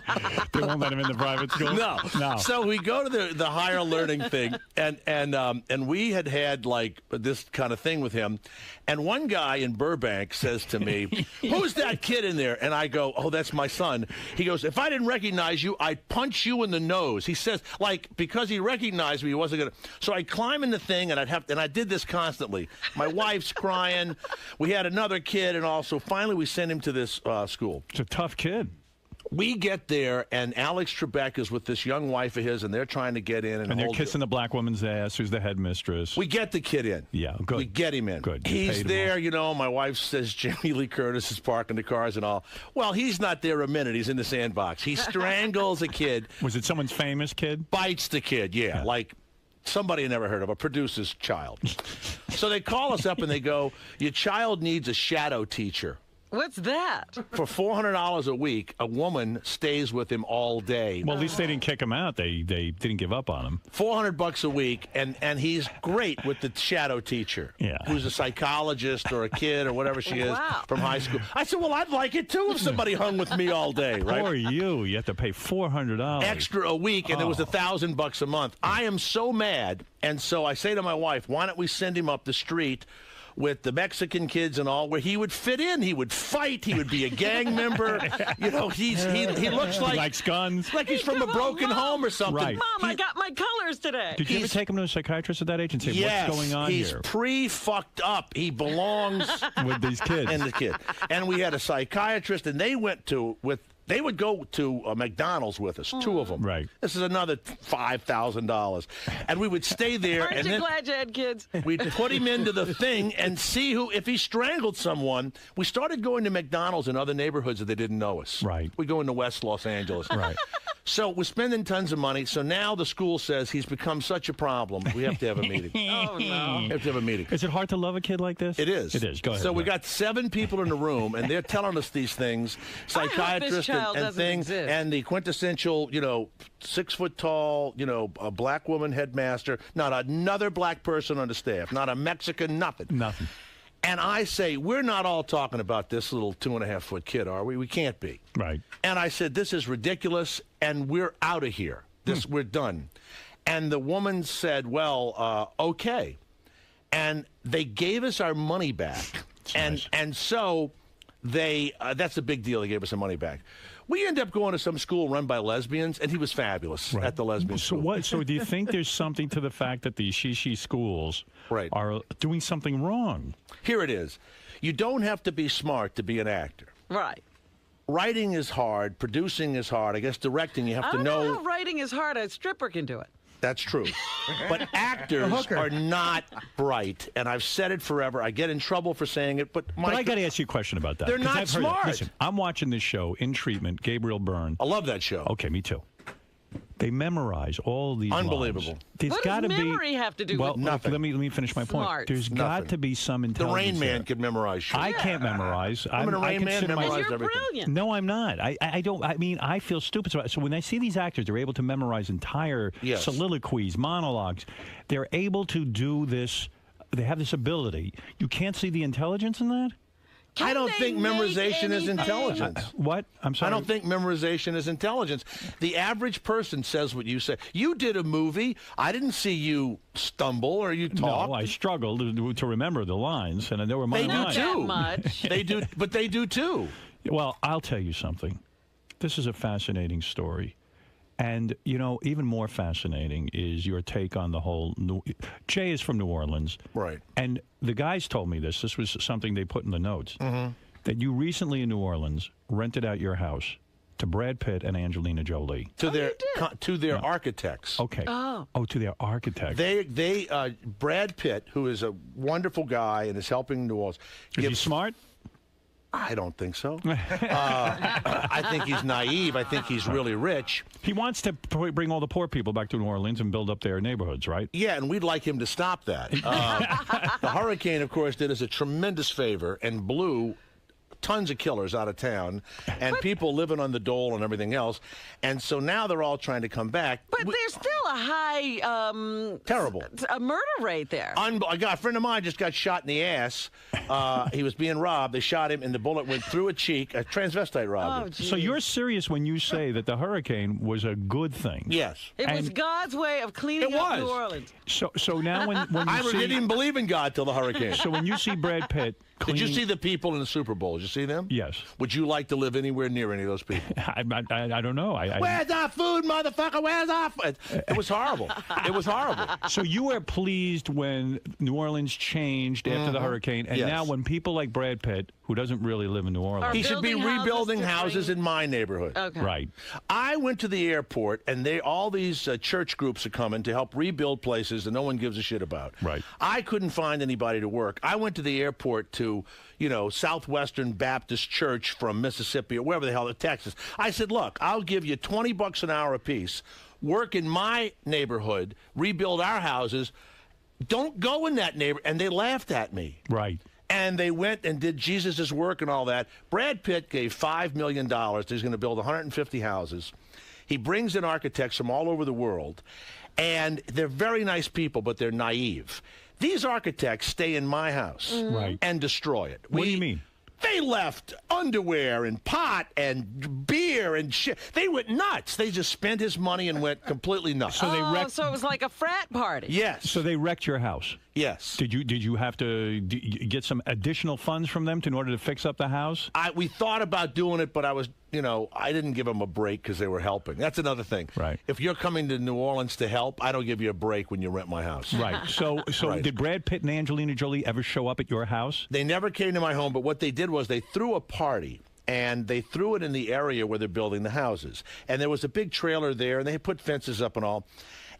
They won't let him in the private school. No. So we go to the higher learning thing, and we had like this kind of thing with him. And one guy in Burbank says to me, who's that kid in there? And I go, oh, that's my son. He goes, if I didn't recognize you, I'd punch you in the nose. He says, like, because he recognized me, he wasn't going to. So I'd climb in the thing, and I did this constantly. My wife's crying. We had another kid, and also finally we sent him to this school. It's a tough kid. We get there, and Alex Trebek is with this young wife of his, and they're trying to get in. And they're kissing the black woman's ass, who's the headmistress. We get the kid in. Yeah, good. We get him in. Good. You He's paid him there, my wife says Jamie Lee Curtis is parking the cars and all. Well, he's not there a minute. He's in the sandbox. He strangles a kid. Was it someone's famous kid? Bites the kid, yeah. Like somebody I never heard of, a producer's child. So they call us up and they go, your child needs a shadow teacher. What's that? For $400 a week, a woman stays with him all day. Well, at least they didn't kick him out. They didn't give up on him. $400 a week, and he's great with the shadow teacher, who's a psychologist or a kid or whatever she is from high school. I said, well, I'd like it too if somebody hung with me all day, right? Poor you. You have to pay $400 extra a week, and it was $1,000 a month. I am so mad, and so I say to my wife, why don't we send him up the street with the Mexican kids and all, where he would fit in. He would fight. He would be a gang member. He looks like... He likes guns. Like he's from a broken home or something. Right. Mom, I got my colors today. Did you ever take him to a psychiatrist at that age and say, what's going on he's here? pre-fucked up. He belongs... with these kids. And the kid. And we had a psychiatrist, and they went to... They would go to McDonald's with us, two of them. Right. This is another $5,000. And we would stay there. Aren't and you then glad you had kids? we'd put him into the thing and see if he strangled someone. We started going to McDonald's in other neighborhoods that they didn't know us. Right. We go into West Los Angeles. Right. So we're spending tons of money. So now the school says he's become such a problem. We have to have a meeting. Oh, no. We have to have a meeting. Is it hard to love a kid like this? It is. It is. Go ahead. So we got 7 people in the room, and they're telling us these things, psychiatrists child and doesn't things, exist. and the quintessential, 6 foot tall, a black woman headmaster, not another black person on the staff, not a Mexican, nothing. Nothing. And I say, we're not all talking about this little 2.5 foot kid, are we? We can't be. Right. And I said, this is ridiculous, and we're out of here. We're done. And the woman said, well, okay. And they gave us our money back. And so they that's a big deal. They gave us our money back. We end up going to some school run by lesbians, and he was fabulous at the lesbian school. So do you think there's something to the fact that the she schools are doing something wrong? Here it is. You don't have to be smart to be an actor. Right. Writing is hard. Producing is hard. I guess directing, you have to know. How writing is hard. A stripper can do it. That's true. But actors are not bright, and I've said it forever. I get in trouble for saying it, but I got to ask you a question about that. They're 'cause not I've heard it. smart. Listen, I'm watching this show, In Treatment, Gabriel Byrne. I love that show. Okay, me too. They memorize all these Unbelievable. lines. There's What got does to be memory have to do well, with nothing? Let me finish my point. Smart. There's got to be some The intelligence. Rain Man there. could memorize shit. I can't memorize. I'm in a Rain Man, consider memorize You're everything. brilliant. No, I'm not. I don't. I mean, I feel stupid. So when I see these actors, they're able to memorize entire soliloquies, monologues. They're able to do this. They have this ability. You can't see the intelligence in that? I don't think memorization is intelligence. What? I'm sorry. I don't think memorization is intelligence. The average person says what you say. You did a movie. I didn't see you stumble or you talk. No, I struggled to remember the lines, and they were my lines. They do too. Much. They do, but they do too. Well, I'll tell you something. This is a fascinating story. And, even more fascinating is your take on the whole... Jay is from New Orleans. Right. And the guys told me this. This was something they put in the notes. That you recently in New Orleans rented out your house to Brad Pitt and Angelina Jolie. To their architects. Okay. Oh, to their architects. They Brad Pitt, who is a wonderful guy and is helping New Orleans. Is he smart? I don't think so. I think he's naive. I think he's really rich. He wants to bring all the poor people back to New Orleans and build up their neighborhoods, right? Yeah, and we'd like him to stop that. The hurricane, of course, did us a tremendous favor and blew tons of killers out of town and people living on the dole and everything else. And so now they're all trying to come back. But there's still a high... terrible. A murder rate there. I got a friend of mine just got shot in the ass. He was being robbed. They shot him and the bullet went through a cheek. A transvestite robbed him. So you're serious when you say that the hurricane was a good thing? Yes. It was God's way of cleaning up New Orleans. So now when you I see... didn't even believe in God till the hurricane. So when you see Brad Pitt... Did you see the people in the Super Bowl? Did you see them? Yes. Would you like to live anywhere near any of those people? I don't know. Where's our food, motherfucker? Where's our food? It was horrible. It was horrible. So you were pleased when New Orleans changed after the hurricane, and now when people like Brad Pitt, who doesn't really live in New Orleans... He should be rebuilding houses in my neighborhood. Okay. Right. I went to the airport, and all these church groups are coming to help rebuild places that no one gives a shit about. Right. I couldn't find anybody to work. I went to the airport to, Southwestern Baptist Church from Mississippi or wherever the hell, Texas. I said, look, I'll give you $20 an hour apiece. Work in my neighborhood, rebuild our houses. Don't go in that neighborhood. And they laughed at me. Right. And they went and did Jesus' work and all that. Brad Pitt gave $5 million. He's going to build 150 houses. He brings in architects from all over the world. And they're very nice people, but they're naive. These architects stay in my house and destroy it. What do you mean? They left underwear and pot and beer and shit. They went nuts. They just spent his money and went completely nuts. So they wrecked... So it was like a frat party. Yes. So they wrecked your house. Yes. Did you have to get some additional funds from them in order to fix up the house? We thought about doing it, but I was, I didn't give them a break because they were helping. That's another thing. Right. If you're coming to New Orleans to help, I don't give you a break when you rent my house. Right. So Right. Did Brad Pitt and Angelina Jolie ever show up at your house? They never came to my home, but what they did was they threw a party. And they threw it in the area where they're building the houses. And there was a big trailer there, and they put fences up and all.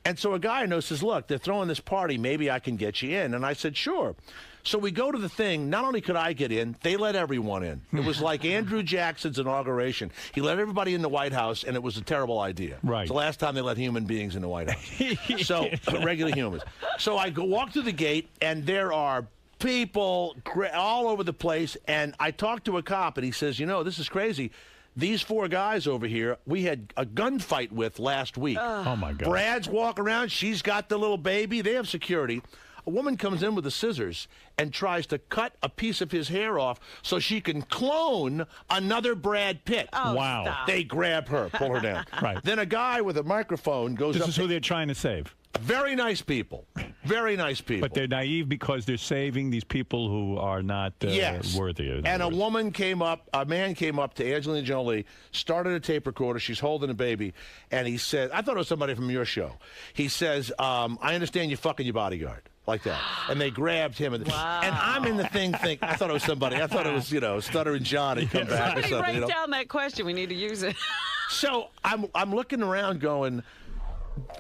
And so a guy I know says, look, they're throwing this party. Maybe I can get you in. And I said, sure. So we go to the thing. Not only could I get in, they let everyone in. It was like Andrew Jackson's inauguration. He let everybody in the White House, and it was a terrible idea. Right. It's the last time they let human beings in the White House. So, regular humans. So I walk through the gate, and there are people all over the place, and I talked to a cop, and he says, this is crazy. These 4 guys over here, we had a gunfight with last week. Oh, my God. Brad's walking around. She's got the little baby. They have security. A woman comes in with the scissors and tries to cut a piece of his hair off so she can clone another Brad Pitt. Oh, wow. stop. They grab her, pull her down. Right. Then a guy with a microphone goes up. This is who they're trying to save. Very nice people. Very nice people. But they're naive because they're saving these people who are not worthy. And a man came up to Angelina Jolie, started a tape recorder. She's holding a baby. And he said, I thought it was somebody from your show. He says, I understand you're fucking your bodyguard. Like that. And they grabbed him. And I'm in the thing thinking, I thought it was somebody. I thought it was, Stuttering John had come back or something. Somebody write down that question. We need to use it. So I'm looking around going,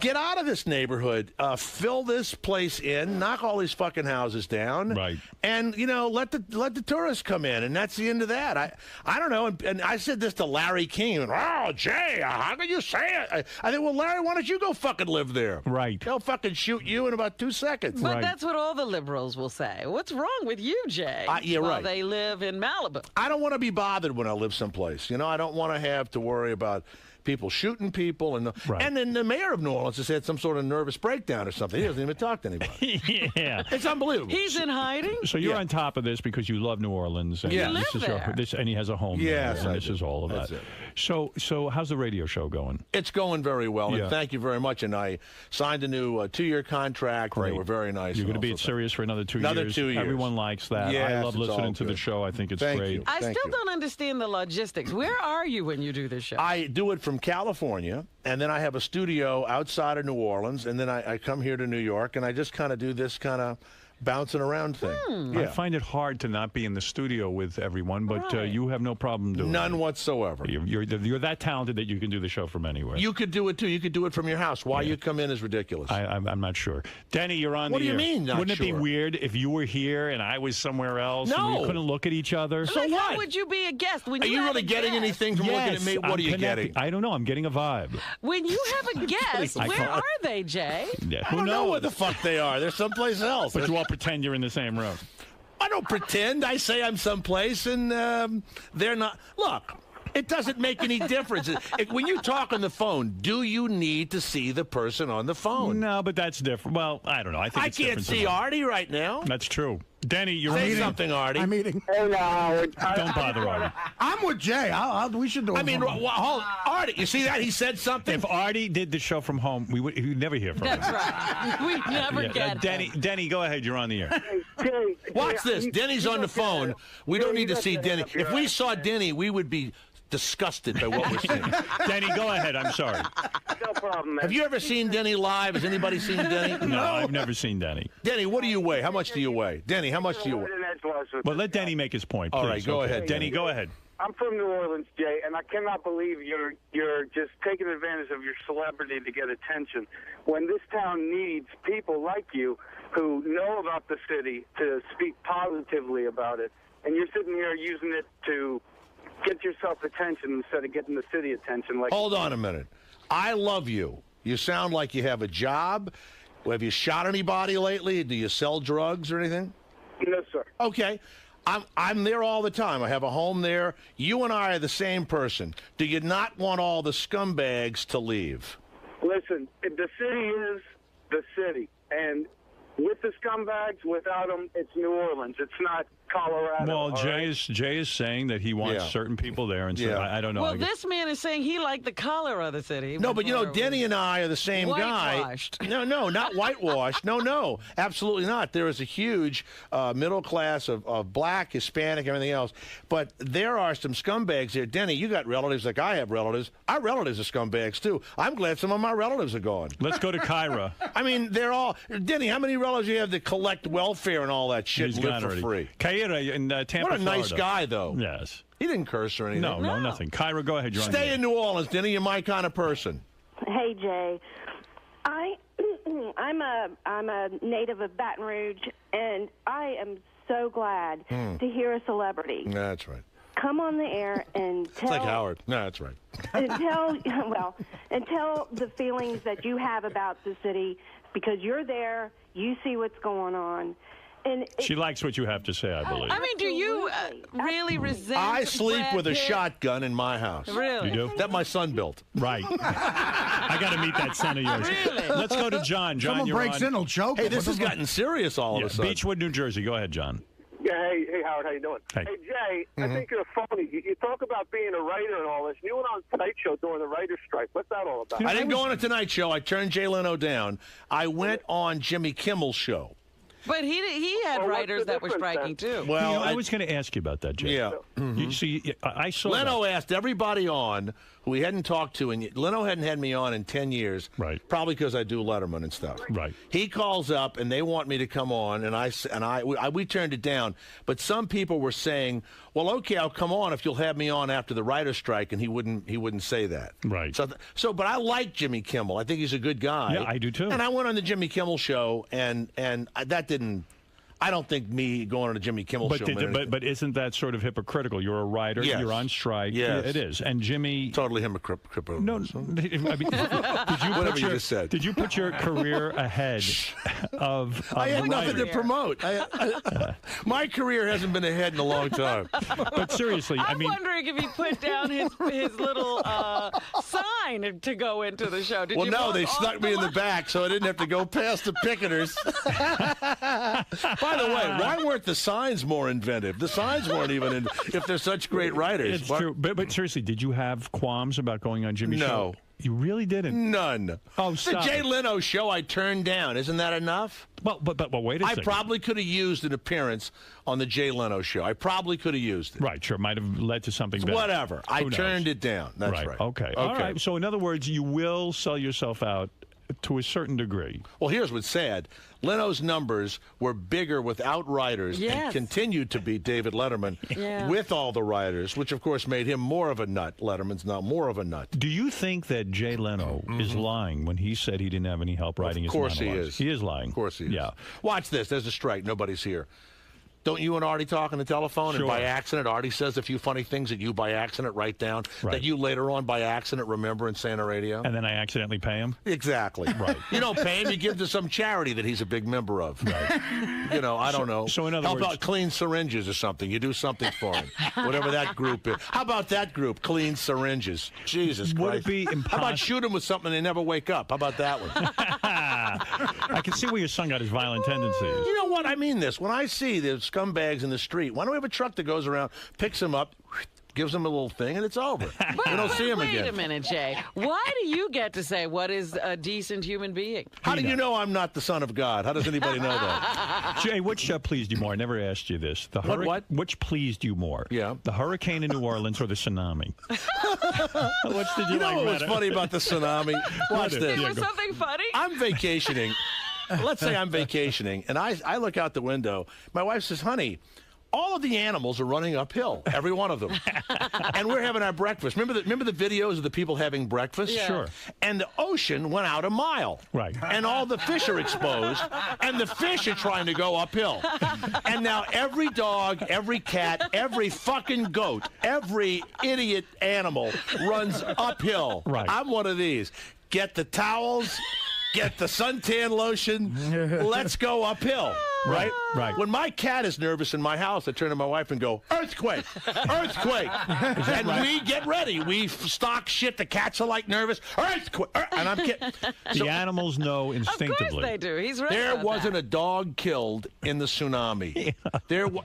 get out of this neighborhood, fill this place in, knock all these fucking houses down, right? And let the tourists come in, and that's the end of that. I don't know. And I said this to Larry King, and Jay, how can you say it? I think, well, Larry, why don't you go fucking live there? Right? They'll fucking shoot you in about 2 seconds. But that's what all the liberals will say. What's wrong with you, Jay? Yeah, while right. They live in Malibu. I don't want to be bothered when I live someplace. I don't want to have to worry about people shooting people, and then the mayor of New Orleans has had some sort of nervous breakdown or something. He doesn't even talk to anybody. Yeah, it's unbelievable. He's in hiding. So you're on top of this because you love New Orleans. And You live this is there. And he has a home there. Yes, And this is all of That's that. it. So how's the radio show going? It's going very well, Yeah. and thank you very much. And I signed a new 2-year contract. Great. They were very nice. You're going to be at Sirius for another 2 years. Another 2 years. Everyone likes that. Yes, I love it's all listening to the good. show. I think it's Thank great. you. I still don't understand the logistics. Where are you when you do this show? I do it from California, and then I have a studio outside of New Orleans, and then I come here to New York, and I just kind of do this kind of bouncing around thing. I find it hard to not be in the studio with everyone, but you have no problem doing it. None whatsoever. You're that talented that you can do the show from anywhere. You could do it, too. You could do it from your house. Why you come in is ridiculous. I'm not sure. Denny, you're on What the do you air. mean, not Wouldn't it be sure? weird if you were here and I was somewhere else and No. we couldn't look at each other? So Like, what? How would you be a guest when Are you you have really a getting guest? anything from looking at me? What I'm are you connecting. getting? I don't know. I'm getting a vibe. When you have a guest, I where can't- are they, Jay? Yeah. I don't know where the fuck they are. They're someplace else. But you all pretend you're in the same room. I don't pretend. I say I'm someplace, and they're not. Look, it doesn't make any difference. When you talk on the phone, do you need to see the person on the phone? No, but that's different. Well, I don't know. I think I it's can't different see tonight. Artie right now. That's true. Denny, you're Say on the- something, Artie. I'm eating. Hey, now, Don't bother Artie. I'm with Jay. We should do it. I mean, hold, Artie, you see that? He said something. If Artie did the show from home, we'd never hear from him. That's right. We never get Denny, go ahead. You're on the air. Jay, Watch Jay, this. he- Denny's he on the doesn't have- phone. We don't Jay, he need to see doesn't Denny. have your If we eyes. saw Denny, we would be disgusted by what we're seeing. Denny, go ahead. I'm sorry. No problem, man. Have you ever seen Denny live? Has anybody seen Denny? No, I've never seen Denny. Denny, what do you weigh? How much do you weigh? Denny, how much do you weigh? Well, let Denny make his point. All please. right, go Okay. ahead, Denny. Go ahead. I'm from New Orleans, Jay, and I cannot believe you're just taking advantage of your celebrity to get attention. When this town needs people like you who know about the city to speak positively about it, and you're sitting here using it to get yourself attention instead of getting the city attention. Like, Hold on a minute. I love you. You sound like you have a job. Have you shot anybody lately? Do you sell drugs or anything? No, sir. Okay. I'm there all the time. I have a home there. You and I are the same person. Do you not want all the scumbags to leave? Listen, the city is the city, and with the scumbags, without them, it's New Orleans. It's not Colorado. Well, all right? Jay is saying that he wants Yeah. certain people there, and so Yeah. I don't know. Well, this man is saying he liked the color of the city. No, but you know, before it Denny was and I are the same guy. whitewashed. No, not whitewashed. No, absolutely not. There is a huge middle class of black, Hispanic, everything else. But there are some scumbags there. Denny, you got relatives like I have relatives. Our relatives are scumbags, too. I'm glad some of my relatives are gone. Let's go to Kyra. I mean, they're all... Denny, how many relatives do you have that collect welfare and all that shit He's and live gone for already. free? Kyra in Tampa, What a nice Florida. guy, though. Yes. He didn't curse or anything. No, nothing. Kyra, go ahead. You're on the Stay air. in New Orleans, Denny. You're my kind of person. Hey, Jay. I I'm a native of Baton Rouge, and I am so glad to hear a celebrity That's right. come on the air and It's tell like Howard. No, that's right. and tell the feelings that you have about the city, because you're there, you see what's going on. And She likes what you have to say, I believe. I mean, do you really resent I sleep Brad with a Pitt? shotgun in my house. Really? You do? That my son built. Right. I got to meet that son of yours. Really? Let's go to John. John, Someone you're breaks on. in, he'll choke. Hey, him. this has gotten serious all of Yeah, a sudden. Beechwood, New Jersey. Go ahead, John. Yeah, hey, Howard, how you doing? Hey. Jay, I think you're phony. You talk about being a writer and all this. You went on Tonight Show during the writer's strike. What's that all about? I didn't go on a Tonight Show. I turned Jay Leno down. I went on Jimmy Kimmel's show. But he had Well, what's writers the that were difference, striking too. Well, I was going to ask you about that, Jay. Yeah. You see, I saw Leno that. asked everybody on who he hadn't talked to, and Leno hadn't had me on in 10 years. Right. Probably because I do Letterman and stuff. Right. He calls up, and they want me to come on, and we turned it down. But some people were saying, "Well, okay, I'll come on if you'll have me on after the writer's strike," and he wouldn't say that. Right. But I like Jimmy Kimmel. I think he's a good guy. Yeah, I do too. And I went on the Jimmy Kimmel show, and that didn't. I don't think me going on a Jimmy Kimmel show. But isn't that sort of hypocritical? You're a writer. Yes. You're on strike. Yes. It is. And Jimmy. Totally hypocritical. No, I mean, Whatever you just said. Did you put your career ahead of? I had the nothing to writer? promote. My career hasn't been ahead in a long time. But seriously, I'm wondering if he put down his little sign to go into the show. Did Well, you no, walk they off snuck me in the back, so I didn't have to go past the picketers. By the way, why weren't the signs more inventive? The signs weren't even if they're such great writers. It's true. But seriously, did you have qualms about going on Jimmy's show? No. You really didn't? None. Oh, the stop Jay it. Leno show I turned down. Isn't that enough? Well, but wait a I second. probably could have used an appearance on the Jay Leno show. I probably could have used it. Right, sure. Might have led to something better. Whatever. I Who knows? turned it down. That's right. Okay. All right. So, in other words, you will sell yourself out to a certain degree. Well, here's what's sad. Leno's numbers were bigger without writers and continued to be David Letterman with all the writers, which, of course, made him more of a nut. Letterman's now more of a nut. Do you think that Jay Leno is lying when he said he didn't have any help writing his monologues? Of course he is. He is lying. Of course he is. Yeah. Watch this. There's a strike. Nobody's here. Don't you and Artie talk on the telephone? Sure. And by accident, Artie says a few funny things that you by accident write down that you later on by accident remember and say on the radio? And then I accidentally pay him? Exactly. Right. You don't pay him. You give to some charity that he's a big member of. Right. You know, I don't know. So in other Help words- out Clean Syringes or something. You do something for him. Whatever that group is. How about that group, Clean Syringes? Jesus Would Christ. it be How about impossible? shoot them with something and they never wake up? How about that one? I can see where your son got his violent tendencies. You know what? I mean this. When I see the scumbags in the street, why don't we have a truck that goes around, picks them up, gives them a little thing, and it's over. We don't see them Wait again. a minute, Jay. Why do you get to say what is a decent human being? How do you know I'm not the son of God? How does anybody know that? Jay, which pleased you more? I never asked you this. The What? Which pleased you more? Yeah. The hurricane in New Orleans or the tsunami? Which did you You know like what was better? funny about the tsunami? Watch What? this. Was something funny? I'm vacationing. Let's say I'm vacationing, and I look out the window. My wife says, honey, all of the animals are running uphill, every one of them. And we're having our breakfast. Remember the videos of the people having breakfast? Yeah. Sure. And the ocean went out a mile. Right. And all the fish are exposed, and the fish are trying to go uphill. And now every dog, every cat, every fucking goat, every idiot animal runs uphill. Right. I'm one of these. Get the towels. Get the suntan lotion. Let's go uphill. Right? Right. When my cat is nervous in my house, I turn to my wife and go, earthquake, earthquake. And we get ready. We stock shit. The cats are like nervous. Earthquake. And I'm kidding. The animals know instinctively. Of course they do. He's right. There about wasn't that. a dog killed in the tsunami.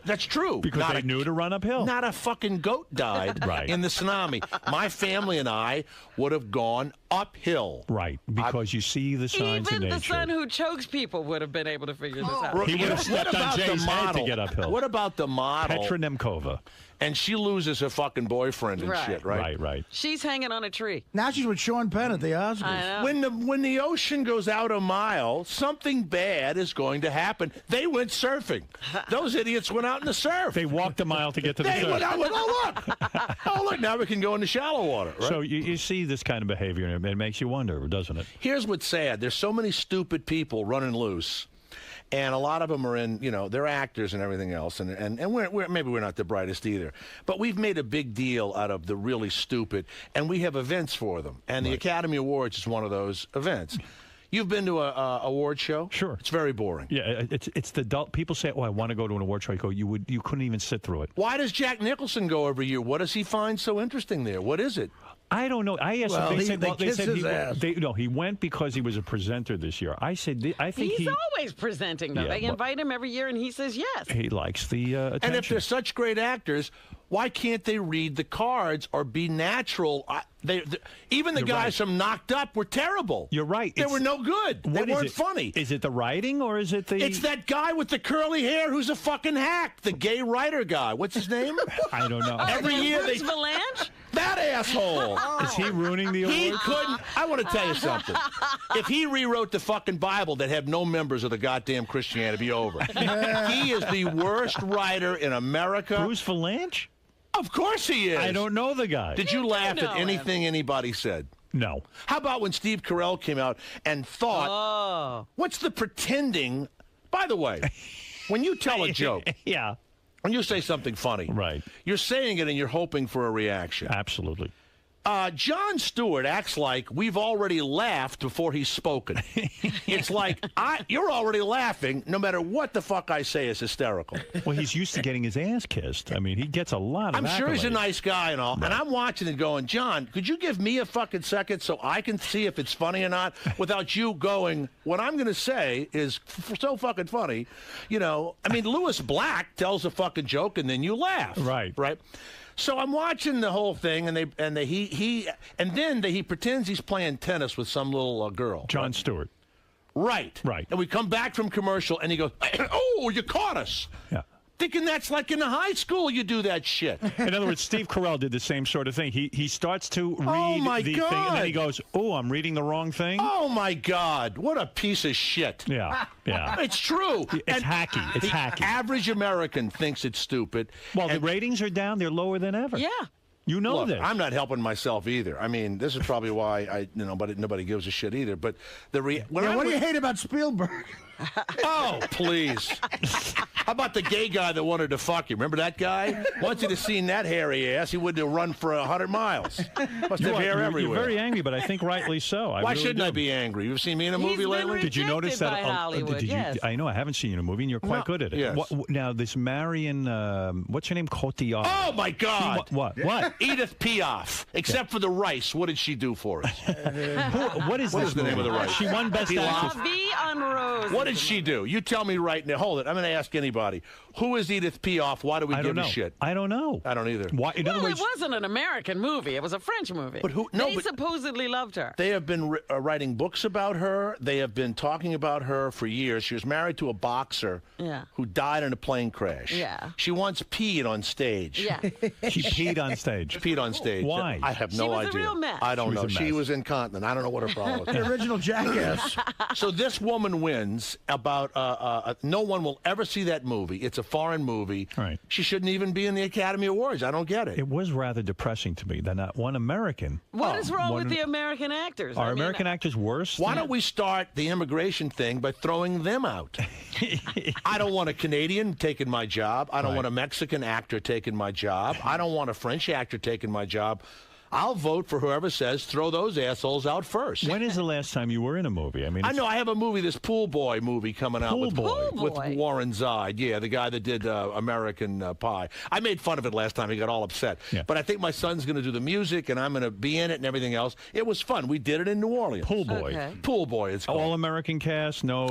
That's true. Because Not they a- knew to run uphill. Not a fucking goat died Right. in the tsunami. My family and I would have gone uphill. Right. Because you see the signs Even in the nature. son who chokes people would have been able to figure this out. He would have stepped on Jay's head to get uphill. What about the model? Petra Nemkova. And she loses her fucking boyfriend and Right. shit, right? Right. She's hanging on a tree. Now she's with Sean Penn at the Oscars. I know. When the ocean goes out a mile, something bad is going to happen. They went surfing. Those idiots went out in the surf. They walked a mile to get to the They surf. went out with, oh, look, now we can go into shallow water, right? So you see this kind of behavior, and it makes you wonder, doesn't it? Here's what's sad. There's so many stupid people running loose. And a lot of them are in, they're actors and everything else. And maybe we're not the brightest either. But we've made a big deal out of the really stupid, and we have events for them. And the Academy Awards is one of those events. You've been to a award show? Sure. It's very boring. Yeah, it's the dull. People say, "Oh, I want to go to an award show." I go, "You couldn't even sit through it." Why does Jack Nicholson go every year? What does he find so interesting there? What is it? I don't know. I asked Well, him. They said his ass. he went because he was a presenter this year. I said, I think He's always presenting, though. Yeah, they but- invite him every year, and he says yes. he likes the attention. And if they're such great actors, why can't they read the cards or be natural? Even the You're guys right. from Knocked Up were terrible. You're right. They were no good. They What is weren't it? funny. Is it the writing or is it the? It's that guy with the curly hair who's a fucking hack. The gay writer guy. What's his name? I don't know. Every year Bruce they. Valanche? That asshole. Is he ruining the award? He couldn't. I want to tell you something. If he rewrote the fucking Bible that had no members of the goddamn Christianity, it'd be over. He is the worst writer in America. Bruce Valanche? Of course he is. I don't know the guy. Did you laugh know at anything anybody said? No. How about when Steve Carell came out and thought, what's the pretending? By the way, when you tell a joke, Yeah. when you say something funny, Right. you're saying it and you're hoping for a reaction. Absolutely. Jon Stewart acts like we've already laughed before he's spoken. It's like, you're already laughing no matter what the fuck I say is hysterical. Well, he's used to getting his ass kissed. I mean, he gets a lot of I'm sure he's a accolades. nice guy and all. Right. And I'm watching it going, John, could you give me a fucking second so I can see if it's funny or not without you going, what I'm going to say is so fucking funny. I mean, Lewis Black tells a fucking joke and then you laugh. Right. Right. So I'm watching the whole thing, and then he pretends he's playing tennis with some little girl. Jon Stewart. Right. Right. And we come back from commercial, and he goes, "Oh, you caught us." Yeah. Thinking that's like in high school you do that shit. In other words, Steve Carell did the same sort of thing. He starts to read my the thing, and then God. he goes, "Oh, I'm reading the wrong thing." Oh my God! What a piece of shit. Yeah. It's true. It's hacky. It's the hacky. average American thinks it's stupid. Well, the ratings are down. They're lower than ever. Yeah. You know Look, this. I'm not helping myself either. I mean, this is probably why but nobody gives a shit either. But What do you hate about Spielberg? Oh, please. How about the gay guy that wanted to fuck you? Remember that guy? Once he'd have seen that hairy ass, he wouldn't have run for 100 miles. Must have hair everywhere. You're very angry, but I think rightly so. Why shouldn't I be angry? You've seen me in a movie lately? Did you notice that? by Hollywood, yes. I know. I haven't seen you in a movie, and you're quite No. good at it. Yes. Now, this Marion, what's her name? Cotillard. Oh, my God. What? What? Edith Piaf. Except for the rice, what did she do for us? What is What this is the name of the movie? rice? She won Best Pilaf? Actress. Vie en Rose. What did she do? You tell me right now. Hold it. I'm going to ask anybody. Who is Edith Piaf? Why do we I give don't know. a shit? I don't know. I don't either. Why? In other Well, words, it wasn't an American movie. It was a French movie. But who? No, They but supposedly loved her. they have been writing books about her. They have been talking about her for years. She was married to a boxer Yeah. who died in a plane crash. Yeah. She once peed on stage. Yeah. she peed on stage. Peed on stage. Why? I have She no was a idea. real mess. I don't She was know. a She mess. was incontinent. I don't know what her problem was. The original Jackass. So this woman wins about no one will ever see that movie. It's a foreign movie. Right. She shouldn't even be in the Academy Awards. I don't get it. It was rather depressing to me that not one American. What is wrong one- with the American actors? Are I mean, American actors worse? Why than- don't we start the immigration thing by throwing them out? I don't want a Canadian taking my job. I don't Right. want a Mexican actor taking my job. I don't want a French actor taking my job. I'll vote for whoever says throw those assholes out first. When is the last time you were in a movie? I mean, I know I have a movie, this Pool Boy movie coming out Pool with, Boy. Pool with Boy. Warren Zide. Yeah, the guy that did American Pie. I made fun of it last time. He got all upset. Yeah. But I think my son's going to do the music, and I'm going to be in it and everything else. It was fun. We did it in New Orleans. Pool Boy. Okay. Pool Boy, it's called. All American cast, no.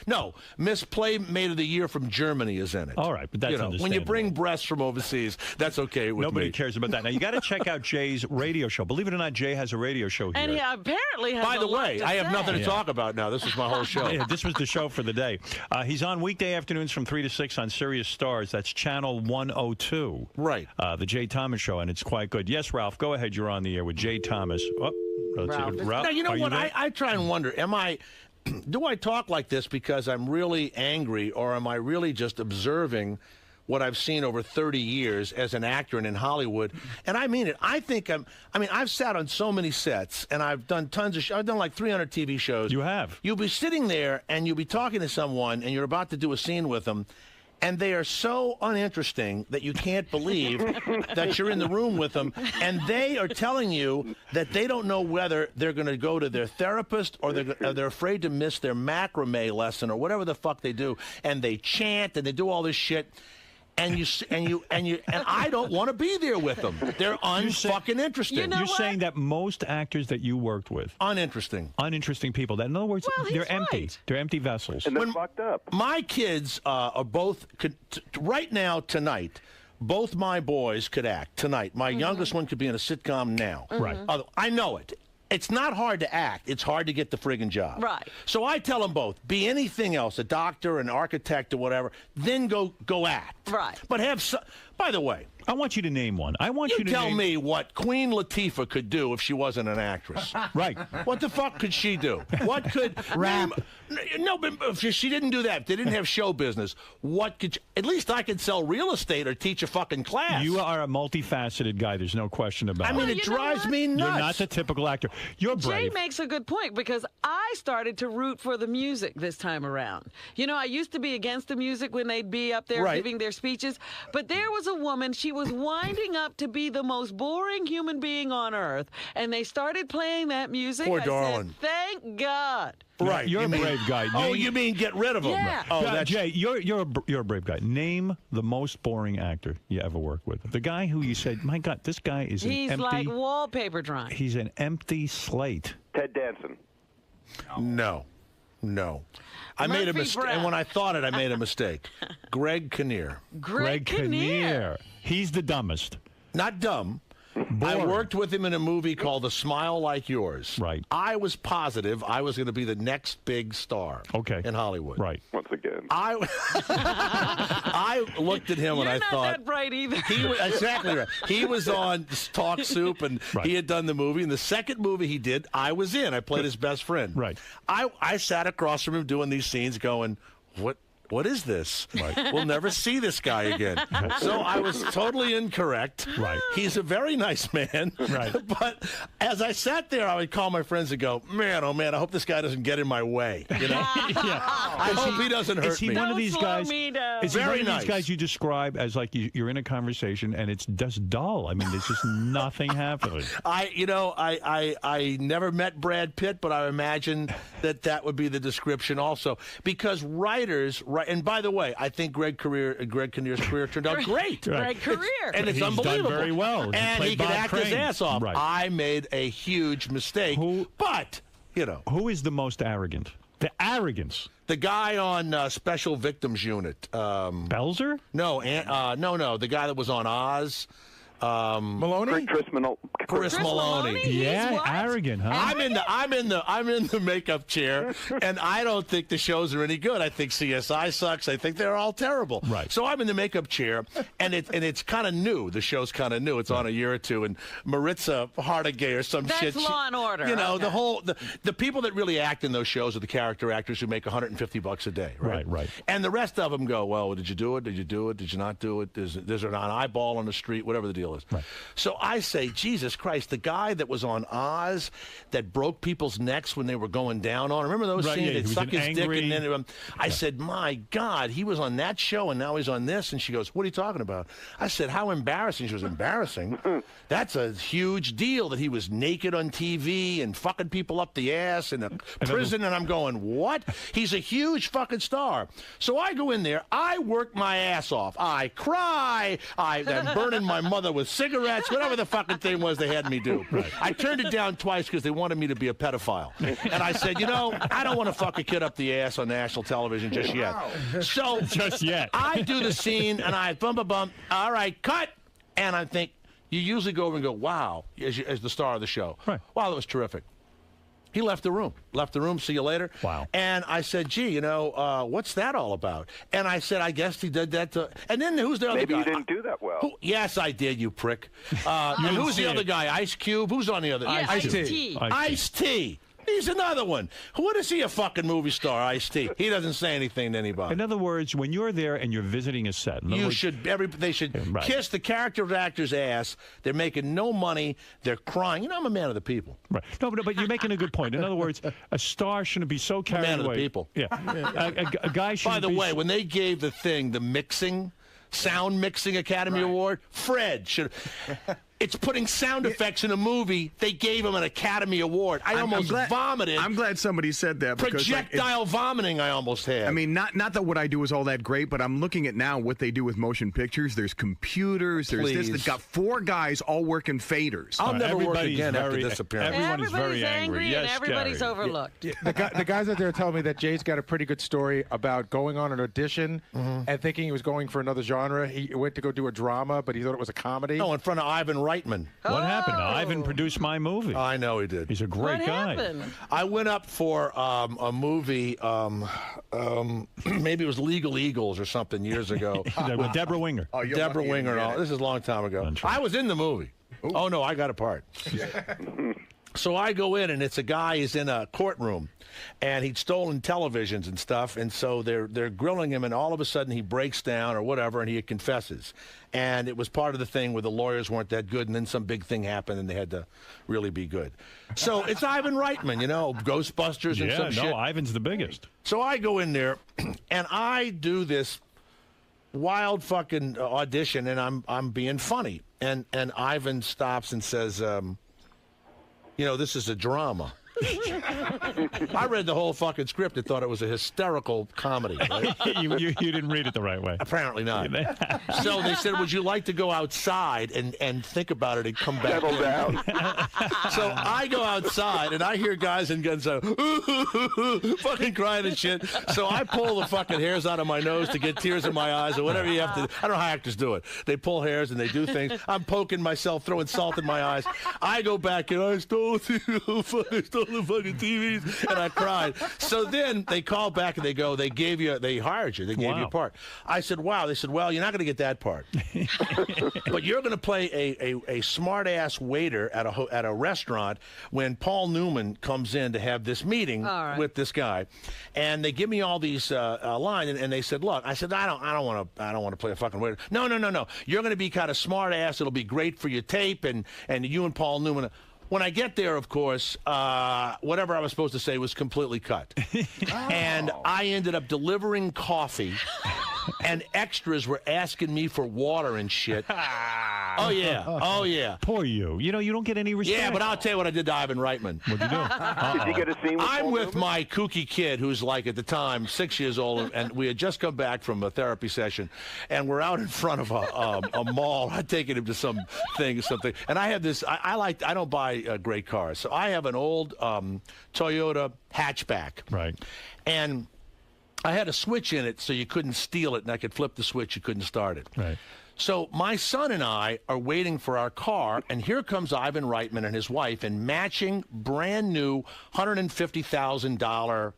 No. Miss Playmate of the Year from Germany is in it. All right, but that's when you understandable. bring breasts from overseas, that's okay with Nobody me. cares about that. Now, you got to check out Jay's radio show. Believe it or not, Jay has a radio show here. And he apparently has By the a lot way, to I have say. nothing to talk about now. This is my whole show. Yeah, this was the show for the day. He's on weekday afternoons from 3 to 6 on Sirius Stars. That's channel 102. Right. The Jay Thomas Show, and it's quite good. Yes, Ralph, go ahead. You're on the air with Jay Thomas. Oh, let's see. Ralph, now, you know are what? there? I try and wonder, do I talk like this because I'm really angry, or am I really just observing what I've seen over 30 years as an actor and in Hollywood? And I mean it. I've sat on so many sets, and I've done tons of I've done like 300 TV shows. You have. You'll be sitting there, and you'll be talking to someone, and you're about to do a scene with them, and they are so uninteresting that you can't believe that you're in the room with them, and they are telling you that they don't know whether they're going to go to their therapist or they're afraid to miss their macrame lesson or whatever the fuck they do, and they chant and they do all this shit. And I don't want to be there with them. They're unfucking interesting. You're saying that most actors that you worked with uninteresting people. That in other words, they're empty. Right. They're empty vessels. And they're fucked up. My kids are both right now tonight. Both my boys could act tonight. My youngest one could be in a sitcom now. Right. I know it. It's not hard to act. It's hard to get the friggin' job. Right. So I tell them both, be anything else, a doctor, an architect, or whatever, then go act. Right. But by the way, I want you to name one. I want you to tell name... me what Queen Latifah could do if she wasn't an actress. Right. What the fuck could she do? What could... Rap. No, but if she didn't do that, if they didn't have show business, what could... At least I could sell real estate or teach a fucking class. You are a multifaceted guy. There's no question about it. I mean, it drives me nuts. You're not the typical actor. You're brave. Jay makes a good point, because I started to root for the music this time around. You know, I used to be against the music when they'd be up there giving their speeches, but there was a woman, she was winding up to be the most boring human being on earth, and they started playing that music. Poor I darling. Said, thank God. Right. You're a brave guy. Oh, you mean get rid of them? Yeah. Oh, that's... Jay, you're a brave guy. Name the most boring actor you ever worked with. The guy who you said, my God, this guy is He's an empty... like wallpaper drawing. He's an empty slate. Ted Danson. No. I made a mistake. And when I thought it, I made a mistake. Greg Kinnear. Greg Kinnear. He's the dumbest. Not dumb. Boring. I worked with him in a movie called A Smile Like Yours. Right. I was positive I was going to be the next big star in Hollywood. Right. Once again. I looked at him and I thought... You're not that bright either. He was, exactly right. He was on Talk Soup, and he had done the movie. And the second movie he did, I was in. I played his best friend. Right. I sat across from him doing these scenes going, what is this? Right. We'll never see this guy again. So I was totally incorrect. Right. He's a very nice man. Right. But as I sat there, I would call my friends and go, man, oh man, I hope this guy doesn't get in my way. You know? I hope he doesn't hurt me. Is he one of these guys? Is he one of nice. these guys you describe as like you're in a conversation and it's just dull? I mean, there's just nothing happening. I never met Brad Pitt, but I imagine that would be the description also, because writers. And by the way, I think Greg Kinnear's career turned out great. Greg career. And it's He's unbelievable. done very well. And he could act his ass off. Right. I made a huge mistake. But, you know. Who is the most arrogant? The arrogance. The guy on Special Victims Unit. Belzer? No, no. The guy that was on Oz. Maloney? Chris Maloney. Yeah, arrogant, huh? I'm in the makeup chair, and I don't think the shows are any good. I think CSI sucks. I think they're all terrible. Right. So I'm in the makeup chair, and it's kind of new. The show's kind of new. It's on a year or two, and Maritza Hargitay or some shit. That's Law and Order. You know, okay. the people that really act in those shows are the character actors who make $150 a day. Right. Right. And the rest of them go, well, did you do it? Did you do it? Did you not do it? Is there an eyeball on the street? Whatever the deal is. Right. So I say, Jesus Christ, the guy that was on Oz that broke people's necks when they were going down on. Remember those scenes? Yeah, They'd suck his dick, and then I said, my God, he was on that show, and now he's on this. And she goes, what are you talking about? I said, how embarrassing. She was embarrassing. That's a huge deal that he was naked on TV and fucking people up the ass in a prison. And I'm going, what? He's a huge fucking star. So I go in there. I work my ass off. I cry. I'm burning my mother with cigarettes, whatever the fucking thing was they had me do. Right. I turned it down twice because they wanted me to be a pedophile. And I said, I don't want to fuck a kid up the ass on national television just yet. So just yet. I do the scene, and I bum. All right, cut. And I think, You usually go over and go, wow, as the star of the show. Right. Wow, that was terrific. He left the room. See you later. Wow. And I said, gee, what's that all about? And I said, I guess he did that to... And then who's the other Maybe guy? you didn't do that well. Yes, I did, you prick. And who's the other guy? Ice Cube? Who's on the other? Yeah, Ice-T. Ice-T. He's another one. What is he, a fucking movie star, Ice-T? He doesn't say anything to anybody. In other words, when you're there and you're visiting a set, They should kiss the character actor's ass. They're making no money. They're crying. I'm a man of the people. Right. No, but you're making a good point. In other words, a star shouldn't be so carried away. Man of the people. Yeah. A guy should. By the way, when they gave the Sound Mixing Academy Award, Fred should. It's putting sound effects in a movie. They gave him an Academy Award. I almost vomited. I'm glad somebody said that. Because, Projectile vomiting I almost had. I mean, not that what I do is all that great, but I'm looking at now what they do with motion pictures. There's computers. There's this. They've got 4 guys all working faders. I'll never work again after this appearance. Everybody's very angry. and Yes, everybody's Gary. overlooked. The guys out there tell me that Jay's got a pretty good story about going on an audition and thinking he was going for another genre. He went to go do a drama, but he thought it was a comedy. No, in front of Ivan Reitman. What happened? Ivan produced my movie. I know he did. He's a great guy. Happened? I went up for a movie, maybe it was Legal Eagles or something years ago. With Deborah Winger. Deborah Winger and all. This is a long time ago. I was in the movie. Ooh. Oh, no, I got a part. So I go in, and it's a guy who's in a courtroom, and he'd stolen televisions and stuff, and so they're grilling him, and all of a sudden he breaks down or whatever, and he confesses. And it was part of the thing where the lawyers weren't that good, and then some big thing happened, and they had to really be good. So it's Ivan Reitman, Ghostbusters and some shit. Yeah, no, Ivan's the biggest. So I go in there, and I do this wild fucking audition, and I'm being funny. And Ivan stops and says, this is a drama. I read the whole fucking script and thought it was a hysterical comedy. Right? you didn't read it the right way. Apparently not. So they said, would you like to go outside and think about it and come back Settle down. So I go outside, and I hear guys in guns fucking crying and shit. So I pull the fucking hairs out of my nose to get tears in my eyes or whatever you have to do. I don't know how actors do it. They pull hairs and they do things. I'm poking myself, throwing salt in my eyes. I go back, and I stole the fucking TVs, and I cried. So then they call back and they go, they hired you, they gave you a part. I said, wow. They said, well, you're not going to get that part, but you're going to play a smart ass waiter at a restaurant when Paul Newman comes in to have this meeting with this guy, and they give me all these lines, and they said, look, I said, I don't want to play a fucking waiter. No, you're going to be kind of smart ass. It'll be great for your tape, and you and Paul Newman. When I get there, of course, whatever I was supposed to say was completely cut. And I ended up delivering coffee, and extras were asking me for water and shit. Oh, yeah. Poor you. You don't get any respect. Yeah, but I'll tell you what I did to Ivan Reitman. What'd you do? Did you get a scene with I'm Paul with Newman? my kooky kid who's like at the time 6 years old, and we had just come back from a therapy session, and we're out in front of a mall. I'm taking him to something, and I have this. I don't buy great cars, so I have an old Toyota hatchback, right? And I had a switch in it so you couldn't steal it, and I could flip the switch, you couldn't start it, right? So my son and I are waiting for our car, and here comes Ivan Reitman and his wife in matching brand new $150,000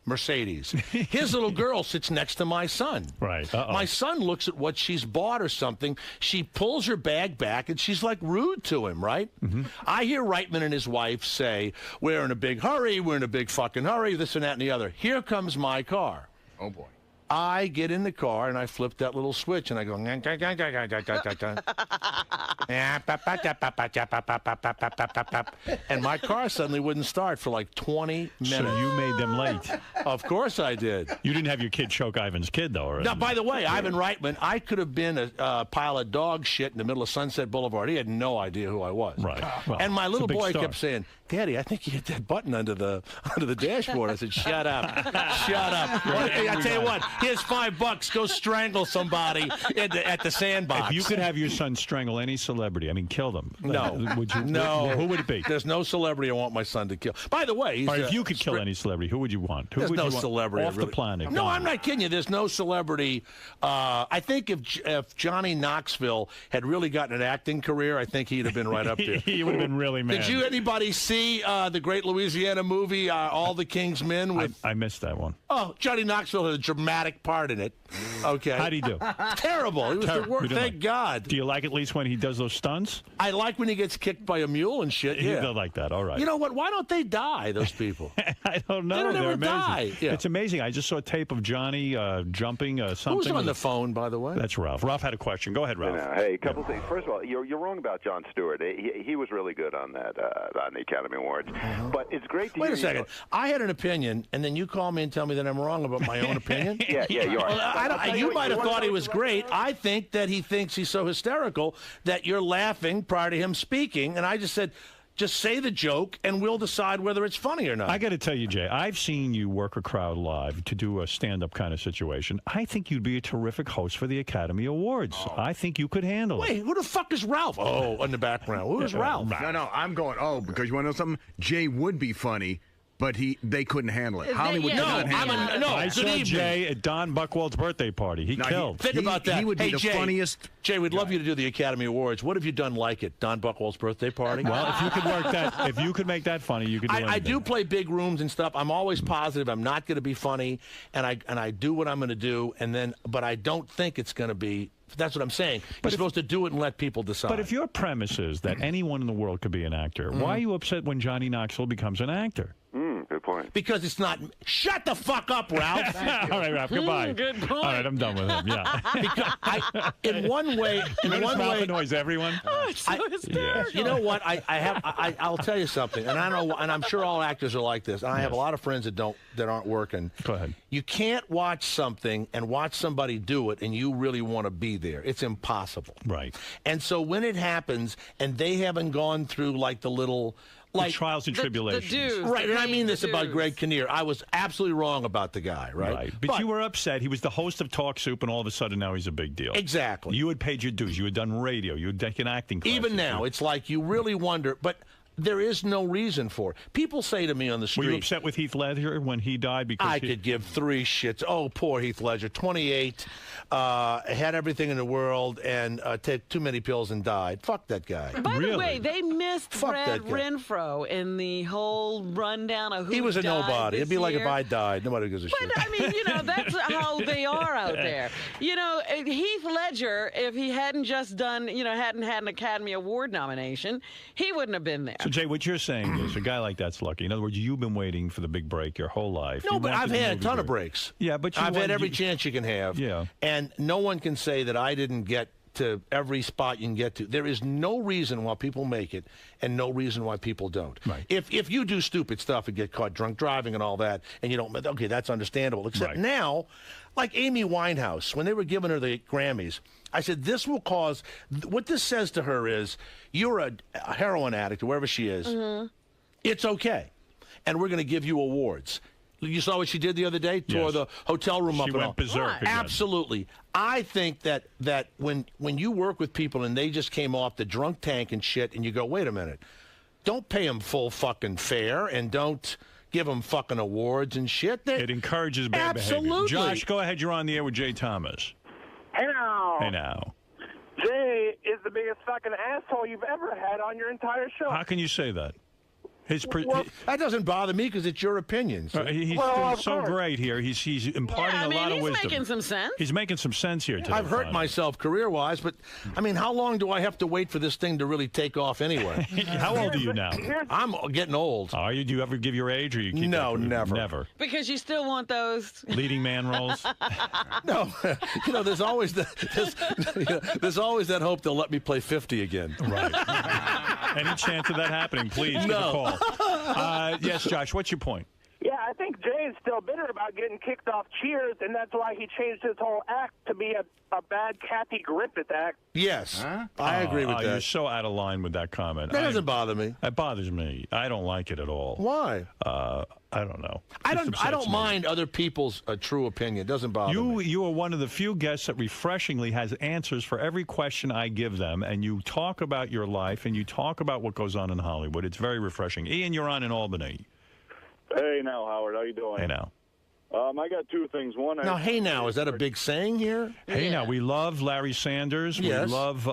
Mercedes. His little girl sits next to my son. Right. My son looks at what she's bought or something. She pulls her bag back, and she's like rude to him, right? Mm-hmm. I hear Reitman and his wife say, we're in a big hurry, we're in a big fucking hurry, this and that and the other. Here comes my car. Oh, boy. I get in the car, and I flip that little switch, and I go, and my car suddenly wouldn't start for like 20 minutes. So you made them late. Of course I did. You didn't have your kid choke Ivan's kid, though, right? Now, by the way, Ivan Reitman, I could have been a pile of dog shit in the middle of Sunset Boulevard. He had no idea who I was. Right. Well, and my little boy star. kept saying, Daddy, I think you hit that button under the dashboard. I said, shut up. Shut up. Well, hey, I tell you what, here's $5. Go strangle somebody at the sandbox. If you could have your son strangle any celebrity celebrity? I mean, kill them. No. Would you? No. Who would it be? There's no celebrity I want my son to kill. By the way, he's All right, if you could kill any celebrity, who would you want? Who There's would no you want celebrity off the planet. No, I'm not kidding you. There's no celebrity. I think if Johnny Knoxville had really gotten an acting career, I think he'd have been right up there. He would have been really mad. Did anybody see the great Louisiana movie, All the King's Men? I missed that one. Oh, Johnny Knoxville had a dramatic part in it. Okay. How'd he do? Terrible. He was the worst. Thank God. Do you like at least when he does those stunts? I like when he gets kicked by a mule and shit. You Yeah. don't like that. All right. You know what? Why don't they die, those people? I don't know. They don't They're ever amazing. die. Yeah. It's amazing. I just saw a tape of Johnny jumping something. Who's on the phone, by the way? That's Ralph. Ralph had a question. Go ahead, Ralph. Hey, a couple things. First of all, you're wrong about Jon Stewart. He was really good on that on the Academy Awards. But it's great to Wait hear a second. I had an opinion, and then you call me and tell me that I'm wrong about my own opinion? Yeah, you are. Well, you might have thought he was great. I think that he thinks he's so hysterical that you're laughing prior to him speaking, and I just said, just say the joke, and we'll decide whether it's funny or not. I got to tell you, Jay, I've seen you work a crowd live to do a stand-up kind of situation. I think you'd be a terrific host for the Academy Awards. I think you could handle it. Wait, who the fuck is Ralph? Oh, in the background. Who is Ralph? No, I'm going, because you want to know something? Jay would be funny, but they couldn't handle it. Hollywood could not handle it. I saw Jay at Don Buchwald's birthday party. He killed. Think about that. He would be the Jay, funniest. Jay, we'd love you to do the Academy Awards. What have you done like it? Don Buchwald's birthday party? Well, if you could work that, if you could make that funny, you could do anything. I do play big rooms and stuff. I'm always positive. I'm not going to be funny, and I do what I'm going to do, but I don't think it's going to be. That's what I'm saying. You're supposed to do it and let people decide. But if your premise is that anyone in the world could be an actor, why are you upset when Johnny Knoxville becomes an actor? Good point. Because it's not. Shut the fuck up, Ralph. All right, Ralph. Goodbye. Good point. All right, I'm done with him. Yeah. Because in one way, the noise, everyone. Oh, it's so hysterical. You know what? I'll tell you something, and I'm sure all actors are like this. And I have a lot of friends that aren't working. Go ahead. You can't watch something and watch somebody do it, and you really want to be there. It's impossible. Right. And so when it happens, and they haven't gone through like the little. Like the trials and tribulations. Right, and I mean this about Greg Kinnear. I was absolutely wrong about the guy, right? But you were upset. He was the host of Talk Soup, and all of a sudden now he's a big deal. Exactly. You had paid your dues. You had done radio. You had taken acting classes. Even now, it's like you really wonder, but there is no reason for it. People say to me on the street... Were you upset with Heath Ledger when he died? Because I could give three shits. Oh, poor Heath Ledger. 28, had everything in the world, and took too many pills and died. Fuck that guy. By the way, they missed Brad that guy. Renfro in the whole rundown of who He was a died nobody. It'd be this like if year. I died. Nobody gives a shit. But, I mean, that's how they are out there. Heath Ledger, if he hadn't just done, hadn't had an Academy Award nomination, he wouldn't have been there. So, Jay, what you're saying is a guy like that's lucky. In other words, you've been waiting for the big break your whole life. No, but I've had a ton of breaks. Yeah, but I've had every chance you can have. Yeah. And no one can say that I didn't get to every spot you can get to. There is no reason why people make it and no reason why people don't. Right. If you do stupid stuff and get caught drunk driving and all that, and you don't, okay, that's understandable. Except now, like Amy Winehouse, when they were giving her the Grammys, I said, this will cause, what this says to her is, you're a heroin addict or wherever she is. Mm-hmm. It's okay. And we're going to give you awards. You saw what she did the other day? Tore the hotel room up. She went berserk again. Absolutely. I think that when you work with people and they just came off the drunk tank and shit, and you go, wait a minute, don't pay them full fucking fare and don't give them fucking awards and shit. It encourages bad behavior. Absolutely. Josh, go ahead. You're on the air with Jay Thomas. Hey now. Hey now. Jay is the biggest fucking asshole you've ever had on your entire show. How can you say that? That doesn't bother me because it's your opinion. He's doing so great here. He's imparting a lot of wisdom. He's making some sense. He's making some sense here today. I've hurt myself career-wise, but, I mean, how long do I have to wait for this thing to really take off anyway? How old are you now? I'm getting old. Are you? Do you ever give your age, or you keep No, that never. Never. Because you still want those leading man roles? No. There's always there's always that hope they'll let me play 50 again. Right. Any chance of that happening, please give a call. Yes, Josh, what's your point? Yeah, I think Jay is still bitter about getting kicked off Cheers, and that's why he changed his whole act to be a bad Kathy Griffith act. Yes, I agree with that. You're so out of line with that comment. That doesn't bother me. It bothers me. I don't like it at all. Why? I don't know. I don't mind other people's true opinion. It doesn't bother me. You are one of the few guests that refreshingly has answers for every question I give them, and you talk about your life and you talk about what goes on in Hollywood. It's very refreshing. Ian, you're on in Albany. Hey now, Howard, how you doing? Hey now. I got two things. One, Now, hey now, is that a big saying here? Hey now, we love Larry Sanders. Yes. We love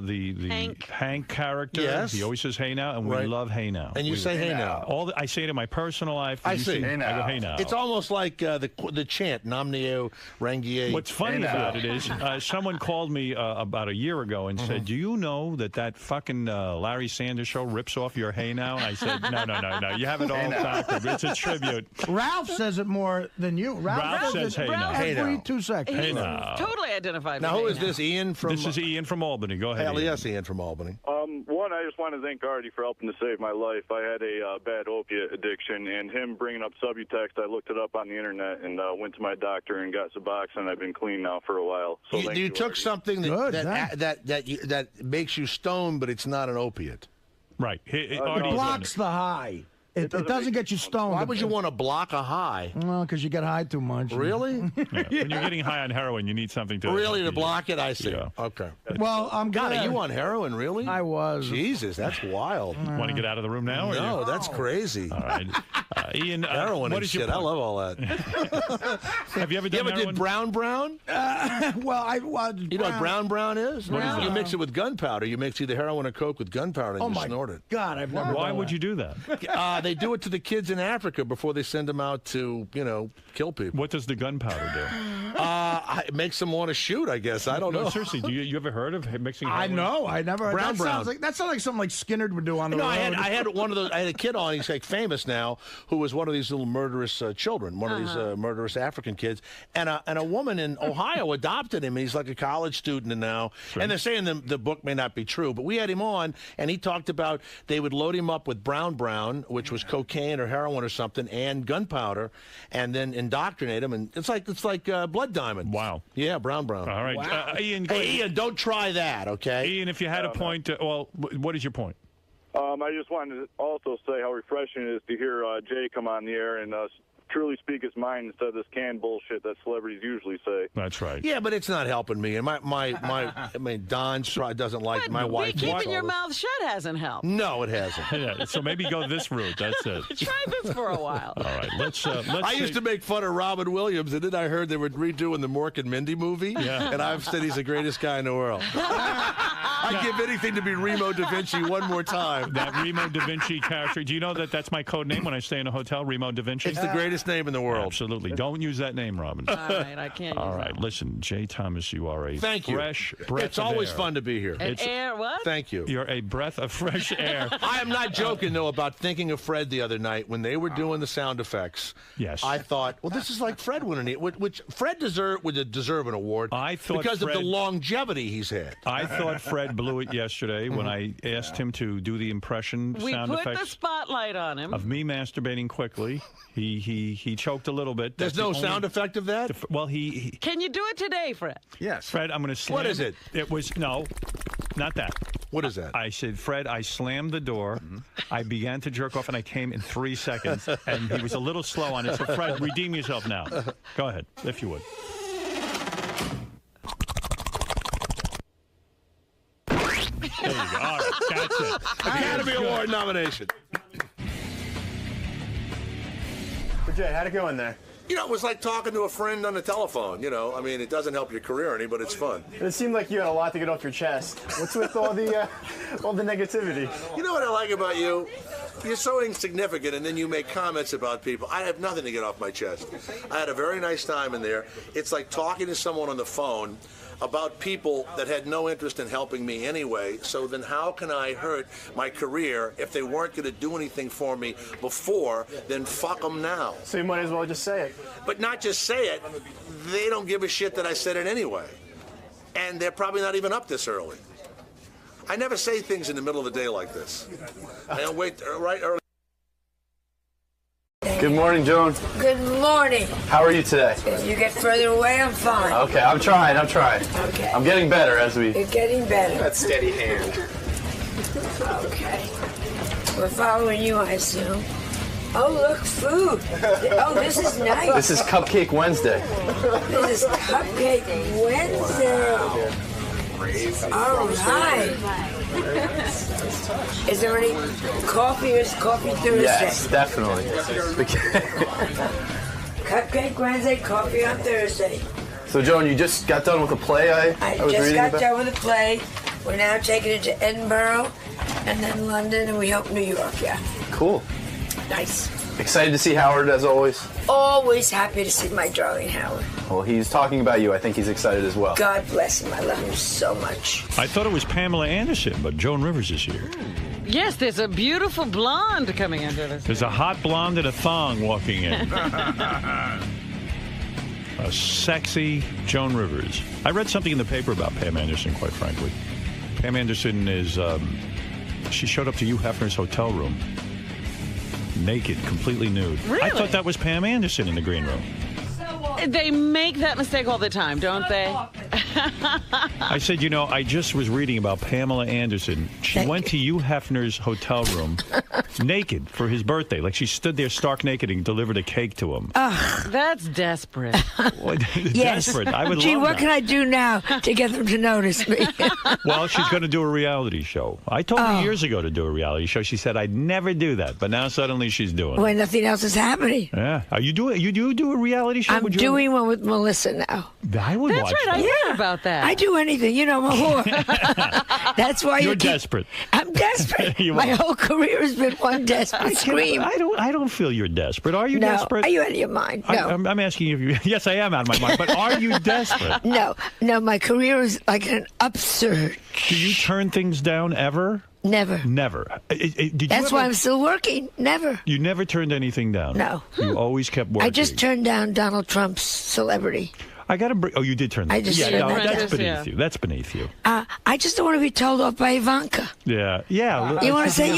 the Hank character. Yes. He always says hey now, and we love hey now. And you say hey now. I say it in my personal life. I You see. I go hey now. It's almost like the chant, Namneo Rangier. What's funny about it is someone called me about a year ago and said, do you know that fucking Larry Sanders show rips off your hey now? I said, no. You have it all backwards. It's a tribute. Ralph says it more than you. Ralph says hey now. Every 2 seconds. Hey now. Totally identified. Now, with who hey is this? Ian from? This is Ian from Albany. Go ahead. Hell Ian. yes, Ian from Albany. One, I just want to thank Artie for helping to save my life. I had a bad opiate addiction, and him bringing up Subutex, I looked it up on the internet and went to my doctor and got Suboxone. I've been clean now for a while. So You took something that makes you stoned, but it's not an opiate. Right. It blocks the high. It doesn't get you stoned. Why would you want to block a high? Well, because you get high too much. Really? Yeah. When you're getting high on heroin, you need something to... Really, to block it? I see. Yeah. Okay. Well, I'm God, glad. are you on heroin, really? I was. Jesus, that's wild. Want to get out of the room now? No, that's crazy. All right. Ian, heroin what and is your shit. I point? love all that. Have you ever done heroin? did brown? You know what brown is? Brown. You mix it with gunpowder. You mix either heroin or coke with gunpowder and you my snort it. God, I've never. Why would you do that? They do it to the kids in Africa before they send them out to, kill people. What does the gunpowder do? It makes them want to shoot, I guess. I don't know. Seriously, you ever heard of mixing heroin? I know. I never. Brown. That sounds like something like Skinner would do on the road. I had one of those. I had a kid on. He's like famous now, who was one of these little murderous children, one of these murderous African kids, and a woman in Ohio adopted him. He's like a college student now, and they're saying the book may not be true, but we had him on, and he talked about they would load him up with brown, which was cocaine or heroin or something, and gunpowder, and then indoctrinate him, and it's like Blood Diamond. Wow. Yeah, brown. All right, Wow. Ian. Ian, don't try that, okay? Ian, if you had a point, what is your point? I just wanted to also say how refreshing it is to hear Jay come on the air and truly speak his mind instead of this canned bullshit that celebrities usually say. That's right. Yeah, but it's not helping me. And Don doesn't like But my wife. keeping your mouth shut hasn't helped. No, it hasn't. Yeah, so maybe go this route. That's it. Try this for a while. All right, let's I used to make fun of Robin Williams, and then I heard they were redoing the Mork and Mindy movie, and I've said he's the greatest guy in the world. I'd give anything to be Remo Da Vinci one more time. That Remo Da Vinci character. Do you know that's my code name when I stay in a hotel? Remo Da Vinci. It's the greatest name in the world. Absolutely. Don't use that name, Robin. All right, I can't use All right, that. listen, Jay Thomas, you are a Thank you. fresh breath It's of always air. fun to be here. Air what? Thank you. You're a breath of fresh air. I am not joking, though, about thinking of Fred the other night when they were doing the sound effects. Yes. I thought, well, this is like Fred winning it, which Fred would deserve an award because of the longevity he's had. I thought Fred blew it yesterday when I asked him to do the impression We sound put effects the spotlight on him. of me masturbating quickly. He choked a little bit. There's no sound effect of that? Well, he Can you do it today, Fred? Yes. Fred, I'm going to slam. What is it? It was, no, not that. What is that? I said, Fred, I slammed the door. I began to jerk off, and I came in 3 seconds. And he was a little slow on it. So, Fred, redeem yourself now. Go ahead, if you would. There you go. All right, that's it. Academy Award nomination. But Jay, how'd it go in there? It was like talking to a friend on the telephone. I mean, it doesn't help your career any, but it's fun. It seemed like you had a lot to get off your chest. What's with all the negativity? You know what I like about you? You're so insignificant, and then you make comments about people. I have nothing to get off my chest. I had a very nice time in there. It's like talking to someone on the phone about people that had no interest in helping me anyway. So then how can I hurt my career if they weren't going to do anything for me before? Then fuck them now. So you might as well just say it. But not just say it. They don't give a shit that I said it anyway. And they're probably not even up this early. I never say things in the middle of the day like this. I don't wait right early. Good morning, Joan. Good morning. How are you today? If you get further away, I'm fine. Okay, I'm trying. Okay. I'm getting better as we... You're getting better. That steady hand. Okay. We're following you, I assume. Oh, look, food. Oh, this is nice. This is Cupcake Wednesday. This is Cupcake Wednesday. All right. Is there any coffee or is Coffee Thursday? Yes, definitely. Cupcake Wednesday, coffee on Thursday. So, Joan, you just got done with a play I was just reading got about? done with the play. We're now taking it to Edinburgh and then London, and we hope New York, yeah. Cool. Nice. Excited to see Howard, as always? Always happy to see my darling Howard. Well, he's talking about you. I think he's excited as well. God bless him. I love him so much. I thought it was Pamela Anderson, but Joan Rivers is here. Yes, there's a beautiful blonde coming into this. There's a hot blonde in a thong walking in. A sexy Joan Rivers. I read something in the paper about Pam Anderson, quite frankly. Pam Anderson is, she showed up to Hugh Hefner's hotel room. Naked, completely nude. Really? I thought that was Pam Anderson in the green room. They make that mistake all the time, don't they? I said, I just was reading about Pamela Anderson. She went to Hugh Hefner's hotel room naked for his birthday. Like she stood there stark naked and delivered a cake to him. That's desperate. Yes. Desperate. I would Gee, love what that. can I do now to get them to notice me? Well, she's going to do a reality show. I told her years ago to do a reality show. She said I'd never do that, but now suddenly she's doing it. When nothing else is happening. Yeah. Are you doing? You do a reality show? I'm doing one with Melissa now. I would That's watch right. that. I heard about that. I do anything. I'm a whore. That's why You're you keep- desperate. I'm desperate. You My are. whole career has been one desperate scream. I don't feel you're desperate. Are you No. desperate? Are you out of your mind? No. I'm asking you if you. Yes, I am out of my mind. But are you desperate? No. My career is like an upsurge. Do you turn things down ever? Never. Never. Did That's why I'm still working. Never. You never turned anything down. No. You always kept working. I just turned down Donald Trump's celebrity. I got to bring. Oh, you did turn that. I just yeah, turned no, that that's down. beneath you. That's beneath you. I just don't want to be told off by Ivanka. Yeah. Yeah. You want to say,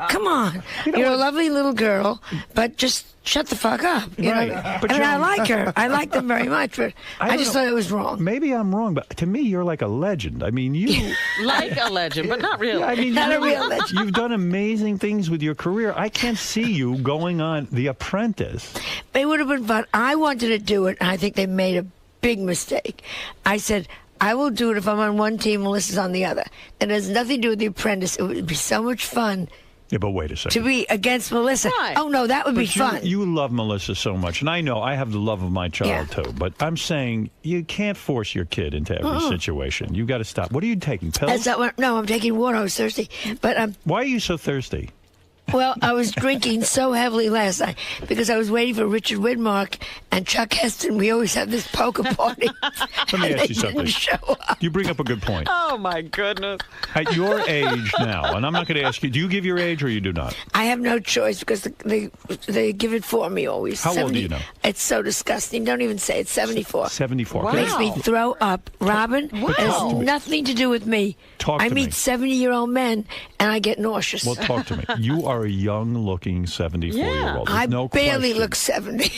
come on. You're a lovely little girl, but just shut the fuck up. You Right. know? But I mean, I Joan- like her. I like them very much, but I don't just know. thought it was wrong. Maybe I'm wrong, but to me, you're like a legend. I mean, you. Like a legend, but not really. I mean, Not a real legend. You've done amazing things with your career. I can't see you going on The Apprentice. It would have been fun. I wanted to do it, and I think they made a big mistake. I said, I will do it if I'm on one team, Melissa's on the other. And it has nothing to do with The Apprentice. It would be so much fun Yeah, but wait a second. to be against Melissa. Right. Oh, no, that would be But fun. You love Melissa so much, and I know I have the love of my child too. But I'm saying you can't force your kid into every situation. You got to stop. What are you taking? Pills? That's not what, no, I'm taking water. I was thirsty. But Why are you so thirsty? well, I was drinking so heavily last night because I was waiting for Richard Widmark and Chuck Heston. We always have this poker party. Let me and ask they you something. didn't show up. You bring up a good point. Oh, my goodness. At your age now, and I'm not going to ask you, do you give your age or you do not? I have no choice because they give it for me always. How old do you know? It's so disgusting. Don't even say it. 74. 74. Wow. Makes me throw up. Robin, it has nothing to do with me. Talk I to meet me. 70-year-old men and I get nauseous. Well, talk to me. You are a young-looking 74-year-old. I There's no barely question. look 70.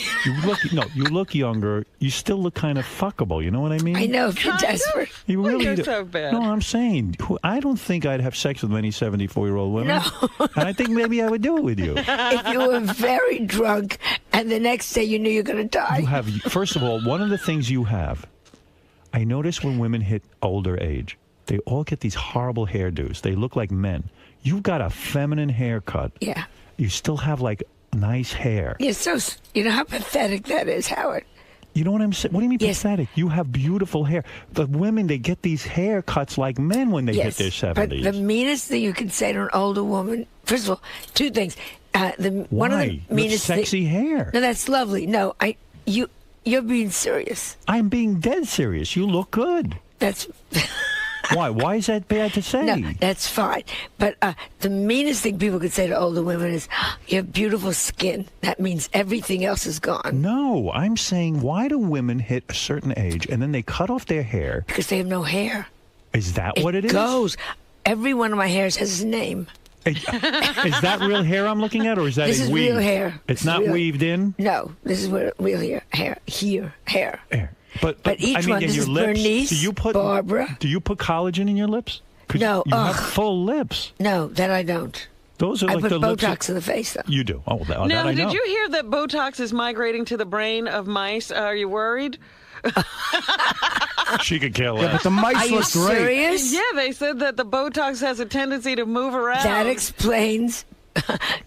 You look younger. You still look kind of fuckable. You know what I mean? I know if you're desperate. You really You're do. so bad. No, I'm saying I don't think I'd have sex with many 74-year-old women. No. And I think maybe I would do it with you. If you were very drunk and the next day you knew you were going to die. You have, first of all, one of the things you have, I notice when women hit older age, they all get these horrible hairdos. They look like men. You've got a feminine haircut. Yeah. You still have like nice hair. You're so, you know how pathetic that is, Howard. You know what I'm saying? What do you mean pathetic? You have beautiful hair. The women, they get these haircuts like men when they hit their 70s. But the meanest thing you can say to an older woman, first of all, two things. One of the Why? meanest You have sexy hair. No, that's lovely. No, you're being serious. I'm being dead serious. You look good. That's Why? Why is that bad to say? no, that's fine. But the meanest thing people could say to older women is, "You have beautiful skin." That means everything else is gone. No, I'm saying why do women hit a certain age and then they cut off their hair? Because they have no hair. Is that what it is? Goes. Every one of my hairs has a name. Is that real hair I'm looking at, or is that This a is weave? real hair. It's This not is real- weaved in? No, this is real hair. Hair. But each I mean, one, in this your is lips, Bernice, do you put Barbara. Do you put collagen in your lips? 'Cause No, you have full lips. No, that I don't. Those are I like put the lips Botox in the face, though. You do. Oh, that I Now, know. did you hear that Botox is migrating to the brain of mice? Are you worried? She could kill Yeah, us. but the mice Are you look great. serious? Yeah, they said that the Botox has a tendency to move around. That explains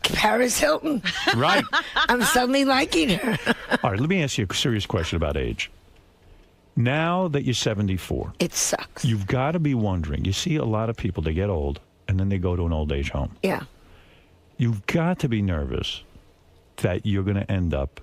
Paris Hilton. Right. I'm suddenly liking her. All right, let me ask you a serious question about age. Now that you're 74, it sucks. You've got to be wondering. You see a lot of people, they get old, and then they go to an old age home. Yeah. You've got to be nervous that you're going to end up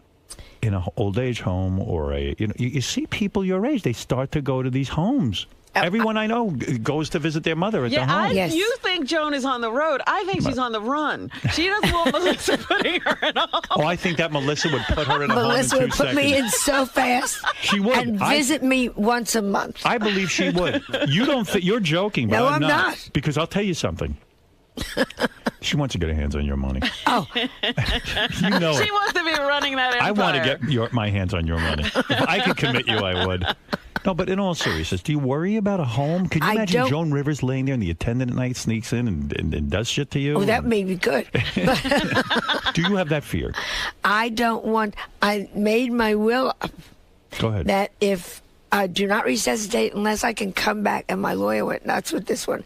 in an old age home or you see people your age, they start to go to these homes. Everyone I know goes to visit their mother at the home. You think Joan is on the road. I think she's on the run. She doesn't want Melissa putting her in a home. Oh, I think that Melissa would put her in a Melissa home in would 2 put me seconds. in so fast. She would. And visit me once a month. I believe she would. You don't think you're joking, but No, I'm I'm not. not. Because I'll tell you something. She wants to get her hands on your money. Oh. You know She it. wants to be running that empire. I want to get my hands on your money. If I could commit you, I would. No, but in all seriousness, do you worry about a home? Could you I imagine don't- Joan Rivers laying there and the attendant at night sneaks in and does shit to you? Oh, that may be good. Do you have that fear? I don't want. I made my will up Go ahead. that if I do not resuscitate unless I can come back, and my lawyer went nuts with this one,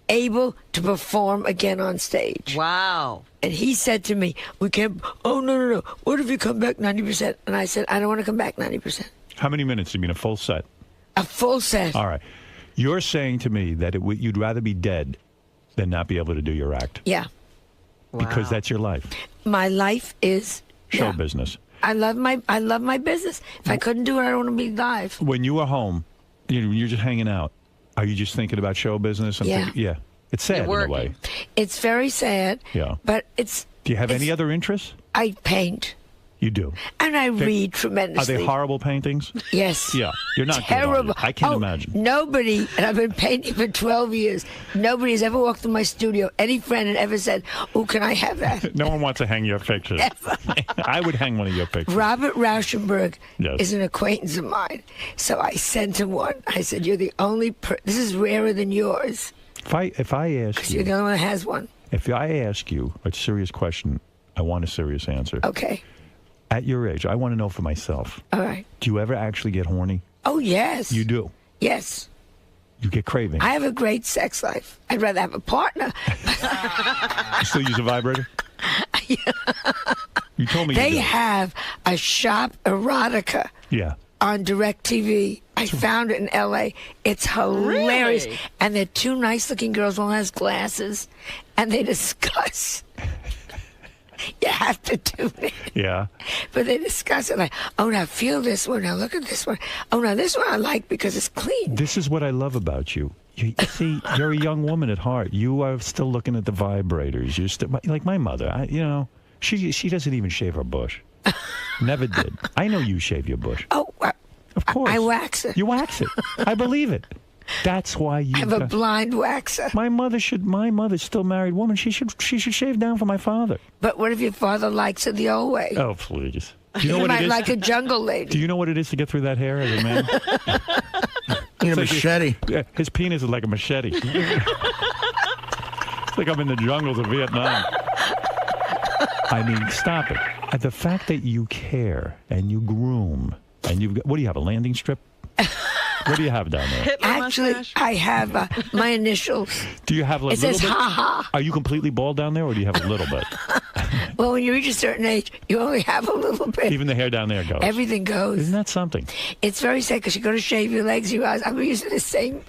able to perform again on stage. Wow. And he said to me, we can't, oh, no. What if you come back 90%? And I said, I don't want to come back 90%. How many minutes? You mean a full set? A full set. All right. You're saying to me that you'd rather be dead than not be able to do your act. Yeah. Because that's your life. My life is Show business. I love my business. If I couldn't do it, I don't want to be live. When you are home, you're just hanging out. Are you just thinking about show business? Yeah. Yeah. It's sad in a way. It's very sad. Yeah. But it's. Do you have any other interests? I paint. You do. And I They- read tremendously. Are they horrible paintings? Yes. Yeah. You're not Terrible. good, are you? I can't imagine. Nobody, and I've been painting for 12 years, nobody has ever walked through my studio, any friend had ever said, oh, can I have that? No one wants to hang your picture. I would hang one of your pictures. Robert Rauschenberg Yes. is an acquaintance of mine. So I sent him one. I said, you're the only this is rarer than yours. If I ask You're you, the only one that has one. if I ask you a serious question, I want a serious answer. Okay. At your age, I want to know for myself. All right. Do you ever actually get horny? Oh, yes. You do. Yes. You get craving. I have a great sex life. I'd rather have a partner. You still use a vibrator? You told me They you did. have a shop erotica Yeah. on DirecTV. I found it in L.A. It's hilarious. Really? And they're two nice-looking girls. One has glasses, and they discuss. You have to do it. Yeah. But they discuss it like, oh, now feel this one. Now look at this one. Oh, now this one I like because it's clean. This is what I love about you. You see, you're a young woman at heart. You are still looking at the vibrators. You're still like my mother. She doesn't even shave her bush. Never did. I know you shave your bush. Oh, of course. I wax it. You wax it. I believe it. That's why you. I have a blind waxer. My mother's still married woman. She should shave down for my father. But what if your father likes it the old way? Oh, please. Do you know You what it might is? like a jungle lady. Do you know what it is to get through that hair as a man? Need a It's like machete. his penis is like a machete. It's like I'm in the jungles of Vietnam. I mean, stop it. The fact that you care and you groom and you've got, what do you have, a landing strip? What do you have down there? Actually, I have my initials. Do you have a It little says bit? ha ha. Are you completely bald down there or do you have a little bit? Well, when you reach a certain age, you only have a little bit. Even the hair down there goes. Everything goes. Isn't that something? It's very sad because you go to shave your legs, you realize I'm using the same.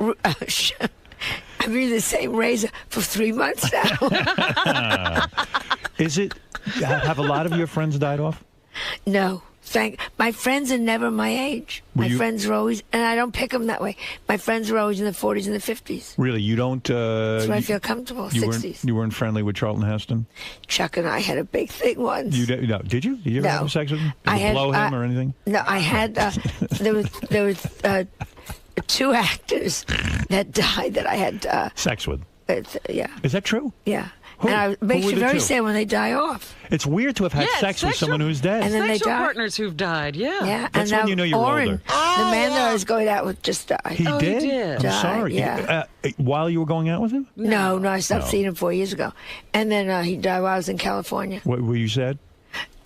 I'm using the same razor for 3 months now. Is it? Have a lot of your friends died off? No. My friends are never my age. My friends are always, and I don't pick them that way. My friends are always in the 40s and the 50s. Really, you don't. That's where I feel comfortable. 60s. You weren't friendly with Charlton Heston. Chuck and I had a big thing once. No, did you? Did you ever No. have sex with him? Did I you had, blow him or anything? No, I had. There was 2 actors that died that I had Sex with. Yeah. Is that true? Yeah. Who? And it makes Who were you the very two? sad when they die off. It's weird to have had sex with someone who's dead. And then they Sexual die. partners who've died, yeah. Yeah, That's and when now you know you're Oren, older. the man that I was going out with, just died. He did? I'm Died, sorry. Yeah. While you were going out with him? No, I stopped No. seeing him 4 years ago. And then he died while I was in California. What were you sad?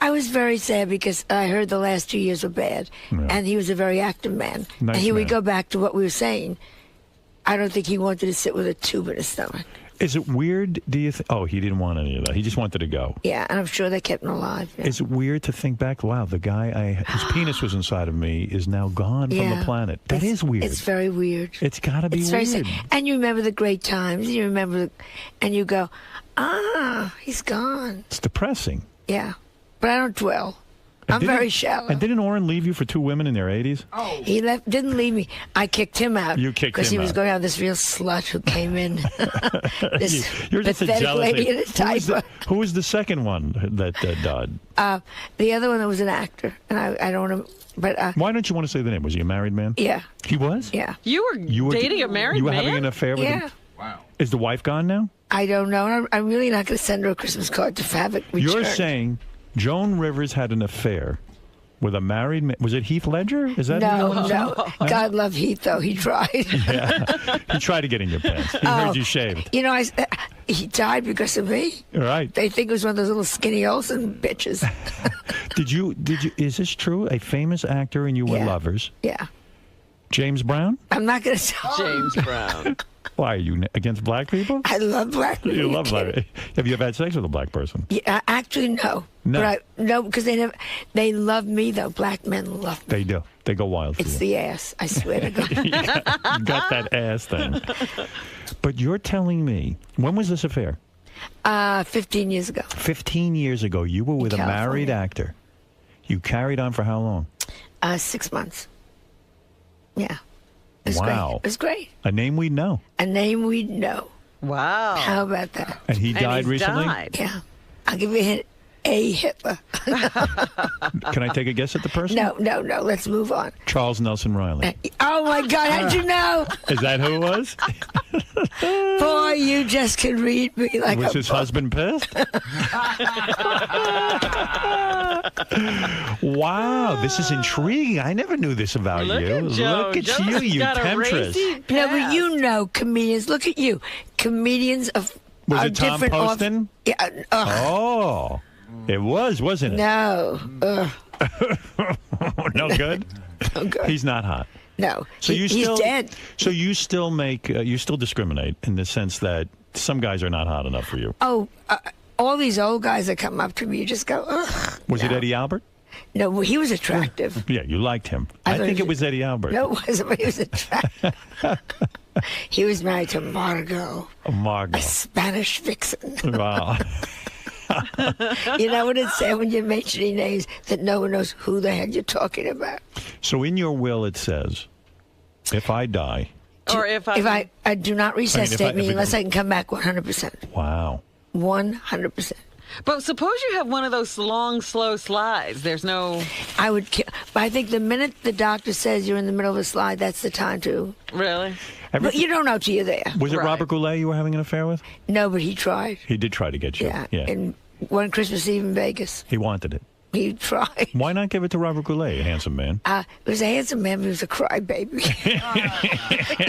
I was very sad because I heard the last 2 years were bad. Yeah. And he was a very active man. Nice and here we man. go back to what we were saying. I don't think he wanted to sit with a tube in his stomach. Is it weird, do you Oh, he didn't want any of that. He just wanted to go. Yeah, and I'm sure they kept him alive. Yeah. Is it weird to think back, wow, the guy his penis was inside of me is now gone from the Yeah. planet? That is weird. It's very weird. It's got to be It's weird. very sad. And you remember the great times. You remember, and you go, he's gone. It's depressing. Yeah, but I don't dwell. And I'm didn't- very shallow. And didn't Oren leave you for two women in their 80s? He didn't leave me. I kicked him out. You kicked because him he was out. going out with this real slut who came in. This You're just a pathetic jealous lady in a diaper. Who was the second one that died? The other one was an actor, and I don't want to. But Why don't you want to say the name? Was he a married man? yeah, He was? yeah. You were dating a married You were man? having an affair with Yeah. him? Wow. Is the wife gone now? I don't know. And I'm really not going to send her a Christmas card to have it returned. You're saying Joan Rivers had an affair with a married man. Was it Heath Ledger? Is that who No, it was? no. God love Heath, though. He tried. Yeah. He tried to get in your pants. He heard you shaved. You know, he died because of me. Right. They think it was one of those little skinny Olsen bitches. Did you, is this true? A famous actor and you were Yeah. lovers? Yeah. James Brown? I'm not going to tell James Brown. Why, are you against black people? I love black people. You love black. Have you ever had sex with a black person? Yeah, actually, no. No. But no, because they love me, though. Black men love me. They do. They go wild for It's you. the ass. I swear to God. You got that ass thing. But you're telling me, when was this affair? 15 years ago. 15 years ago, you were with a California. married actor. You carried on for how long? 6 months. Yeah. It was Wow. great. It was great. A name we'd know. A name we'd know. Wow. How about that? And he died recently? Yeah. I'll give you a hint. A Hitler. Can I take a guess at the person? No. Let's move on. Charles Nelson Riley. Oh, my God. How'd you know? Is that who it was? Boy, you just can read me like Was a his book. husband pissed? Wow, this is intriguing. I never knew this about Look you. at Joe. Look at Joe's you got a temptress. racy No, but past. you know comedians. Look at you. Comedians of Was are it Tom different off- Poston? Yeah. Oh, it was, wasn't it? No. No good? No good. He's not hot. No. So you he's still, dead. So you still make, you still discriminate in the sense that some guys are not hot enough for you. Oh, all these old guys that come up to me, you just go, ugh. Was it Eddie Albert? No, well, he was attractive. Yeah, you liked him. I I thought think he it was Eddie Albert. No, it wasn't, but he was attractive. He was married to Margot, Margot. a Spanish vixen. Wow. You know what it said when you're mentioning names that no one knows who the heck you're talking about. So in your will it says, if I die. Or if I do not resuscitate me unless I can come back 100%. Wow. 100%. But suppose you have one of those long, slow slides. There's no. I would kill. But I think the minute the doctor says you're in the middle of a slide, that's the time to. Really? But you don't know till you're there. Was it Robert Goulet you were having an affair with? No, but he tried. He did try to get you. Yeah. And one Christmas Eve in Vegas, He wanted it. he tried. Why not give it to Robert Goulet, a handsome man? It was a handsome man, but he was a crybaby.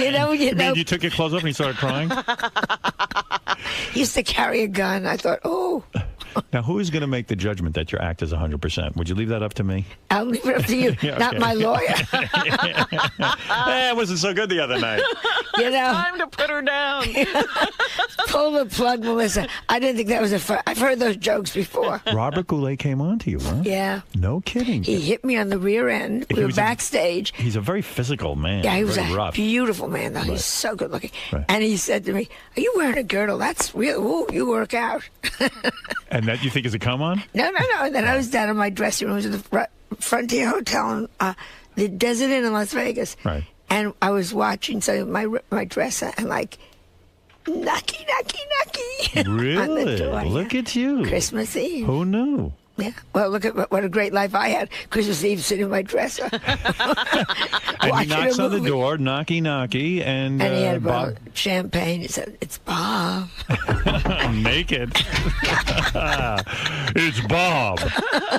you know. You took your clothes off and you started crying? He used to carry a gun. I thought, oh, Now, who is going to make the judgment that your act is 100%? Would you leave that up to me? I'll leave it up to you, Yeah, not okay. my lawyer. It wasn't so good the other night. You know, Time to put her down. pull the plug, Melissa. I didn't think that was a fun. I've heard those jokes before. Robert Goulet came on to you, huh? Yeah. No kidding. He hit me on the rear end. He We were was backstage. He's a very physical man. Yeah, he was very a rough. beautiful man, though. Right. He's so good looking. Right. And he said to me, "Are you wearing a girdle? That's real. Ooh, you work out." And that you think is a come on? No. And then I was down in my dressing room. It was at the Frontier Hotel in the Desert Inn in Las Vegas. Right. And I was watching my dress and like, knocky, Really? on the door. Look at you. Christmas Eve. Who knew? Yeah. Well, look at what a great life I had. Christmas Eve, sitting in my dresser. And he knocks on the door, knocky, and he had Bob. champagne. He said, "It's Bob." Naked. It's Bob.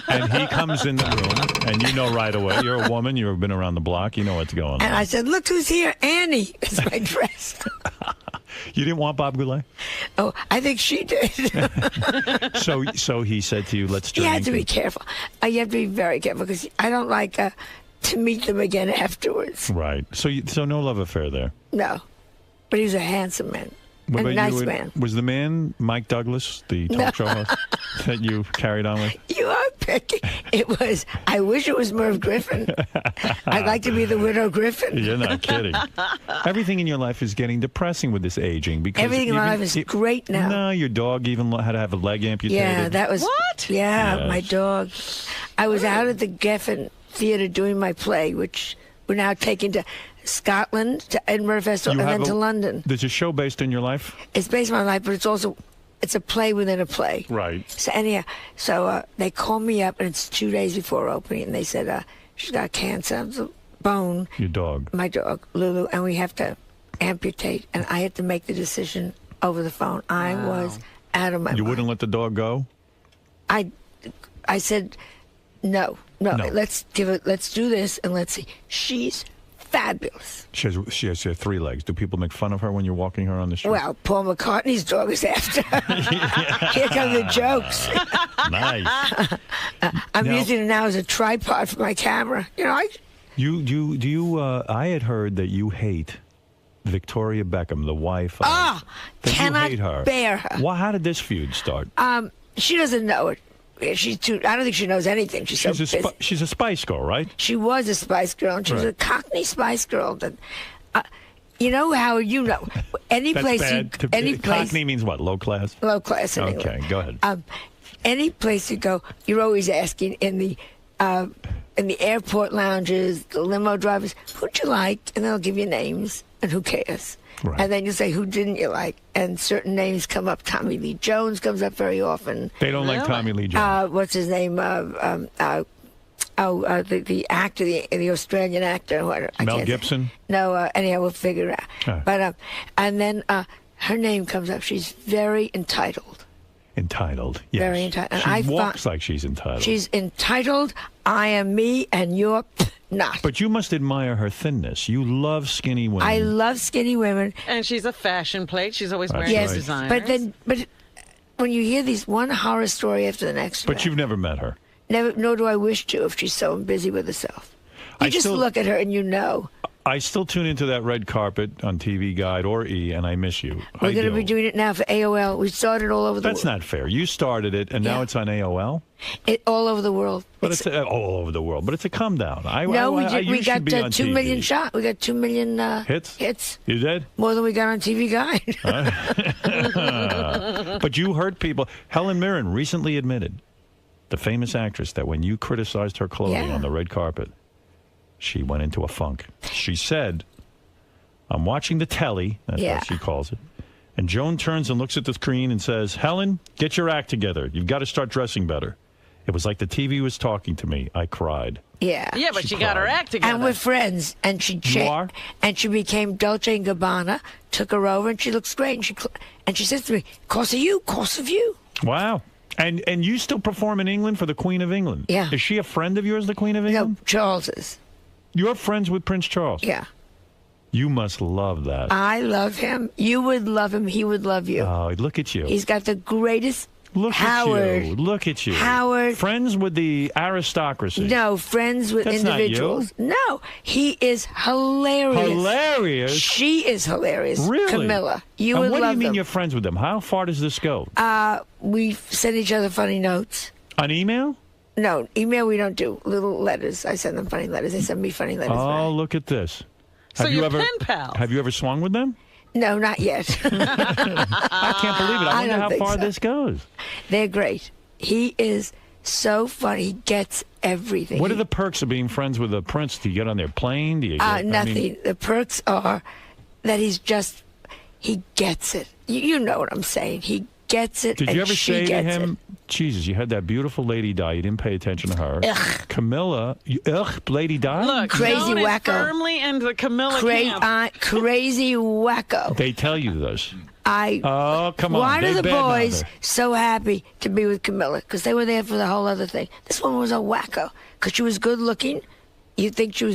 And he comes in the room, and you know right away. You're a woman. You've been around the block. You know what's going on. And I said, "Look who's here. Annie is my dress." You didn't want Bob Goulet? Oh, I think she did. So he said to you, let's drink. You have to be careful. You have to be very careful because I don't like to meet them again afterwards. Right. So no love affair there? No. But he was a handsome man. What A about nice you? man. Was the man Mike Douglas, the talk show host, that you carried on with? You are picky. It was, I wish it was Merv Griffin. I'd like to be the widow Griffin. You're not kidding. Everything in your life is getting depressing with this aging. Because everything in my life is great now. No, your dog even had to have a leg amputated. Yeah, that was... What? Yeah, Yes. my dog. I was out at the Geffen Theatre doing my play, which we're now taking to Scotland, to Edinburgh Festival, and then to London. There's a show based on your life? It's based on my life, but it's a play within a play. Right. So anyhow, they called me up, and it's 2 days before opening, and they said, she's got cancer of the bone. Your dog. My dog, Lulu, and we have to amputate, and I had to make the decision over the phone. I was out of my mind. You wouldn't let the dog go? I said, no, let's do this, and let's see. She's fabulous. She has 3 legs. Do people make fun of her when you're walking her on the street? Well, Paul McCartney's dog is after her. Here come the jokes. Nice. I'm using it now as a tripod for my camera. You know, I had heard that you hate Victoria Beckham, the wife. That cannot you hate her. bear her. Well, how did this feud start? She doesn't know it. She's too. I don't think she knows anything. She's so busy. She's a Spice Girl, right? She was a Spice Girl, and she was a Cockney Spice Girl. That, you know how you know any That's place. Bad. Any place. Cockney means what? Low class. Low class. In Okay, England. go ahead. Any place you go, you're always asking in the airport lounges, the limo drivers, who'd you like, and they'll give you names, and who cares. Right. And then you say, who didn't you like? And certain names come up. Tommy Lee Jones comes up very often. They don't like Tommy Lee Jones. What's his name? The actor, the Australian actor. Mel Gibson? No, anyhow, we'll figure it out. But, and then her name comes up. She's very entitled. Entitled, yes. Very entitled. She And walks like she's entitled. She's entitled. I am me, and you're not. But you must admire her thinness. You love skinny women. I love skinny women. And she's a fashion plate. She's always wearing yes, designers. But when you hear these one horror story after the next, but you've never met her. Never, nor do I wish to if she's so busy with herself. You just look at her and you know. I still tune into that red carpet on TV Guide or E, and I miss you. We're going to be doing it now for AOL. We started all over the world. That's not fair. You started it, and now it's on AOL? All over the world. But it's all over the world. But it's a come down. We got 2 million shots. We got 2 million hits. You did? More than we got on TV Guide. But you hurt people. Helen Mirren recently admitted, the famous actress, that when you criticized her clothing on the red carpet, she went into a funk. She said, I'm watching the telly, that's what she calls it, and Joan turns and looks at the screen and says, Helen, get your act together. You've got to start dressing better. It was like the TV was talking to me. I cried. Yeah. Yeah, but she got her act together. And we're friends. And she changed. And she became Dolce & Gabbana, took her over, and she looks great. And she says to me, course of you. Wow. And you still perform in England for the Queen of England? Yeah. Is she a friend of yours, the Queen of England? No, Charles is. You're friends with Prince Charles? Yeah. You must love that. I love him. You would love him. He would love you. Oh, look at you. He's got the greatest... Look at you. Look at you. Howard. Friends with the aristocracy. No, friends with That's individuals. Not you. No, he is hilarious. Hilarious? She is hilarious. Really? Camilla. You and would what love do you mean them. you're friends with them? How far does this go? We send each other funny notes. On email? No, email we don't do. Little letters. I send them funny letters. They send me funny letters. Oh, look at this. So you're pen pals. Have you ever swung with them? No, not yet. I can't believe it. I wonder how far this goes. They're great. He is so funny. He gets everything. What are the perks of being friends with a prince? Do you get on their plane? Do you get, nothing. The perks are that he gets it. You know what I'm saying. He gets it. Did you ever say to him, Jesus, you had that beautiful lady die. You didn't pay attention to her. Ugh. Camilla, lady died? Look, Crazy Joan is wacko. firmly in the Camilla camp. Crazy wacko. They tell you this. Oh, come on. Why They are the badmouth boys her. so happy to be with Camilla? Because they were there for the whole other thing. This one was a wacko. Because she was good looking. You think she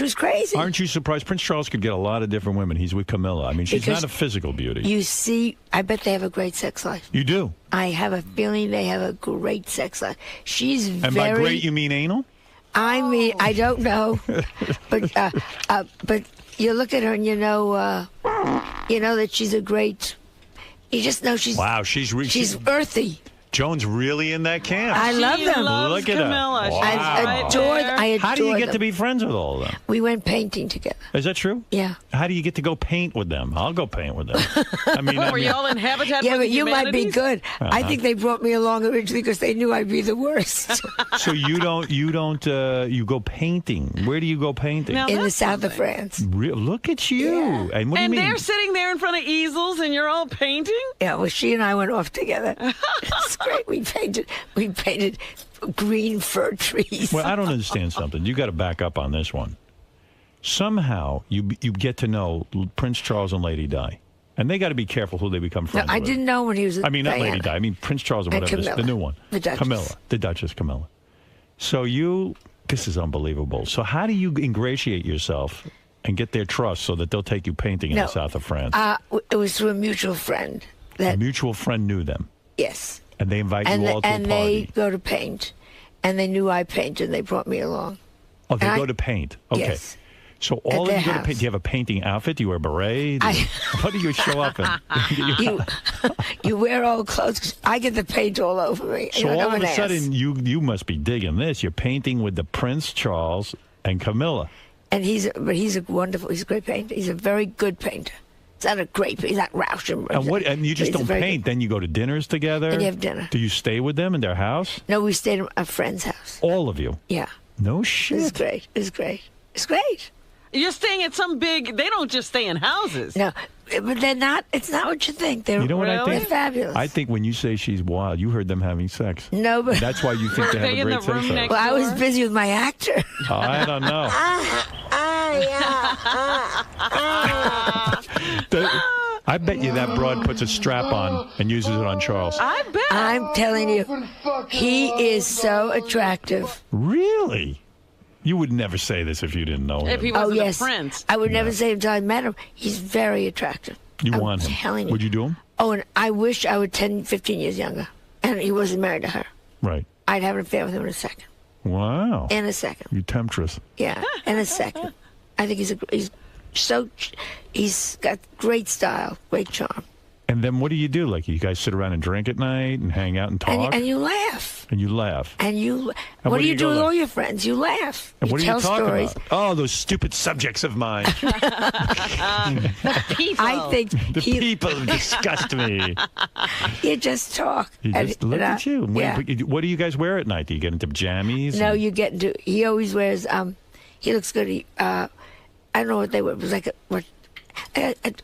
was crazy. Aren't you surprised? Prince Charles could get a lot of different women. He's with Camilla. I mean, she's Because not a physical beauty. You see, I bet they have a great sex life. You do? I have a feeling they have a great sex life. She's And very... by great, you mean anal? I mean, I don't know. But you look at her and you know that she's a great... You just know she's... Wow, she's earthy. Joan's really in that camp. I love them. Look at Camilla. her. She's Wow. I adore How do you get them. to be friends with all of them? We went painting together. Is that true? Yeah. How do you get to go paint with them? I'll go paint with them. I mean, Were you all in Habitat Yeah, for the but you might be Humanities? good. I think they brought me along originally because they knew I'd be the worst. So you go painting. Where do you go painting? Now, In the that's south of France. Look at you. Yeah. And what do you And mean? they're sitting there in front of easels and you're all painting? Yeah, well, she and I went off together. It's great. We painted green fir trees. Well, I don't understand something. You got to back up on this one. Somehow you get to know Prince Charles and Lady Di, and they got to be careful who they become No, friends I with. didn't know when he was. I mean, not Diana. Lady Di. I mean Prince Charles or And whatever. Camilla. The new one. The Duchess. Camilla, the Duchess Camilla. So this is unbelievable. So how do you ingratiate yourself and get their trust so that they'll take you painting in No. the south of France? It was through a mutual friend. A mutual friend knew them. Yes. And they invite And you all to a and party. they go to paint, and they knew I paint, and they brought me along. Oh, they and go I- to paint. Okay. Yes. So At all of their you go to house. paint. Do you have a painting outfit? Do you wear a beret? What do you show up in? You wear old clothes. 'Cause I get the paint all over me. So You know, all I'm of an a ass. sudden, you must be digging this. You're painting with the Prince Charles and Camilla. And he's a great painter. He's a very good painter. He's not a great, he's not Rauschenberg. And you just He's a don't very paint. Then you go to dinners together. And you have dinner. Do you stay with them in their house? No, we stayed at a friend's house. All of you. Yeah. No shit. It's great. It's great. It's great. You're staying at some big, they don't just stay in houses. No, but they're not, it's not what you think. They're, You know what I they're think? fabulous. I think when you say she's wild, you heard them having sex. No, but And that's why you think Were they have they a in great the room sex life. Well, I was busy with my actor. I don't know. I bet you that broad puts a strap on and uses it on Charles. I bet. I'm telling you, he is so attractive. Really? You would never say this if you didn't know him. If he wasn't a prince. I would never say it until I met him. He's very attractive. You I'm want him. telling you. Would you do him? Oh, and I wish I were 10, 15 years younger. And he wasn't married to her. Right. I'd have an affair with him in a second. Wow. In a second. You temptress. Yeah, in a second. I think he's got great style, great charm. And then what do you do? Like, you guys sit around and drink at night and hang out and talk? And you laugh. And you laugh. And you, And what do you go do with like? all your friends? You laugh. And what you are tell you talking stories. about? Oh, those stupid subjects of mine. I think The people disgust me. you just talk. You And- just look and at you. Yeah. What do you guys wear at night? Do you get into jammies? No, you get into. He always wears. He looks good. I don't know what they wear. It was like a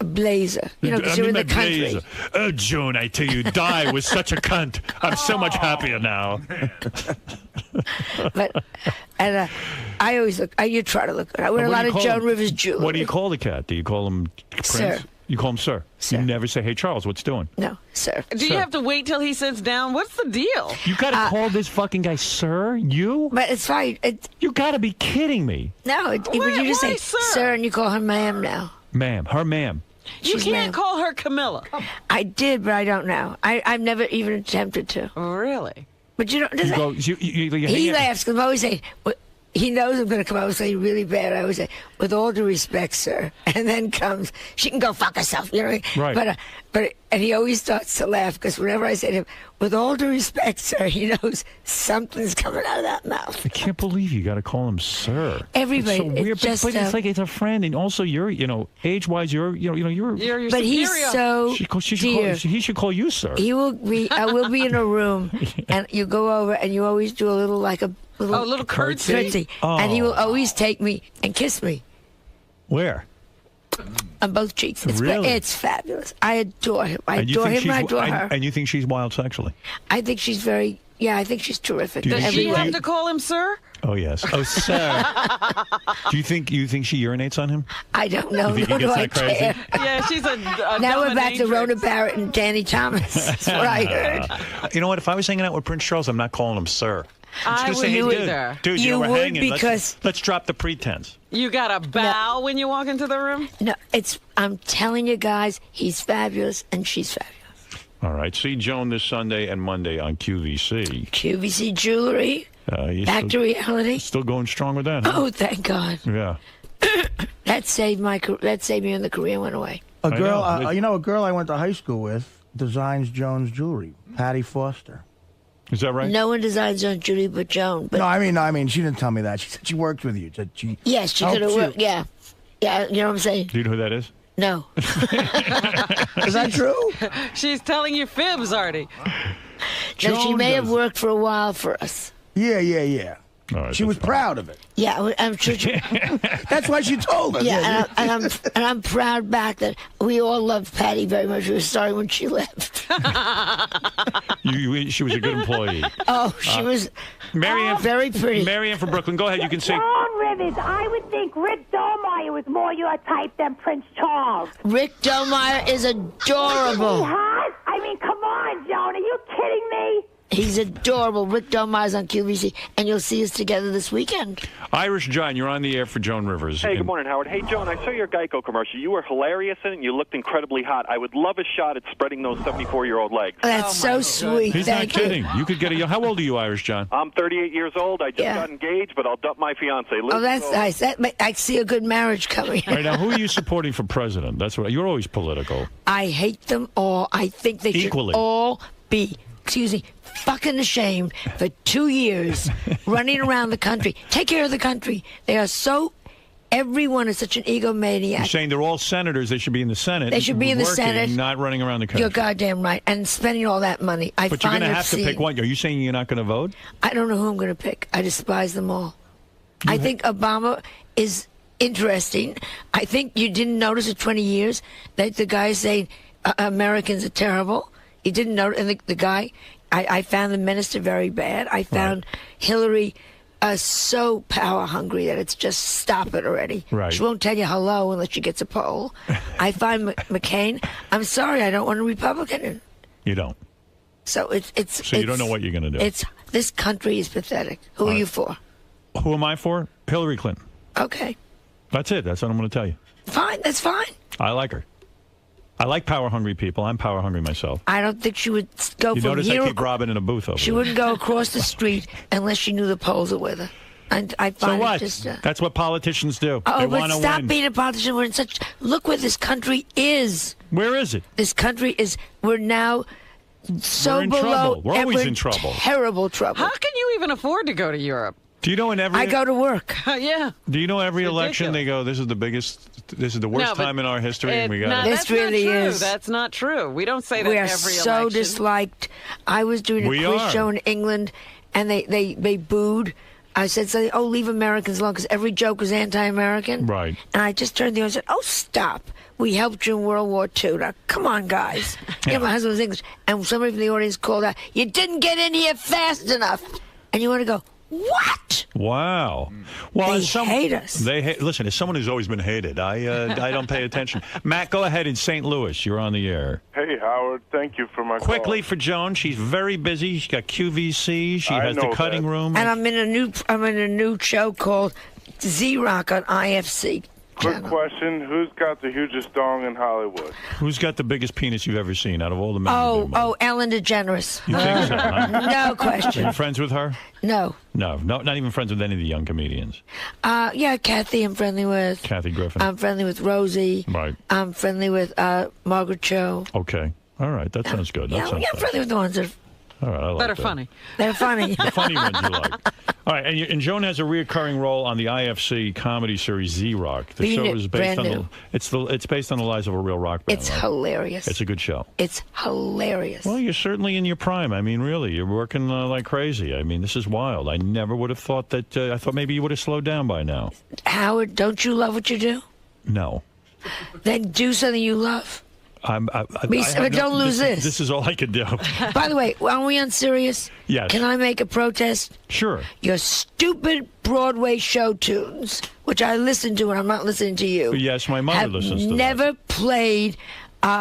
blazer. You know, because you're in the country. Blazer. Oh, June, I tell you, Di was such a cunt. I'm so much happier now. And I always look. You try to look good. I wear a And what lot do of you Joan call him? Rivers jewelry. What do you call the cat? Do you call him Prince? Sir. You call him Sir. You never say, "Hey, Charles, what's doing?" No, sir. Do you have to wait till he sits down? What's the deal? You got to call this fucking guy Sir? You? But it's fine. You got to be kidding me. No, but you just say sir, and you call her ma'am now. Ma'am. Her ma'am. You She's can't ma'am. call her Camilla. I did, but I don't now. I've never even attempted to. Really? But you don't. You go, you He hang out- laughs because I'm always saying. He knows I'm going to come out and say really bad. I always say, with all due respect, sir. And then comes, she can go fuck herself. You know what I mean? Right. And he always starts to laugh because whenever I say to him, with all due respect, sir, he knows something's coming out of that mouth. I can't believe you got to call him Sir. Everybody, It's so weird, it's just, but it's like it's a friend, and also you're, age-wise, you're. But he's so he should call you Sir. He will be. I will be in a room, and you go over, and you always do a little like a little curtsy. and he Oh. will always take me and kiss me. Where? on both cheeks. It's Really? It's fabulous. I adore him. I And you adore think him. I she's- adore her. And you think she's wild sexually? I think she's very. Yeah, I think she's terrific. Do you Does think she she- have to call him sir? Oh yes. Oh sir. Do you think she urinates on him? I don't know. You think Nor he do gets I that crazy? care. Yeah, she's a Now we're back to Rhoda Barrett and Danny Thomas. That's what I heard. You know what? If I was hanging out with Prince Charles, I'm not calling him sir. I'm I just gonna say, wouldn't hey, either. Dude, You we're would hanging. because- Let's drop the pretense. You got to bow when you walk into the room? No, I'm telling you guys, he's fabulous and she's fabulous. All right. See Joan this Sunday and Monday on QVC. QVC Jewelry, You back to still, reality. still going strong with that, huh? Oh, thank God. Yeah. That saved me when the career went away. A girl, a girl I went to high school with designs Joan's jewelry. Patty Foster. Is that right? No one designs on Judy but Joan. But No, I mean, she didn't tell me that. She said she worked with you. She yes, she helped could have you. worked. Yeah, you know what I'm saying? Do you know who that is? No. Is that true? She's telling you fibs, Artie. No, she Joan may have does- worked for a while for us. Yeah. All right, She was proud of it. Yeah, I'm sure. That's why she told us. Yeah, and I'm proud back that we all loved Patty very much. We were sorry when she left. She was a good employee. Oh, she was Marianne, very pretty. Marianne from Brooklyn. Go ahead. You can say. Joan Rivers, I would think Rick Dolmeyer was more your type than Prince Charles. Rick Dolmeyer is He adorable. hot? I mean, come on, Joan, are you kidding me? He's adorable. Rick Dolmeyer's on QVC, and you'll see us together this weekend. Irish John, you're on the air for Joan Rivers. Hey, good morning, Howard. Hey, Joan, I saw your Geico commercial. You were hilarious in it, and you looked incredibly hot. I would love a shot at spreading those 74-year-old legs. That's so sweet. He's Thank not kidding. You could get a. How old are you, Irish John? I'm 38 years old. I just Yeah. got engaged, but I'll dump my fiance. Oh, that's nice. I see a good marriage coming. All right, now, who are you supporting for president? That's what you're always political. I hate them all. I think they Equally. should all be, fucking ashamed for 2 years running around the country. Take care of the country. They are so. Everyone is such an egomaniac. You're saying they're all senators. They should be in the Senate. They should be in the working, Senate. not running around the country. You're goddamn right. And spending all that money. I But you're find going to it have to obscene. pick one. Are you saying you're not going to vote? I don't know who I'm going to pick. I despise them all. I think Obama is interesting. I think you didn't notice in 20 years that the guy is saying Americans are terrible. You didn't notice. And the guy, I found the minister very bad. I found Hillary so power hungry that it's just stop it already. Right. She won't tell you hello unless she gets a poll. I find McCain, I'm sorry, I don't want a Republican. You don't. So it's. So you don't know what you're going to do. This country is pathetic. Who are you for? Who am I for? Hillary Clinton. Okay. That's it. That's what I'm going to tell you. Fine. That's fine. I like her. I like power-hungry people. I'm power-hungry myself. I don't think she would go You from notice here. I keep Robin in a booth over She there. wouldn't go across the street unless she knew the polls are with her. And I So find what? it just. That's what politicians do. Oh, they but want to stop win. being a politician. We're in such. Look where this country is. Where is it? This country is. We're now so We're in below. trouble. We're and always we're in trouble. Terrible trouble. How can you even afford to go to Europe? Do you know in every? I go to work. Yeah. Do you know every It's election they go? This is the biggest. This is the worst No, but time in our history, and we got. No, it. that's really not true. is. That's not true. We don't say that We are every so election. disliked. I was doing a We quiz are. show in England, and they booed. I said something, oh, leave Americans alone, because every joke was anti-American. Right. And I just turned to them and said, oh, stop. We helped you in World War II. Now, come on, guys. Yeah, my husband was English. And somebody from the audience called out, you didn't get in here fast enough. And you want to go, what? Wow. Well, They as hate us. They hate. Listen, as someone who's always been hated, I don't pay attention. Matt, go ahead in St. Louis. You're on the air. Hey, Howard. Thank you for my Quickly for Joan. She's very busy. She's got QVC. She I has the know cutting that. room. And I'm in a new show called Z-Rock on IFC. Quick question. Who's got the hugest dong in Hollywood? Who's got the biggest penis you've ever seen out of all the men? you've been with? Oh, Ellen DeGeneres. You think so, huh? No Are question. you friends with her? No. No, not even friends with any of the young comedians. Yeah, Kathy I'm friendly with. Kathy Griffin. I'm friendly with Rosie. Right. I'm friendly with Margaret Cho. Okay. All right. That sounds good. That Yeah, sounds I'm nice. friendly with the ones that All right. I like That are that. funny. they're funny. The funny ones you like. All right, and Joan has a reoccurring role on the IFC comedy series Z-Rock. The Beat show it, is based brand on new. it's based on the lives of a real rock band. It's right? hilarious. It's a good show. It's hilarious. Well, you're certainly in your prime. I mean, really, you're working like crazy. I mean, this is wild. I never would have thought that. I thought maybe you would have slowed down by now. Howard, don't you love what you do? No. then do something you love. But don't lose this. This is all I can do. By the way, are we on Sirius? Yes. Can I make a protest? Sure. Your stupid Broadway show tunes, which I listen to, and I'm not listening to you. Yes, my mother listens to never played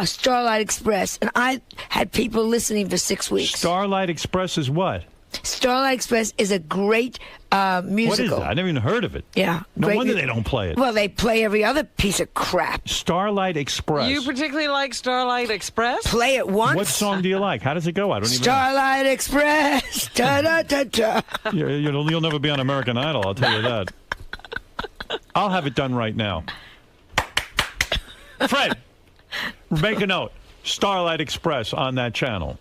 Starlight Express, and I had people listening for 6 weeks. Starlight Express is what? Starlight Express is a great musical. What is that? I never even heard of it. Yeah. No wonder they don't play it. Well, they play every other piece of crap. Starlight Express. You particularly like Starlight Express? Play it once. What song do you like? How does it go? I don't even know. Starlight Express. Da-da-da-da. You'll never be on American Idol, I'll tell you that. I'll have it done right now. Fred, make a note. Starlight Express on that channel.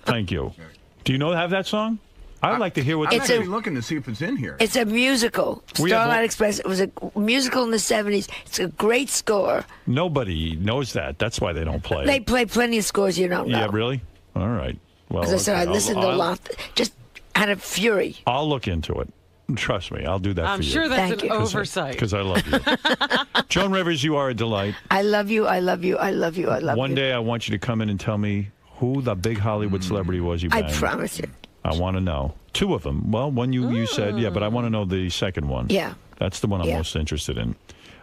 Thank you. Do you have that song? I'd like to hear what. I'm actually looking to see if it's in here. It's a musical. Starlight Express. It was a musical in the 70s. It's a great score. Nobody knows that. That's why they don't play it. They play plenty of scores you don't know. Yeah, really? All right. Well, as I said, I listened a lot. Just out of fury. I'll look into it. Trust me, I'll do that I'm for you. sure that's an oversight. Because I love you. Joan Rivers, you are a delight. I love you. I love you. I love you. I love you. One day I want you to come in and tell me who the big Hollywood celebrity was you banged. I promise you. I want to know. 2 of them. Well, one you said, yeah, but I want to know the second one. Yeah. That's the one I'm most interested in.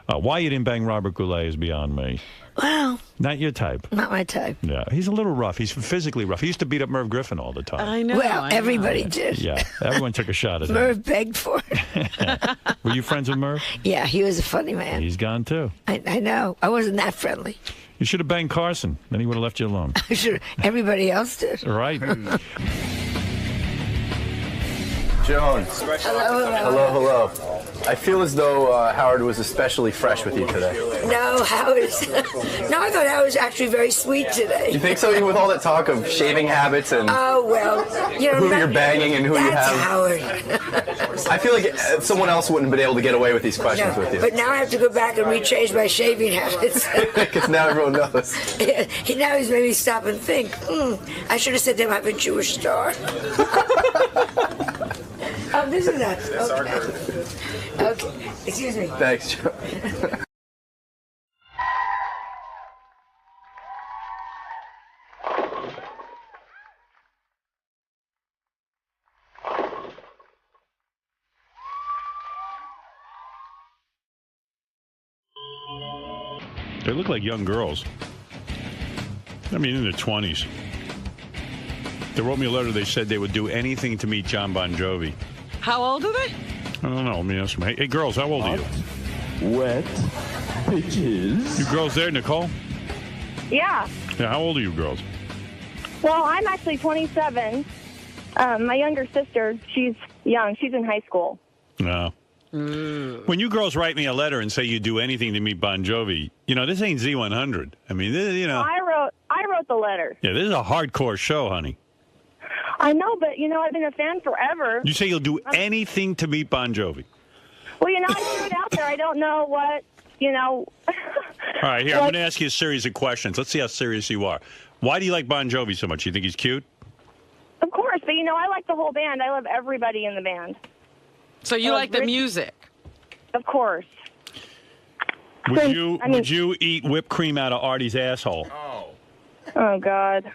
Why you didn't bang Robert Goulet is beyond me. Well. Not your type. Not my type. Yeah, he's a little rough. He's physically rough. He used to beat up Merv Griffin all the time. I know. Well, everybody did. Yeah, everyone took a shot at him. Merv begged for it. Were you friends with Merv? Yeah, he was a funny man. He's gone, too. I know. I wasn't that friendly. You should have banged Carson. Then he would have left you alone. Sure. Everybody else did. Right. Joan. Hello. I feel as though Howard was especially fresh with you today. No, Howard's. No, I thought Howard was actually very sweet today. You think so? Even with all that talk of shaving habits and oh well, who you're banging and who you have. Howard. I feel like someone else wouldn't have been able to get away with these questions with you. But now I have to go back and rechange my shaving habits. Because now everyone knows. Now he's made me stop and think. I should have said to him, I have a Jewish star. Oh, this is that. Okay. Excuse me. Thanks, Joe. They look like young girls. I mean, in their 20s. They wrote me a letter. They said they would do anything to meet John Bon Jovi. How old are they? I don't know. I mean, hey, girls, how old are you? Wet bitches. You girls there, Nicole? Yeah. Yeah, how old are you girls? Well, I'm actually 27. My younger sister, she's young. She's in high school. No. When you girls write me a letter and say you do anything to meet Bon Jovi, this ain't Z100. I mean, I wrote the letter. Yeah, this is a hardcore show, honey. I know, but, I've been a fan forever. You say you'll do anything to meet Bon Jovi. Well, I threw it out there. I don't know what, All right, here, I'm going to ask you a series of questions. Let's see how serious you are. Why do you like Bon Jovi so much? You think he's cute? Of course, but, I like the whole band. I love everybody in the band. So you like the music? Of course. Would you eat whipped cream out of Artie's asshole? Oh, God.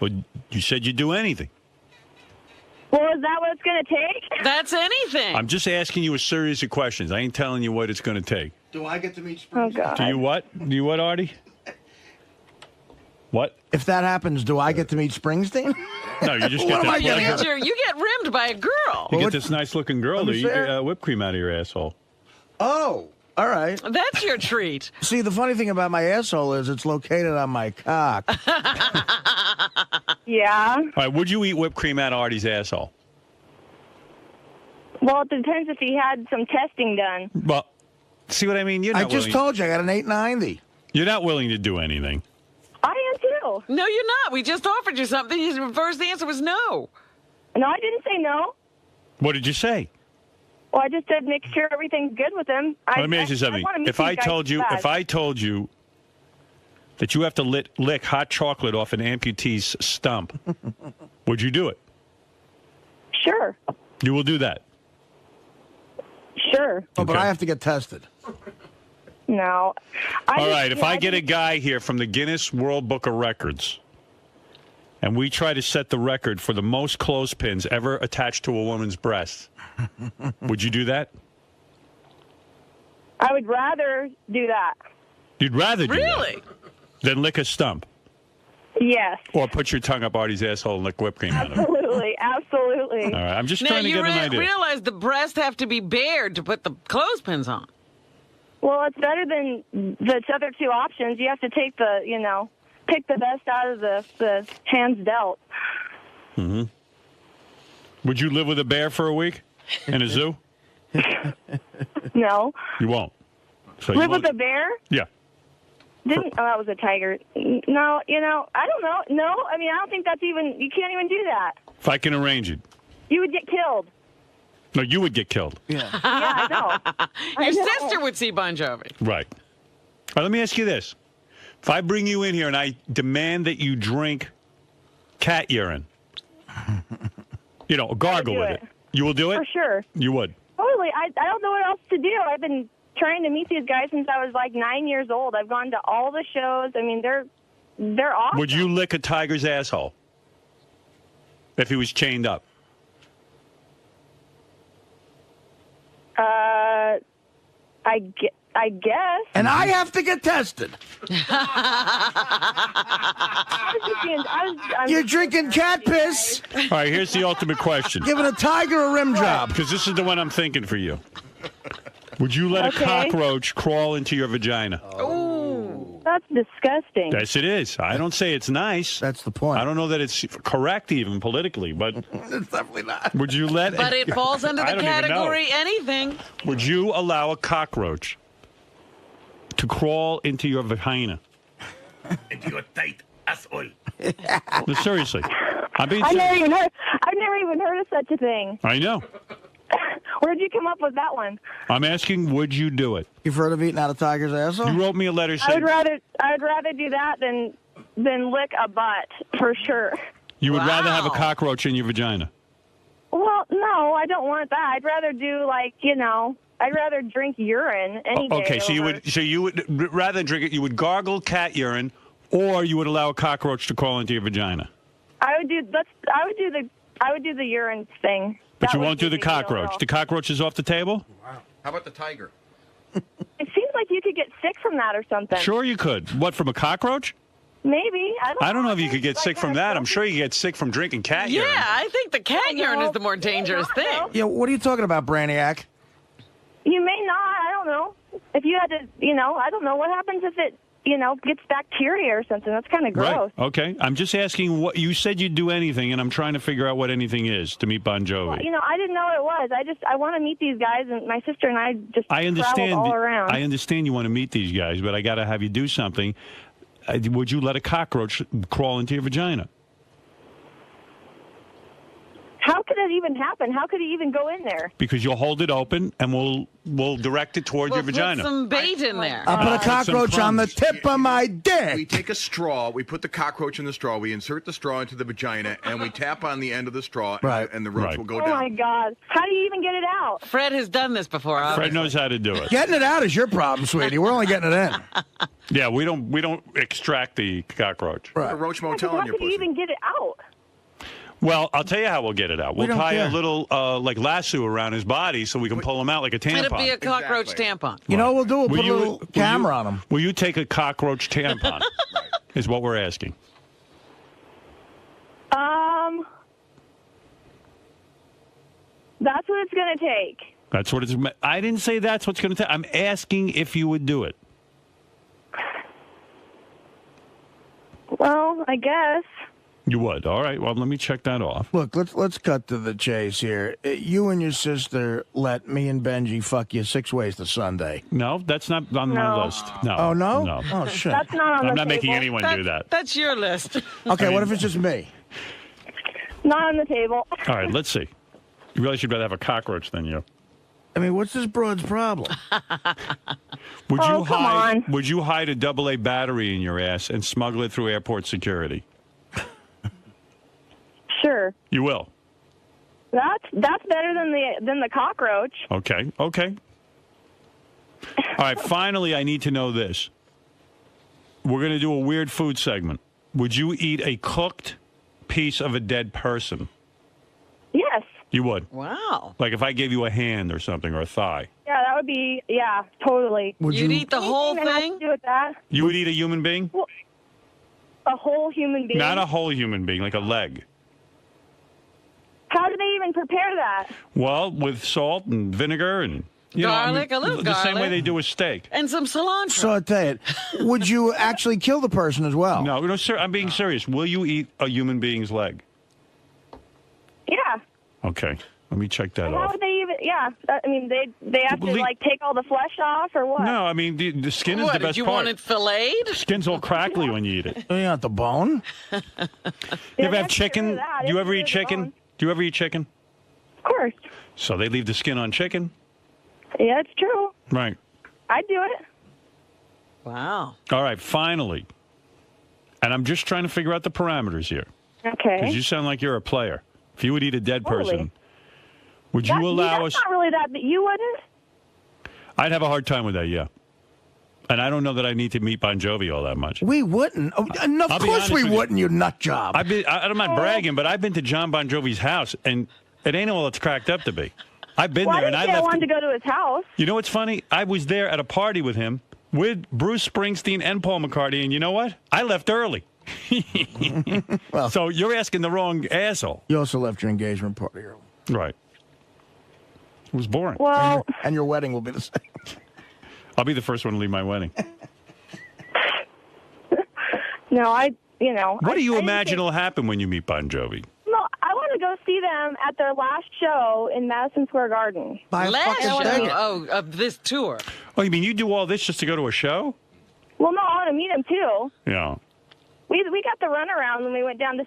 Well, you said you'd do anything. Well, is that what it's going to take? That's anything. I'm just asking you a series of questions. I ain't telling you what it's going to take. Do I get to meet Springsteen? Oh, God. Do you what? Do you what, Artie? What? If that happens, do I get to meet Springsteen? No, you just get You get rimmed by a girl. You get this nice-looking girl to eat whipped cream out of your asshole. Oh, all right. That's your treat. See, the funny thing about my asshole is it's located on my cock. Yeah. All right, would you eat whipped cream out of Artie's asshole? Well, it depends if he had some testing done. Well, see what I mean? I just told you I got an 890. You're not willing to do anything. I am too. No, you're not. We just offered you something. Your first answer was no. No, I didn't say no. What did you say? Well, I just said make sure everything's good with him. Let me ask you something. If I told you that you have to lick hot chocolate off an amputee's stump, would you do it? Sure. You will do that? Sure. Oh, but I have to get tested. No. All right, if I get a guy here from the Guinness World Book of Records, and we try to set the record for the most clothespins ever attached to a woman's breast, would you do that? I would rather do that. You'd rather do that than lick a stump? Yes. Or put your tongue up Artie's asshole and lick whipped cream on him? Absolutely. Absolutely. All right, I'm just Now, trying to you get an idea. realize the breasts have to be bared to put the clothespins on. Well, it's better than the other two options. You have to take pick the best out of the hands dealt. Mm-hmm. Would you live with a bear for a week in a zoo? No. You won't. So Live with a bear? Yeah. That was a tiger. No, I don't know. No, I mean, I don't think you can't even do that. If I can arrange it. You would get killed. No, you would get killed. Yeah, I know. Your sister would see Bon Jovi. Right. All right, let me ask you this. If I bring you in here and I demand that you drink cat urine, gargle with it, you will do it? For sure. You would? Totally. I don't know what else to do. I've been trying to meet these guys since I was like 9 years old. I've gone to all the shows. I mean, they're awesome. Would you lick a tiger's asshole if he was chained up? I guess. And I have to get tested. You're drinking cat piss. All right, here's the ultimate question. Giving a tiger a rim job. Because this is the one I'm thinking for you. Would you let a cockroach crawl into your vagina? Oh, that's disgusting. Yes, it is. I don't say it's nice. That's the point. I don't know that it's correct even politically, but it's definitely not. Would you let? But it falls under I the don't even know. category anything. Would you allow a cockroach to crawl into your vagina? Into your tight asshole. No, seriously, I'm being I've serious. never even heard of such a thing. I know. Where'd you come up with that one? I'm asking, would you do it? You've heard of eating out of tiger's asshole? You wrote me a letter I saying would rather do that than lick a butt for sure. you would rather have a cockroach in your vagina. Well, no, I don't want that. I'd rather do I'd rather drink urine any day. Okay, so you would rather than drink it, you would gargle cat urine, or you would allow a cockroach to crawl into your vagina. I would do the urine thing. But That you would won't do the be deal, cockroach. though. The cockroach is off the table? Wow. How about the tiger? It seems like you could get sick from that or something. Sure you could. What, from a cockroach? Maybe. I don't know if you could get sick from that. I'm sure you could get sick from drinking cat urine. Yeah, I think the cat urine is the more dangerous thing. Yeah, what are you talking about, Brainiac? You may not. I don't know. If you had to, I don't know. What happens if it, gets bacteria or something? That's kind of gross. Right. Okay. I'm just asking what you said you'd do anything, and I'm trying to figure out what anything is to meet Bon Jovi. Well, I didn't know what it was. I want to meet these guys, and my sister and I just traveled all around. I understand you want to meet these guys, but I got to have you do something. Would you let a cockroach crawl into your vagina? How could that even happen? How could he even go in there? Because you'll hold it open, and we'll direct it towards your vagina. Put some bait in there. I'll put a cockroach on the tip of my dick. We take a straw, we put the cockroach in the straw, we insert the straw into the vagina, and we tap on the end of the straw, and the roach will go down. Oh my God! How do you even get it out? Fred has done this before. Fred knows how to do it. Getting it out is your problem, sweetie. We're only getting it in. Yeah, we don't extract the cockroach. Put a roach motel How in your could you pussy. even get it out? Well, I'll tell you how we'll get it out. We We'll don't tie a care. little like lasso around his body so we can pull him out like a tampon. It'll be a cockroach tampon. You know what we'll do? We'll Will put a little camera on him. Will you take a cockroach tampon? Is what we're asking. That's what it's going to take. That's what it's. I didn't say that's what's going to take. I'm asking if you would do it. Well, I guess. You would. All right. Well, let me check that off. Look, let's cut to the chase here. You and your sister let me and Benji fuck you 6 ways to Sunday. No, that's not on my list. No. Oh, no? No. Oh, shit. That's not on I'm the not making table. anyone do that. That's your list. Okay, what if it's just me? Not on the table. All right. Let's see. You realize you'd rather have a cockroach than you. I mean, what's this broad's problem? Would Oh, you come hide? on. Would you hide a AA battery in your ass and smuggle it through airport security? Sure. You will. That's better than the cockroach. Okay. Okay. All right, finally, I need to know this. We're going to do a weird food segment. Would you eat a cooked piece of a dead person? Yes. You would? Wow. Like if I gave you a hand or something, or a thigh. Yeah, that would be, yeah, totally. You'd eat the whole Anything that has thing? to do with that. You would eat a human being? Well, a whole human being? Not a whole human being, like a leg. How do they even prepare that? Well, with salt and vinegar and... Garlic, a little the same way garlic. they do a steak. And some cilantro. Saute it. Would you actually kill the person as well? No, sir, I'm being serious. Will you eat a human being's leg? Yeah. Okay, let me check that How off. would they even? Yeah. I mean, they have to like take all the flesh off or what? No, I mean, the skin is What, the did best you part. want it filleted? Skin's all crackly when you eat it. You got the bone? You ever have chicken? Do you ever eat chicken? Do you ever eat chicken? Of course. So they leave the skin on chicken? Yeah, it's true. Right. I'd do it. Wow. All right, finally. And I'm just trying to figure out the parameters here. Okay. Because you sound like you're a player. If you would eat a dead Totally. person, would you allow us... That's not really that, but you wouldn't? I'd have a hard time with that, yeah. And I don't know that I need to meet Bon Jovi all that much. We wouldn't. Oh, and of I'll be course honest we with you. wouldn't, you nut job. I'm not bragging, but I've been to John Bon Jovi's house, and it ain't all it's cracked up to be. I've been Well, there, and I I didn't say I left. wanted to go to his house. You know what's funny? I was there at a party with him, with Bruce Springsteen and Paul McCartney, and you know what? I left early. Well, so you're asking the wrong asshole. You also left your engagement party early. Right. It was boring. Well, and your wedding will be the same. I'll be the first one to leave my wedding. No, What do you imagine will happen when you meet Bon Jovi? No, I want to go see them at their last show in Madison Square Garden. Last show of this tour. Oh, you mean you do all this just to go to a show? Well, no, I want to meet them too. Yeah. We got the runaround when we went down to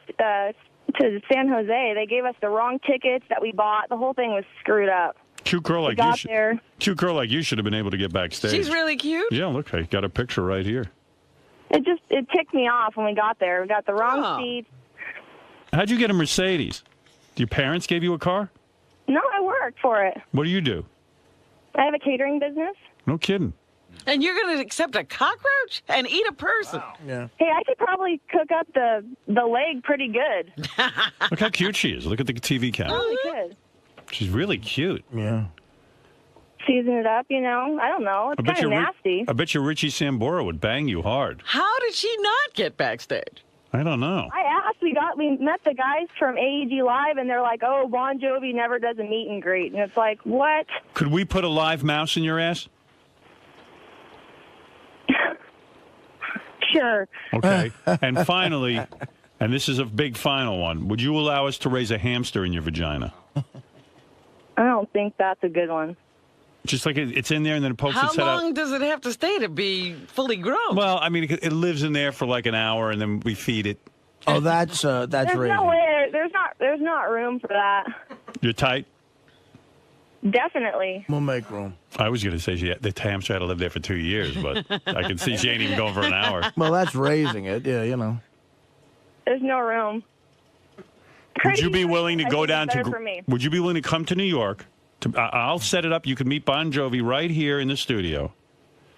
San Jose. They gave us the wrong tickets that we bought. The whole thing was screwed up. Cute girl We like got you. there. Cute girl like you should have been able to get backstage. She's really cute. Yeah, look, I got a picture right here. It ticked me off when we got there. We got the wrong seats. How'd you get a Mercedes? Your parents gave you a car? No, I worked for it. What do you do? I have a catering business. No kidding. And you're going to accept a cockroach and eat a person? Yeah. Hey, I could probably cook up the leg pretty good. Look how cute she is. Look at the TV camera. Really good. She's really cute. Yeah. Season it up, I don't know. It's kind of nasty. I bet you Richie Sambora would bang you hard. How did she not get backstage? I don't know. I asked. We met the guys from AEG Live, and they're like, "Oh, Bon Jovi never does a meet and greet," and it's like, what? Could we put a live mouse in your ass? Sure. Okay. And finally, and this is a big final one, would you allow us to raise a hamster in your vagina? I don't think that's a good one. Just like it's in there and then it pokes How its head out? long does it have to stay to be fully grown? Well, I mean, it lives in there for like an hour and then we feed it. Oh, that's There's raising. no way. There's not room for that. You're tight? Definitely. We'll make room. I was going to say the hamster had to live there for 2 years, but I can see she ain't even going for an hour. Well, that's raising it. Yeah, There's no room. Would you be willing to I go think down it's to? better for me. Would you be willing to come to New York? I'll set it up. You can meet Bon Jovi right here in the studio.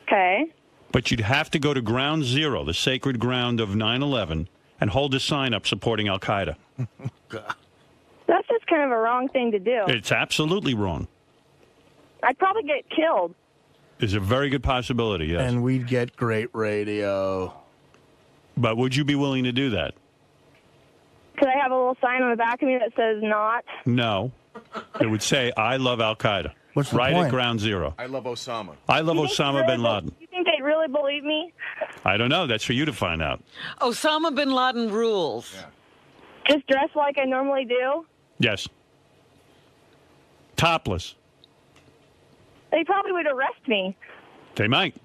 Okay. But you'd have to go to Ground Zero, the sacred ground of 9/11, and hold a sign up supporting Al Qaeda. That's just kind of a wrong thing to do. It's absolutely wrong. I'd probably get killed. There's a very good possibility, yes. And we'd get great radio. But would you be willing to do that? Could I have a little sign on the back of me that says not? No. It would say, I love Al Qaeda. What's the right point? at Ground Zero. I love Osama. I love Osama bin Laden. You think they'd really believe me? I don't know. That's for you to find out. Osama bin Laden rules. Just dress like I normally do? Yes. Topless. They probably would arrest me. They might.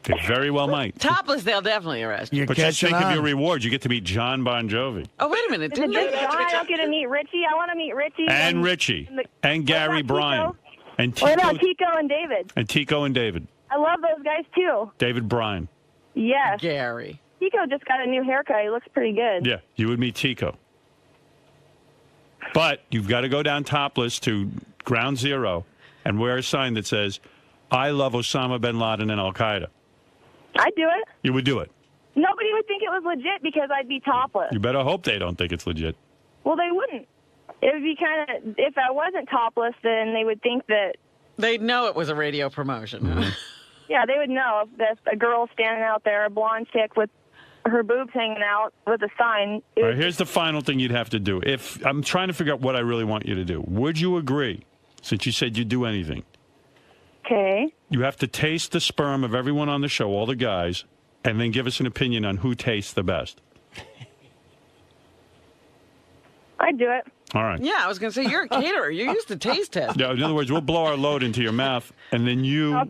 They very well might. Topless, they'll definitely arrest you. But just think of your reward. You get to meet John Bon Jovi. Oh, wait a minute. Is it just John? I don't get to meet Richie. I want to meet Richie. And Richie. And Gary Bryan. And What Tico. about Tico and David? And Tico and David. I love those guys, too. David Bryan. Yes. Gary. Tico just got a new haircut. He looks pretty good. Yeah, you would meet Tico. But you've got to go down topless to Ground Zero and wear a sign that says, I love Osama bin Laden and Al Qaeda. I'd do it. You would do it. Nobody would think it was legit because I'd be topless. You better hope they don't think it's legit. Well, they wouldn't. It would be kind of, if I wasn't topless, then they would think that. They'd know it was a radio promotion. Mm-hmm. Yeah, they would know if there's a girl standing out there, a blonde chick with her boobs hanging out with a sign. All right, here's the final thing you'd have to do. If I'm trying to figure out what I really want you to do. Would you agree, since you said you'd do anything? Okay. You have to taste the sperm of everyone on the show, all the guys, and then give us an opinion on who tastes the best. I'd do it. All right. Yeah, I was going to say, you're a caterer. You're used to taste testing. Yeah, in other words, we'll blow our load into your mouth, and then you... Oh,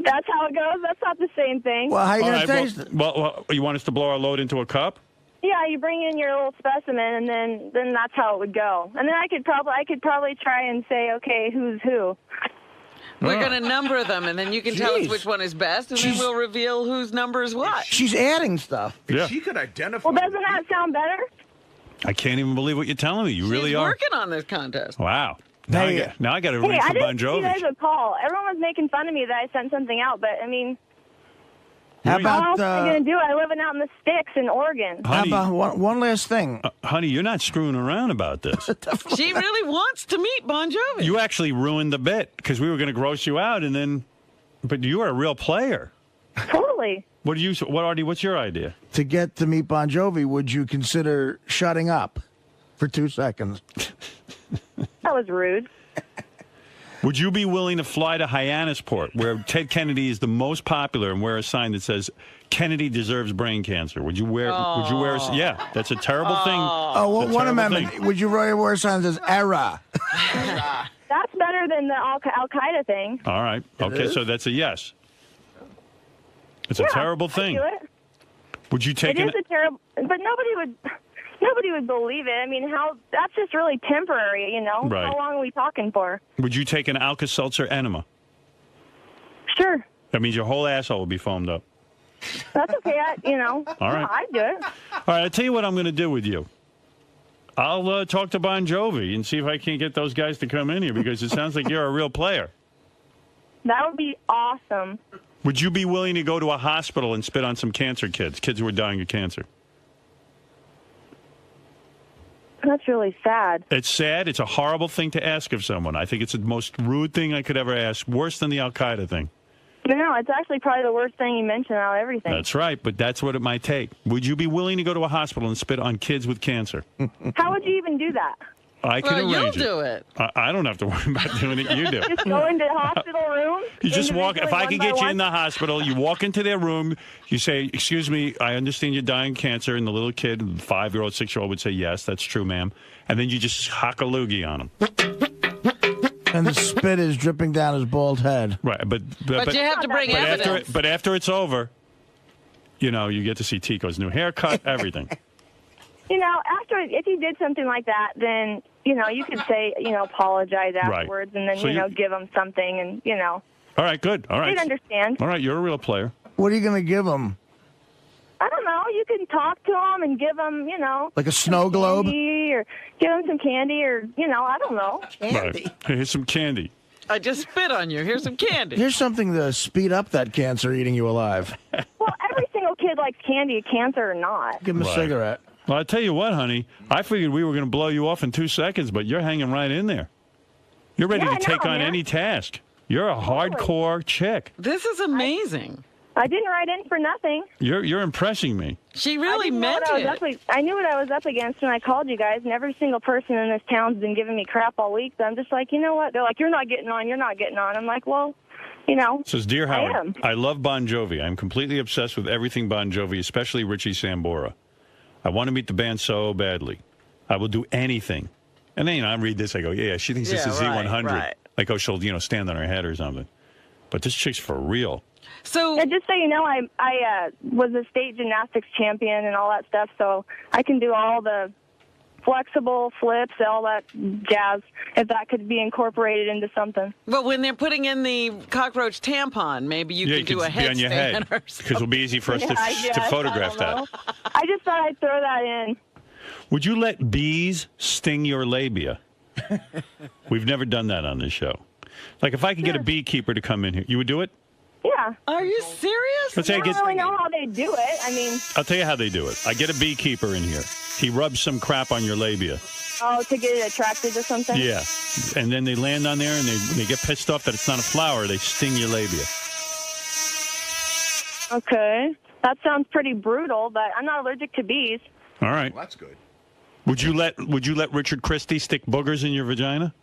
that's how it goes? That's not the same thing. Well, how you going to taste it? Well, you want us to blow our load into a cup? Yeah, you bring in your little specimen, and then that's how it would go. And then I could probably try and say, okay, who's who. We're going to number them, and then you can tell us which one is best, and then we'll reveal whose number is what. She's adding stuff. Yeah. She could identify. Well, doesn't that sound better? I can't even believe what you're telling me. You really She's are. working on this contest. Wow. Now I got to Hey, read I for Bon didn't see you guys Jovi. would call. Everyone was making fun of me that I sent something out, but, I mean... How about, what else am I going to do? I'm living out in the sticks in Oregon. Honey, how about one last thing? Honey, you're not screwing around about this. She really wants to meet Bon Jovi. You actually ruined the bit because we were going to gross you out, and then... But you are a real player. Totally. Artie, what's your idea? To get to meet Bon Jovi, would you consider shutting up for 2 seconds? That was rude. Would you be willing to fly to Hyannisport, where Ted Kennedy is the most popular, and wear a sign that says "Kennedy deserves brain cancer"? Would you wear? Would you wear? Yeah, that's a terrible thing. Oh, well, one amendment. Thing. Would you wear a sign that says "Era"? That's better than the Al Qaeda thing. All right. Okay, so that's a yes. It's a terrible thing. I'd do it. Would you take it? It is a terrible, but nobody would believe it. I mean, that's just really temporary, you know? Right. How long are we talking for? Would you take an Alka-Seltzer enema? Sure. That means your whole asshole will be foamed up. That's okay, All right. I'd do it. All right, I'll tell you what I'm going to do with you. I'll talk to Bon Jovi and see if I can't get those guys to come in here, because it sounds like you're a real player. That would be awesome. Would you be willing to go to a hospital and spit on some cancer kids who are dying of cancer? That's really sad. It's sad. It's a horrible thing to ask of someone. I think it's the most rude thing I could ever ask, worse than the Al Qaeda thing. No, it's actually probably the worst thing you mentioned out of everything. That's right, but that's what it might take. Would you be willing to go to a hospital and spit on kids with cancer? How would you even do that? I can arrange you'll do it. I don't have to worry about doing it. You do. Just go into hospital rooms? You just walk. If I can get you in the the hospital, you walk into their room. You say, "Excuse me, I understand you're dying of cancer." And the little kid, 5-year-old, 6-year-old, would say, "Yes, that's true, ma'am." And then you just hock a loogie on him. And the spit is dripping down his bald head. Right, but you have to bring evidence. But after it's over, you get to see Tico's new haircut, everything. If you did something like that, then, you could say, apologize afterwards, and then, So give them something, and, All right, good. All right. they'd understand. All right, you're a real player. What are you going to give him? I don't know. You can talk to them and give them, Like a snow globe? or give them some candy, or, I don't know. Right. Here's some candy. I just spit on you. Here's some candy. Here's something to speed up that cancer eating you alive. Well, every single kid likes candy, cancer or not. Give him a cigarette. Well, I tell you what, honey. I figured we were going to blow you off in 2 seconds, but you're hanging right in there. You're ready to take on any task. You're a hardcore chick. This is amazing. I didn't write in for nothing. You're impressing me. She really meant it. I knew what I was up against when I called you guys, and every single person in this town's been giving me crap all week. So I'm just like, you know what? They're like, you're not getting on. You're not getting on. I'm like, well, Says, Dear Howard, I love Bon Jovi. I'm completely obsessed with everything Bon Jovi, especially Richie Sambora. I want to meet the band so badly. I will do anything. And then, I read this, I go, yeah, she thinks this is Z100. Right. Like, she'll, stand on her head or something. But this chick's for real. So just so you know, I was a state gymnastics champion and all that stuff, so I can do all the flexible flips, all that jazz, if that could be incorporated into something. Well, when they're putting in the cockroach tampon, maybe you could do a headstand on your head, or because it'll be easy for us to photograph that. I just thought I'd throw that in. Would you let bees sting your labia? We've never done that on this show. Like if I could get a beekeeper to come in here, you would do it? Yeah. Are you serious? Let's say I don't really know how they do it. I mean, I'll tell you how they do it. I get a beekeeper in here. He rubs some crap on your labia. oh, to get it attracted to something? Yeah. And then they land on there and they get pissed off that it's not a flower. They sting your labia. Okay. That sounds pretty brutal, but I'm not allergic to bees. All right. Well, that's good. Would you let Richard Christie stick boogers in your vagina?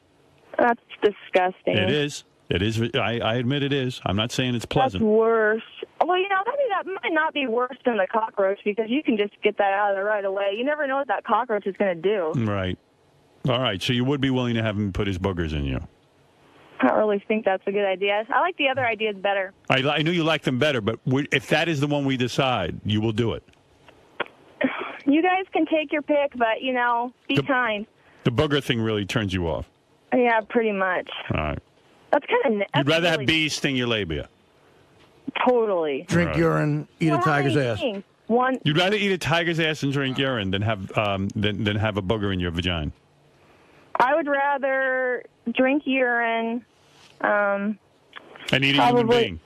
That's disgusting. It is. It is. I admit it is. I'm not saying it's That's pleasant. worse. Well, that might not be worse than the cockroach because you can just get that out of there right away. You never know what that cockroach is going to do. Right. All right. So you would be willing to have him put his boogers in you? I don't really think that's a good idea. I like the other ideas better. I knew you liked them better, but if that is the one we decide, you will do it. You guys can take your pick, but, be kind. The booger thing really turns you off. Yeah, pretty much. All right. That's kind of... You'd rather have bees sting your labia? Totally. Drink Right. urine, eat a tiger's ass. You'd rather eat a tiger's ass and drink urine than have than have a booger in your vagina? I would rather drink urine. And eat a human being?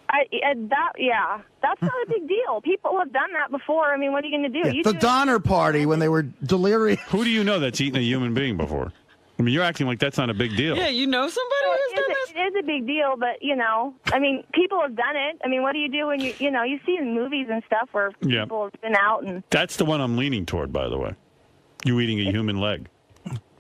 That's not a big deal. People have done that before. I mean, what are you going to do? You The do it. Donner Party when they were delirious. Who do you know that's eaten a human being before? I mean, you're acting like that's not a big deal. Yeah, you know somebody who's done this? It is a big deal, but, I mean, people have done it. I mean, what do you do when you see in movies and stuff where Yeah. people have been out and... That's the one I'm leaning toward, by the way. You eating a human leg.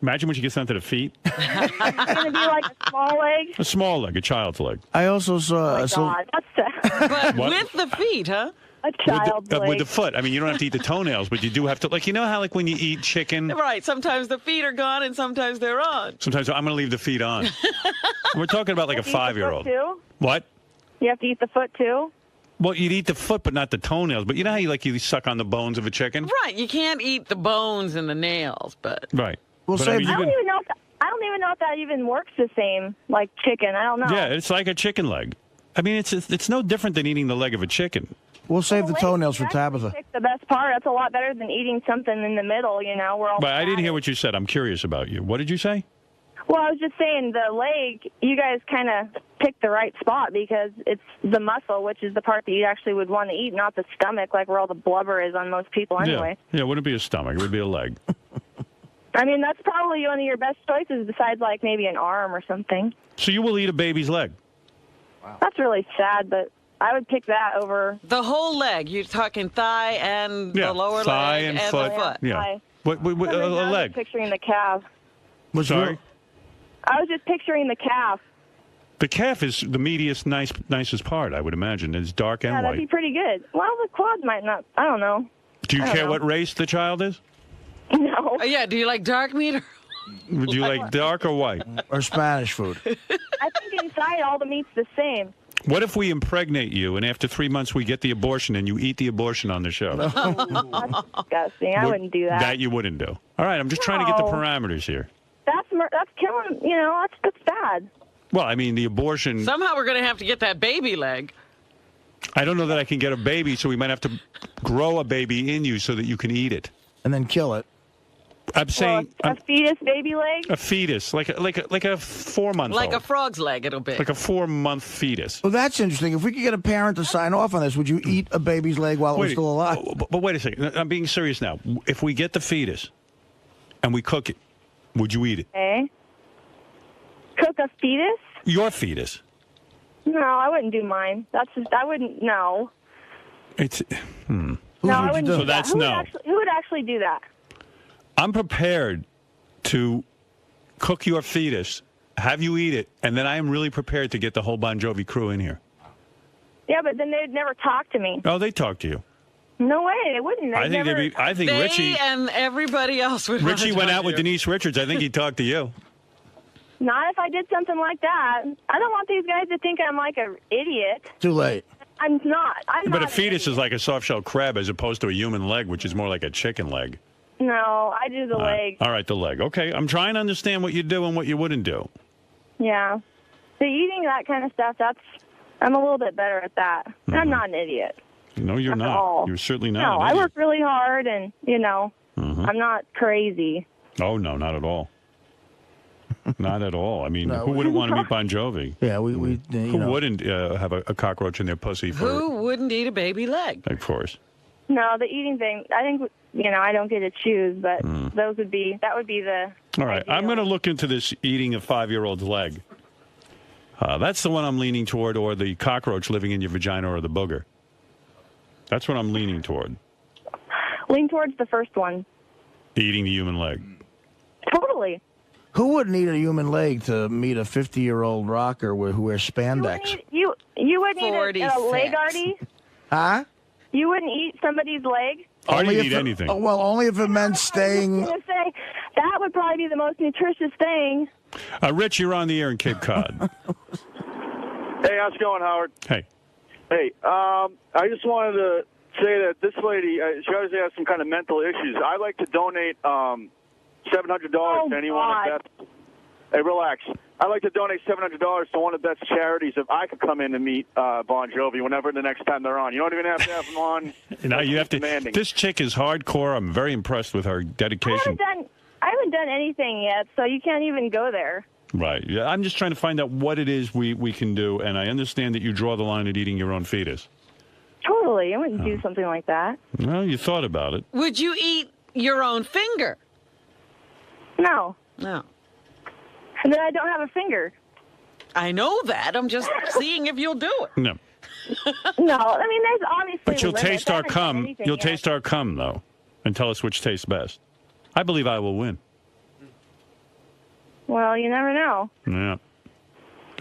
Imagine when she gets down to the feet. It's going to be like a small leg. A small leg, a child's leg. I also saw... God, that's But What? with the feet, huh? a child's leg. With the foot. I mean, you don't have to eat the toenails, but you do have to... Like, you know how, like, when you eat chicken... Right. Sometimes the feet are gone and sometimes they're on. Sometimes I'm going to leave the feet on. We're talking about like a You have to eat the 5-year-old. foot, too? What? You have to eat the foot, too? Well, you'd eat the foot, but not the toenails. But you know how you suck on the bones of a chicken? Right. You can't eat the bones and the nails, but... Right. Well, But, I mean, I you don't even know if that even works the same like chicken. I don't know. Yeah, it's like a chicken leg. I mean, it's no different than eating the leg of a chicken. We'll save the leg toenails for is actually Tabitha. the best part. That's a lot better than eating something in the middle, where all But I didn't hear what you said. I'm curious about you. What did you say? Well, I was just saying the leg, you guys kind of picked the right spot because it's the muscle, which is the part that you actually would want to eat, not the stomach, like where all the blubber is on most people anyway. Yeah, it wouldn't be a stomach. It would be a leg. I mean, that's probably one of your best choices besides, like, maybe an arm or something. So you will eat a baby's leg? That's really sad, but I would pick that over... The whole leg. You're talking thigh and Yeah, the lower thigh leg and the foot. foot. Yeah. Thigh. What, For some reason, a I was leg? just picturing the calf. Sorry? I was just picturing the calf. The calf is the meatiest, nicest part, I would imagine. It's dark and Yeah, that'd white. be pretty good. Well, the quads might not. I don't know. Do you I don't care know. what race the child is? No. Yeah, do you like dark meat or... Would you like dark or white? Or Spanish food. I think inside all the meat's the same. What if we impregnate you and after 3 months we get the abortion and you eat the abortion on the show? That's disgusting. I wouldn't do that. That you wouldn't do. All right, I'm just trying to get the No. parameters here. That's killing. That's bad. Well, I mean, the abortion, Somehow we're going to have to get that baby leg. I don't know that I can get a baby, so we might have to grow a baby in you so that you can eat it. And then kill it. I'm saying A fetus baby leg? a fetus, like a 4-month-old. Like a frog's leg, it'll be. Like a 4-month fetus. Well, that's interesting. If we could get a parent to sign off on this, would you eat a baby's leg while it was still alive? But wait a second. I'm being serious now. If we get the fetus and we cook it, would you eat it? Okay. Cook a fetus? Your fetus. No, I wouldn't do mine. I wouldn't. No. It's. No, I wouldn't do So that. that's Who no. would actually do that? I'm prepared to cook your fetus, have you eat it, and then I am really prepared to get the whole Bon Jovi crew in here. Yeah, but then they'd never talk to me. Oh, they talk to you. No way, they wouldn't. I think never... I think They Richie and everybody else would Richie wanna went talk out to with you. Denise Richards. I think he talked to you. Not if I did something like that. I don't want these guys to think I'm like an idiot. Too late. I'm not. But a fetus is like a soft-shell crab as opposed to a human leg, which is more like a chicken leg. No, I do the leg. All right, the leg. Okay, I'm trying to understand what you do and what you wouldn't do. Yeah. So eating that kind of stuff, I'm a little bit better at that. I'm not an idiot. No, you're Not at not. all. You're certainly not. No, an I idiot. work really hard and, I'm not crazy. Oh, no, not at all. Not at all. I mean, No, who wouldn't want to meet Bon Jovi? Yeah, we Who wouldn't have a cockroach in their pussy? Who wouldn't eat a baby leg? Of course. No, the eating thing. I think I don't get to choose, but that would be the. All right, I'm going to look into this eating a 5-year-old's leg. That's the one I'm leaning toward, or the cockroach living in your vagina, or the booger. That's what I'm leaning toward. Lean towards the first one. Eating the human leg. Totally. Who wouldn't eat a human leg to meet a 50-year-old rocker who wears spandex? You wouldn't eat a leg, Artie? Huh? You wouldn't eat somebody's leg? Artie would eat anything. Well, only if it meant staying. I was going to say, that would probably be the most nutritious thing. Rich, you're on the air in Cape Cod. Hey, how's it going, Howard? Hey. Hey, I just wanted to say that this lady, she obviously has some kind of mental issues. I'd like to donate $700 to anyone of Beth's. Hey, relax. I'd like to donate $700 to one of Beth's charities if I could come in and meet Bon Jovi whenever the next time they're on. You don't even have to have them on. You have to. This chick is hardcore. I'm very impressed with her dedication. I haven't done anything yet, so you can't even go there. Right. Yeah, I'm just trying to find out what it is we can do, and I understand that you draw the line at eating your own fetus. Totally. I wouldn't do something like that. Well, you thought about it. Would you eat your own finger? No. No. And then I don't have a finger. I know that. I'm just seeing if you'll do it. No. No. I mean, there's obviously But you'll limits. taste I our haven't done cum. anything You'll yet. taste our cum, though, and tell us which tastes best. I believe I will win. Well, you never know. Yeah.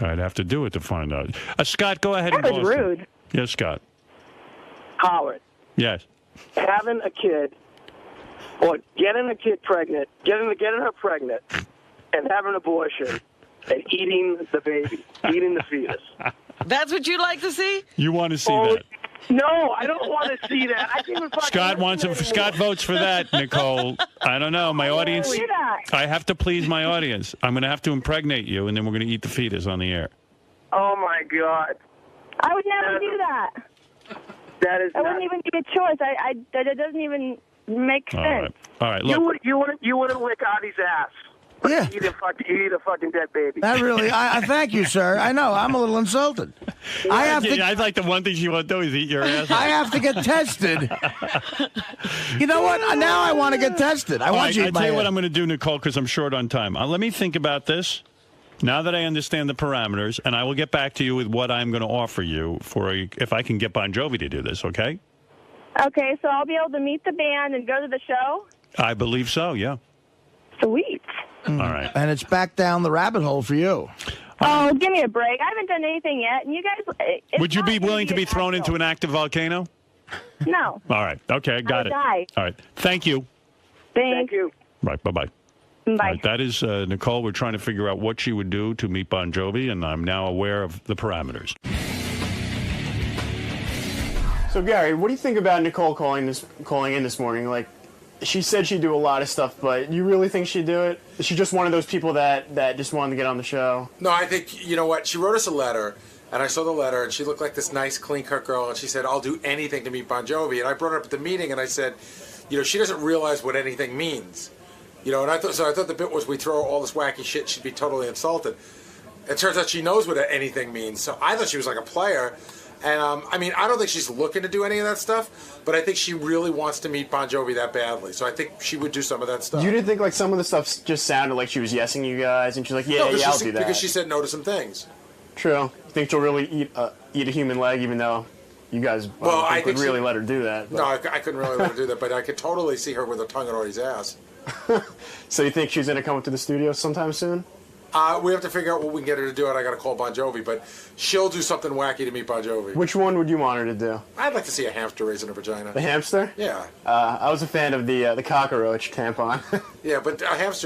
I'd have to do it to find out. Scott, go ahead. That in was Boston. rude. Yes, Scott. Howard, Yes. having a kid or getting a kid pregnant, getting her pregnant, and having an abortion, and eating the baby, eating the fetus. That's what you'd like to see? You want to see that? No, I don't want to see that. I can't even fucking Scott wants him. Scott votes for that, Nicole. I don't know. My audience. see that. I have to please my audience. I'm going to have to impregnate you, and then we're going to eat the fetus on the air. Oh my God. I would never do that. That is. That wouldn't even be a choice. That doesn't even make All sense. right. All right. Look. You wouldn't lick Artie's ass. But Yeah. You eat a fucking dead baby. That really, I thank you, sir. I know, I'm a little insulted. I'd like the one thing she won't do is eat your ass. I have to get tested. You know what? Now I want to get tested. I want you to eat I tell you my what ass. I'm going to do, Nicole, because I'm short on time. Let me think about this. Now that I understand the parameters, and I will get back to you with what I'm going to offer you if I can get Bon Jovi to do this, okay? Okay, so I'll be able to meet the band and go to the show? I believe so, yeah. Sweet. All right. And it's back down the rabbit hole for you. Oh, give me a break. I haven't done anything yet, and you guys... it's Would you not be gonna willing to be thrown into an active volcano? No. All right. Okay, got would it. die. All right. Thank you. Thank you. Right. Bye-bye. Bye. All right, that is Nicole. We're trying to figure out what she would do to meet Bon Jovi, and I'm now aware of the parameters. So Gary, what do you think about Nicole calling in this morning? Like, she said she'd do a lot of stuff, but you really think she'd do it? Is she just one of those people that just wanted to get on the show? No, I think, you know what, she wrote us a letter, and I saw the letter, and she looked like this nice, clean-cut girl, and she said, I'll do anything to meet Bon Jovi. And I brought her up at the meeting, and I said, you know, she doesn't realize what anything means. You know, and I thought the bit was we throw all this wacky shit, she'd be totally insulted. It turns out she knows what anything means, so I thought she was like a player. And, I mean, I don't think she's looking to do any of that stuff, but I think she really wants to meet Bon Jovi that badly. So I think she would do some of that stuff. You didn't think like some of the stuff just sounded like she was yessing you guys, and she's like, yeah, I'll do that. Because she said no to some things. True. You think she'll really eat a human leg, even though you guys I could really let her do that? No, I couldn't really let her do that, but I could totally see her with her tongue at Artie's ass. So you think she's going to come up to the studio sometime soon? We have to figure out what we can get her to do, and I got to call Bon Jovi, but she'll do something wacky to meet Bon Jovi. Which one would you want her to do? I'd like to see a hamster raising a vagina. The hamster? Yeah. I was a fan of the cockroach tampon. Yeah, but a hamster